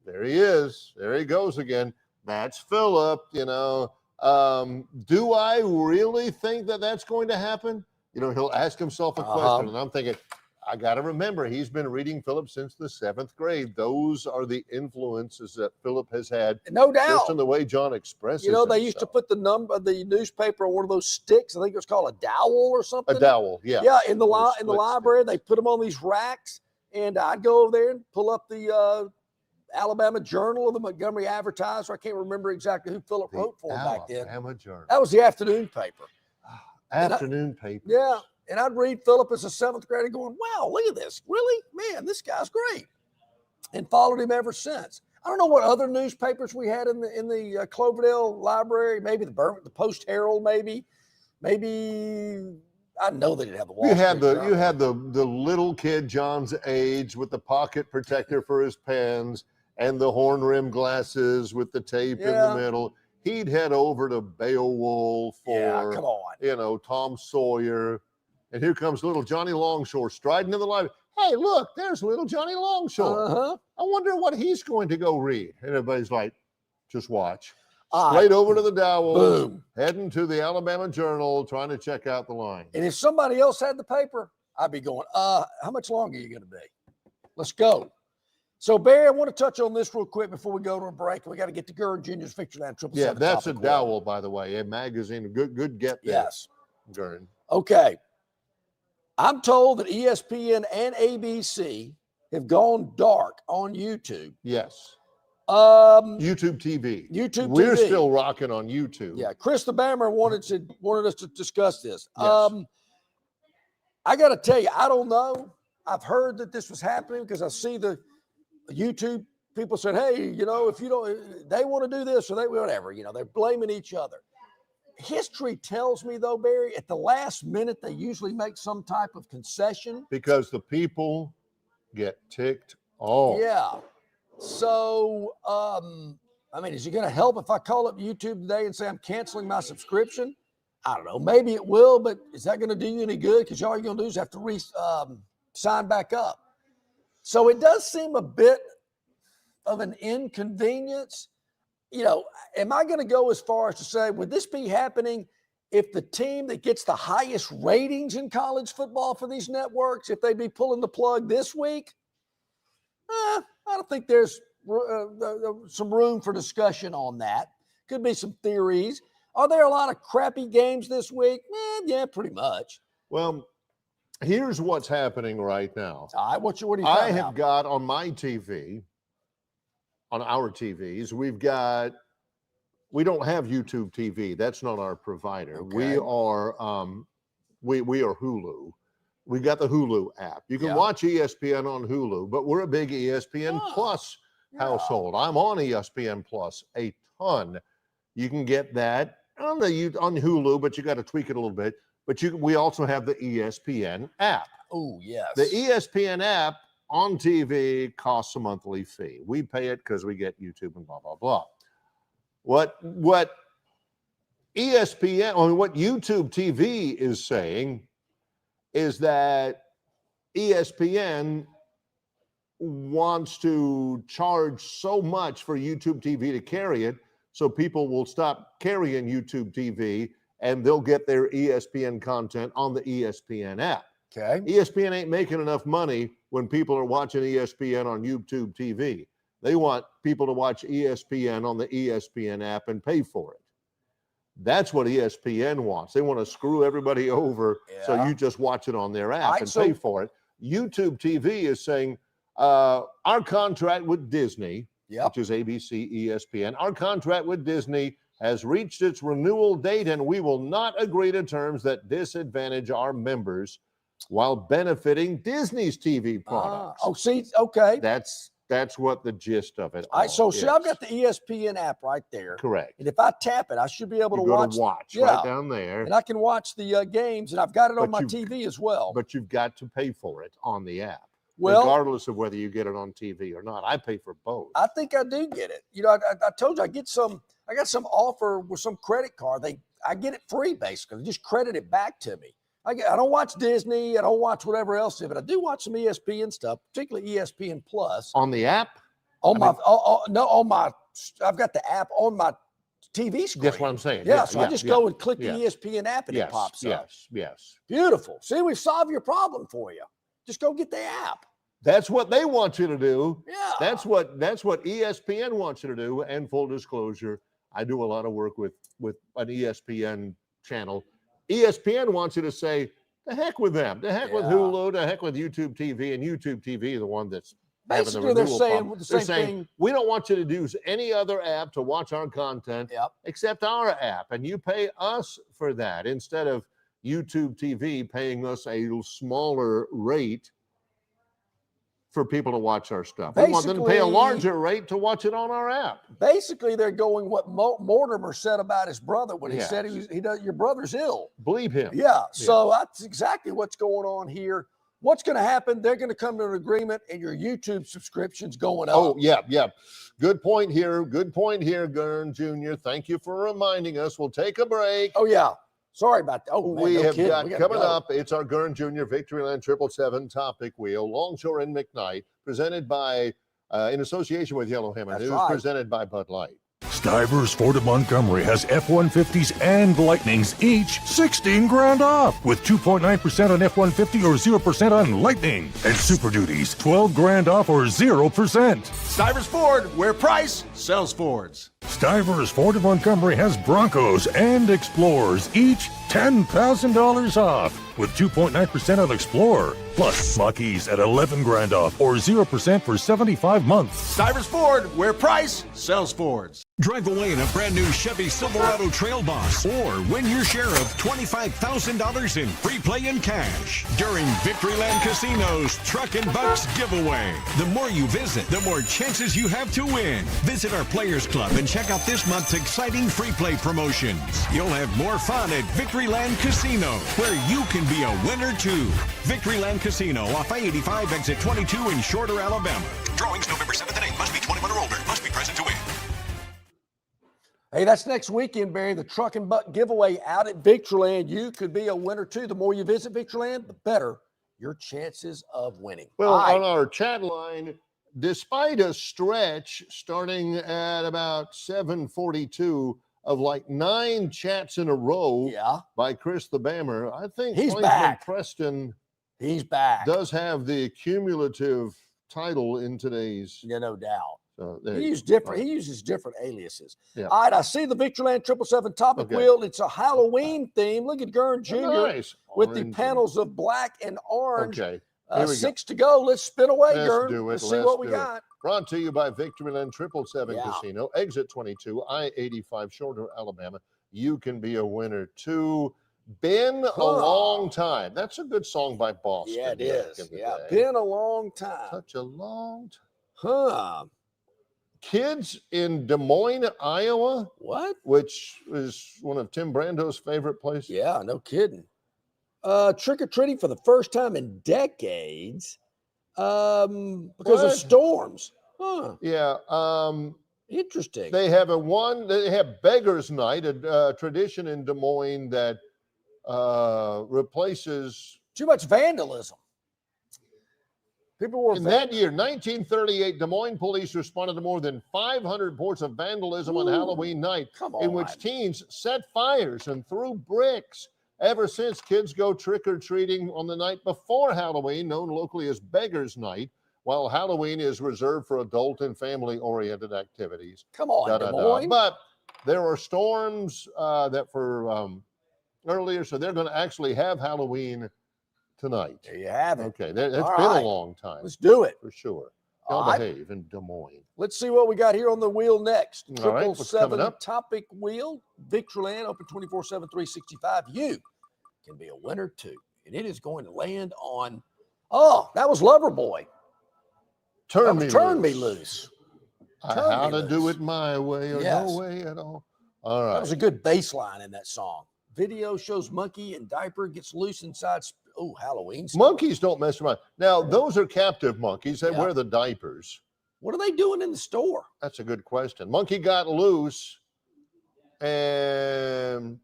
there he is. There he goes again. That's Philip, do I really think that that's going to happen? He'll ask himself a question, and I'm thinking, I got to remember, he's been reading Philip since the 7th grade. Those are the influences that Philip has had. No doubt. Just in the way John expresses they used to put the newspaper on one of those sticks. I think it was called a dowel or something. A dowel, yeah. Yeah, in the library, they put them on these racks, and I'd go over there and pull up the Alabama Journal of the Montgomery Advertiser. I can't remember exactly who Philip wrote for back then. Alabama Journal. That was the afternoon paper. Afternoon paper. Yeah. And I'd read Philip as a 7th grader going, wow, look at this. Really? Man, this guy's great. And followed him ever since. I don't know what other newspapers we had in the Cloverdale library. Maybe the Post Herald, maybe. I know they didn't have the Wall Street Journal. You had the little kid John's age with the pocket protector for his pens and the horn rim glasses with the tape in the middle. He'd head over to Beowulf or come on. Tom Sawyer. And here comes little Johnny Longshore striding in the library. Hey, look, there's little Johnny Longshore. I wonder what he's going to go read. And everybody's like, just watch. Straight over to the Dowels, heading to the Alabama Journal, trying to check out the line. And if somebody else had the paper, I'd be going, how much longer are you going to be? Let's go. So, Barry, I want to touch on this real quick before we go to a break. We got to get to Gurn Jr.'s Victoryland 777. Yeah, that's a Dowel, by the way, a magazine. Good get there. Yes. Gurn. Okay. I'm told that ESPN and ABC have gone dark on YouTube. Yes. YouTube TV. We're still rocking on YouTube. Yeah. Chris the Bammer wanted us to discuss this. Yes. I got to tell you, I don't know. I've heard that this was happening because I see the YouTube people said, hey, you know, if you don't, they want to do this or they whatever, you know, they're blaming each other. History tells me, though, Barry, at the last minute, they usually make some type of concession. Because the people get ticked off. Yeah. So, I mean, is it going to help if I call up YouTube today and say I'm canceling my subscription? I don't know. Maybe it will, but is that going to do you any good? Because all you're going to do is have to sign back up. So it does seem a bit of an inconvenience. You know, am I going to go as far as to say, would this be happening if the team that gets the highest ratings in college football for these networks, if they'd be pulling the plug this week? I don't think there's some room for discussion on that. Could be some theories. Are there a lot of crappy games this week? Yeah, pretty much. Well, here's what's happening right now. All right, what are you I have got on my TV, on our TVs, we don't have YouTube TV. That's not our provider. Okay. We are Hulu. We got the Hulu app. You can watch ESPN on Hulu, but we're a big ESPN Plus household. I'm on ESPN Plus a ton. You can get that on Hulu, but you got to tweak it a little bit. But we also have the ESPN app. Oh, yes. The ESPN app on TV costs a monthly fee. We pay it because we get YouTube and blah, blah, blah. What ESPN, or what YouTube TV is saying is that ESPN wants to charge so much for YouTube TV to carry it, so people will stop carrying YouTube TV and they'll get their ESPN content on the ESPN app. Okay. ESPN ain't making enough money when people are watching ESPN on YouTube TV. They want people to watch ESPN on the ESPN app and pay for it. That's what ESPN wants. They want to screw everybody over, so you just watch it on their app and pay for it. YouTube TV is saying, our contract with Disney, which is ABC, ESPN, our contract with Disney has reached its renewal date, and we will not agree to terms that disadvantage our members while benefiting Disney's TV products. Okay. That's what the gist of it. All right, so see, I've got the ESPN app right there. Correct. And if I tap it, I should be able to watch. Right down there. And I can watch the games, and I've got it on my TV as well. But you've got to pay for it on the app, well, regardless of whether you get it on TV or not. I pay for both. I think I do get it. You know, I told you I got some offer with some credit card. I get it free basically. They just credit it back to me. I don't watch Disney. I don't watch whatever else, but I do watch some ESPN stuff, particularly ESPN Plus. On the app? I've got the app on my TV screen. That's what I'm saying. So I just go and click the ESPN app and it pops up. Yes. Beautiful. See, we've solved your problem for you. Just go get the app. That's what they want you to do. Yeah. That's what ESPN wants you to do. And full disclosure, I do a lot of work with an ESPN channel. ESPN wants you to say, the heck with them. The heck with Hulu. The heck with YouTube TV. And YouTube TV, the one that's basically having the they're saying problem. the same saying, thing. We don't want you to use any other app to watch our content except our app. And you pay us for that instead of YouTube TV paying us a smaller rate for people to watch our stuff. We want them to pay a larger rate to watch it on our app. Basically, they're going what Mortimer said about his brother when he said your brother's ill. Believe him. Yeah. So that's exactly what's going on here. What's going to happen? They're going to come to an agreement, and your YouTube subscription's going up. Oh, yeah. Good point here, Gurn Jr. Thank you for reminding us. We'll take a break. Oh, yeah. Sorry about that. Oh, man, we have got coming up, it's our Gurn Jr. Victoryland 777 Topic Wheel, Longshore and McKnight, presented by, in association with Yellow Hammer News, presented by Bud Light. Stivers Ford of Montgomery has F-150s and Lightnings, each $16,000 off, with 2.9% on F-150 or 0% on Lightning, and Super Duties $12,000 off or 0%. Stivers Ford, where price sells Fords. Stivers Ford of Montgomery has Broncos and Explorers, each $10,000 off, with 2.9% on Explorer, plus Mach-E's at $11,000 off or 0% for 75 months. Stivers Ford, where price sells Fords. Drive away in a brand new Chevy Silverado Trail Boss or win your share of $25,000 in free play and cash during Victoryland Casino's Truck and Bucks giveaway. The more you visit, the more chances you have to win. Visit our Players Club and check out this month's exciting free play promotions. You'll have more fun at Victoryland Casino, where you can be a winner too. Victoryland Casino off I-85 exit 22 in Shorter, Alabama. Drawings November 7th and 8th. Must be 21 or older. Must be present to win. Hey, that's next weekend, Barry. The Truck and Buck giveaway out at Victoryland. You could be a winner too. The more you visit Victoryland, the better your chances of winning. Well, on our chat line, despite a stretch starting at about 7:42 of like 9 chats in a row by Chris the Bammer, I think he's Plainsman back. Preston He's back. does have the cumulative title in today's. Yeah, no doubt. So He uses different aliases. Yeah. All right, I see the Victoryland 777 topic wheel. It's a Halloween theme. Look at Gurn Jr. Nice. with the Orange. panels of black and orange. Okay. Here we go. 6 to go. Let's spin away, Let's Gurn. do it. Let's see what we do it. got. Brought to you by Victoryland 777 Yeah. Casino, exit 22, I-85, Shorter, Alabama. You can be a winner too. Been a long time. That's a good song by Boston. Yeah, it back is. in the Yeah, day. been a long time. Such a long time. Huh. Kids in Des Moines, Iowa. What? Which is one of Tim Brando's favorite places. Yeah, no kidding. Trick-or-treating for the first time in decades because of storms. Huh. Yeah. Interesting. They have they have Beggar's Night, a tradition in Des Moines that replaces too much vandalism. People were in that year, 1938, Des Moines police responded to more than 500 reports of vandalism on Halloween night, in which teens set fires and threw bricks. Ever since, kids go trick-or-treating on the night before Halloween, known locally as Beggar's Night, while Halloween is reserved for adult and family-oriented activities. Come on, Des Moines. But there are storms that for earlier, so they're going to actually have Halloween tonight. There you have it. Okay, that's All been right. a long time. Let's do it. For sure. All Y'all right. behave in Des Moines. Let's see what we got here on the wheel next. All right, what's coming 777 up? topic wheel. Victoryland open 24/7, 365. You can be a winner too. And it is going to land on, that was Loverboy. Turn me me loose. How to do it my way or no way at all. All right. That was a good bass line in that song. Video shows monkey and diaper gets loose inside. Halloween. Monkeys don't mess around. Now, those are captive monkeys. They wear the diapers. What are they doing in the store? That's a good question. Monkey got loose, and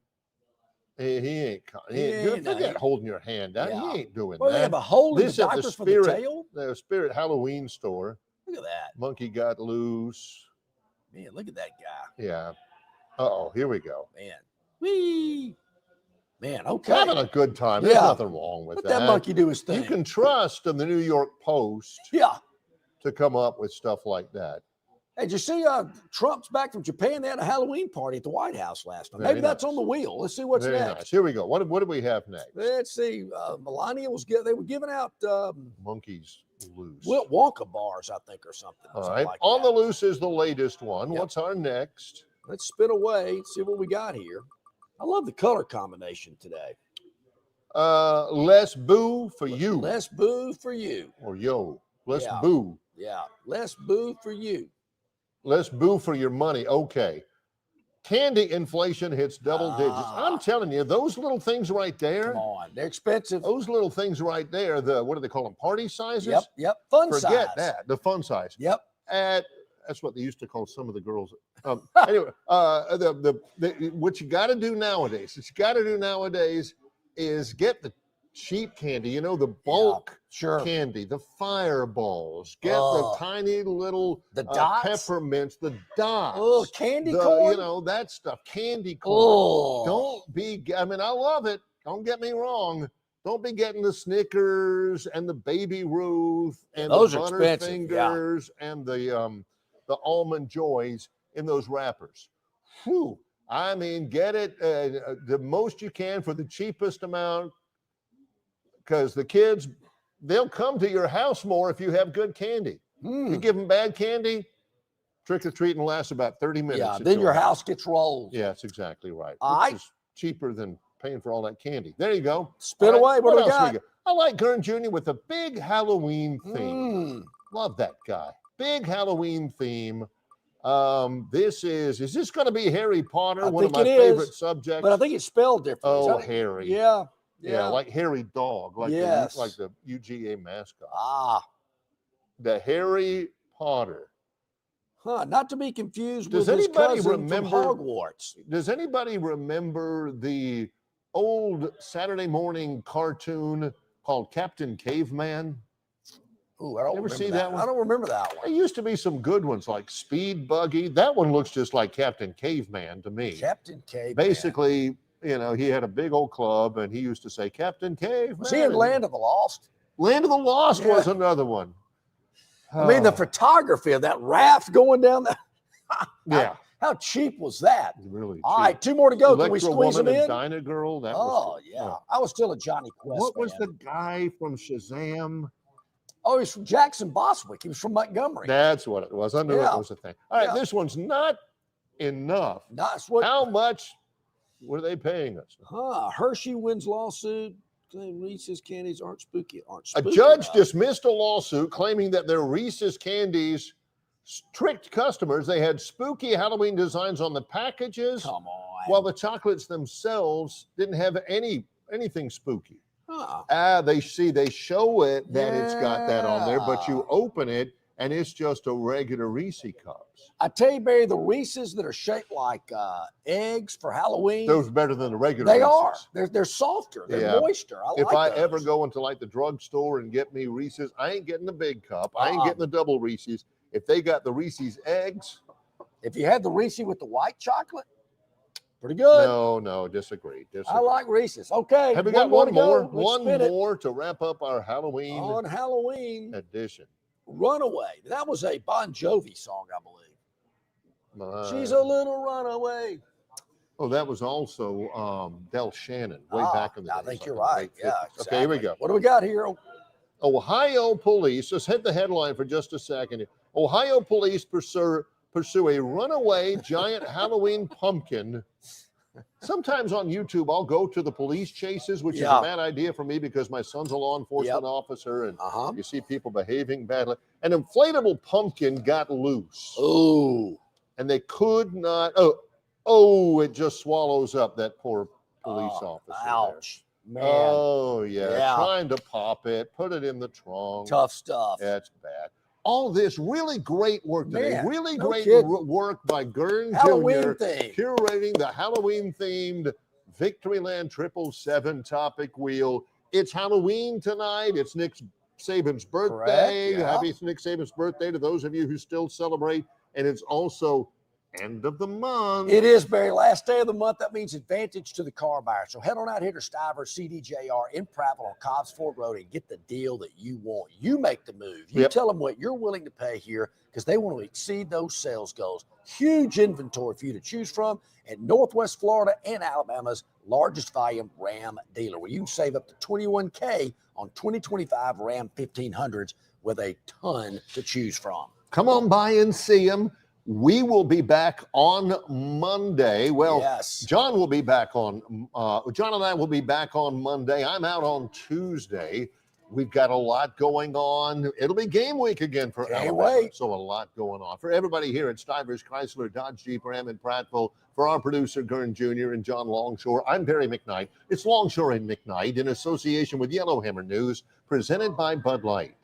he ain't forget holding your hand down. Yeah. He ain't doing Well, that. they have a hole in This the at diaper for the tail? The Spirit Halloween store. Look at that. Monkey got loose. Man, look at that guy. Yeah. Uh-oh, here we go. Man. Whee. Man, okay. Having a good time. There's nothing wrong with Let that. that monkey do his thing. You can trust in the New York Post to come up with stuff like that. Hey, did you see Trump's back from Japan? They had a Halloween party at the White House last night. Very Maybe that's on the wheel. Let's see what's Very next. nice. Here we go. What do we have next? Let's see. Melania they were giving out monkeys loose. Wilt Wonka bars, I think, or something. All right. On the Loose is the latest one. Yep. What's our next? Let's spin away, see what we got here. I love the color combination today. Less boo for you. Less boo for you. Or yo. Less Yeah. boo. Yeah. Less boo for you. Less boo for your money. Okay. Candy inflation hits double digits. I'm telling you, those little things right there. Come on. They're expensive. Those little things right there, what do they call them? Party sizes? Yep. Fun size. Forget that. The fun size. Yep. That's what they used to call some of the girls. Anyway, what you got to do nowadays, is get the cheap candy, the bulk candy, the fireballs, get the tiny little dots? peppermints, the dots. Oh, candy corn? That stuff, candy corn. Oh. Don't be, I love it. Don't get me wrong. Don't be getting the Snickers and the Baby Ruth and Those the are expensive, Butterfingers and the Almond Joys in those wrappers. Whew. Get it the most you can for the cheapest amount, because the kids, they'll come to your house more if you have good candy. You give them bad candy, Trick-or-treating lasts about 30 minutes. Yeah, then your house gets rolled. Yeah, that's exactly right. All Which right. is cheaper than paying for all that candy. There you go. Spin All away. What do we else got? I like Gurn Jr. with a big Halloween theme. Love that guy. Big Halloween theme. Is this going to be Harry Potter? I One of think my it favorite is, subjects. But I think it's spelled differently. Oh, Harry. Yeah. Yeah, like Harry Dog, like the UGA mascot. The Harry Potter. Not to be confused Does with his anybody cousin remember from Hogwarts. Does anybody remember the old Saturday morning cartoon called Captain Caveman? Ooh, I don't ever remember see that one? I don't remember that one. There used to be some good ones like Speed Buggy. That one looks just like Captain Caveman to me. Captain Caveman. Basically, he had a big old club and he used to say, Captain Caveman. Was he in Land of the Lost? Land of the Lost was another one. I mean, the photography of that raft going down the yeah. How cheap was that? Really cheap. All right, 2 more to go. Can we Electro squeeze them Woman in? and Dyna Girl. That yeah. I was still a Johnny Quest What was fan. the guy from Shazam? Oh, he's from Jackson Boswick. He was from Montgomery. That's what it was. I knew it was a thing. All right, this one's not enough. How much were they paying us? Hershey wins lawsuit. Claim Reese's candies aren't spooky. A judge dismissed a lawsuit claiming that their Reese's candies tricked customers. They had spooky Halloween designs on the packages. Come on. While the chocolates themselves didn't have anything spooky. They show it that it's got that on there, but you open it and it's just a regular Reese cups. I tell you, Barry, the Reese's that are shaped like eggs for Halloween. Those are better than the regular They Reese's. are. They're softer. They're moister. If I ever go into like the drugstore and get me Reese's, I ain't getting the big cup. I ain't getting the double Reese's. If they got the Reese's eggs. If you had the Reese with the white chocolate, pretty good. No, disagree. I like Reese's. Okay. Have we got one more? One more to wrap up our Halloween on Halloween edition. Runaway. That was a Bon Jovi song, I believe. She's a little runaway. Oh, that was also Del Shannon way back in the day. I think you're right. Yeah. Exactly. Okay, here we go. What do we got here? Ohio police, let's hit the headline for just a second. Ohio police pursue a runaway giant Halloween pumpkin. Sometimes on YouTube, I'll go to the police chases, which is a bad idea for me because my son's a law enforcement officer and you see people behaving badly. An inflatable pumpkin got loose. Oh. And they could not, it just swallows up that poor police officer. Ouch. Man. Oh, yeah. Trying to pop it, put it in the trunk. Tough stuff. That's bad. All this really great work today. Man, really no great kidding. work by Gurn Halloween Jr. theme. Curating the Halloween-themed Victoryland 777 topic wheel. It's Halloween tonight. It's Nick Saban's birthday. Correct, Happy Nick Saban's birthday to those of you who still celebrate. And it's also end of the month. It is, Barry. Last day of the month. That means advantage to the car buyer. So head on out here to Stivers CDJR in Prattville on Cobbs Ford Road and get the deal that you want. You make the move. You tell them what you're willing to pay here because they want to exceed those sales goals. Huge inventory for you to choose from at Northwest Florida and Alabama's largest volume Ram dealer, where you can save up to $21K on 2025 Ram 1500s with a ton to choose from. Come on by and see them. We will be back on Monday. Well, John will be back on, John and I will be back on Monday. I'm out on Tuesday. We've got a lot going on. It'll be game week again for Alabama. So a lot going on. For everybody here at Stivers Chrysler Dodge Jeep Ram in Prattville, for our producer Gurn Jr. and John Longshore, I'm Barry McKnight. It's Longshore and McKnight in association with Yellowhammer News, presented by Bud Light.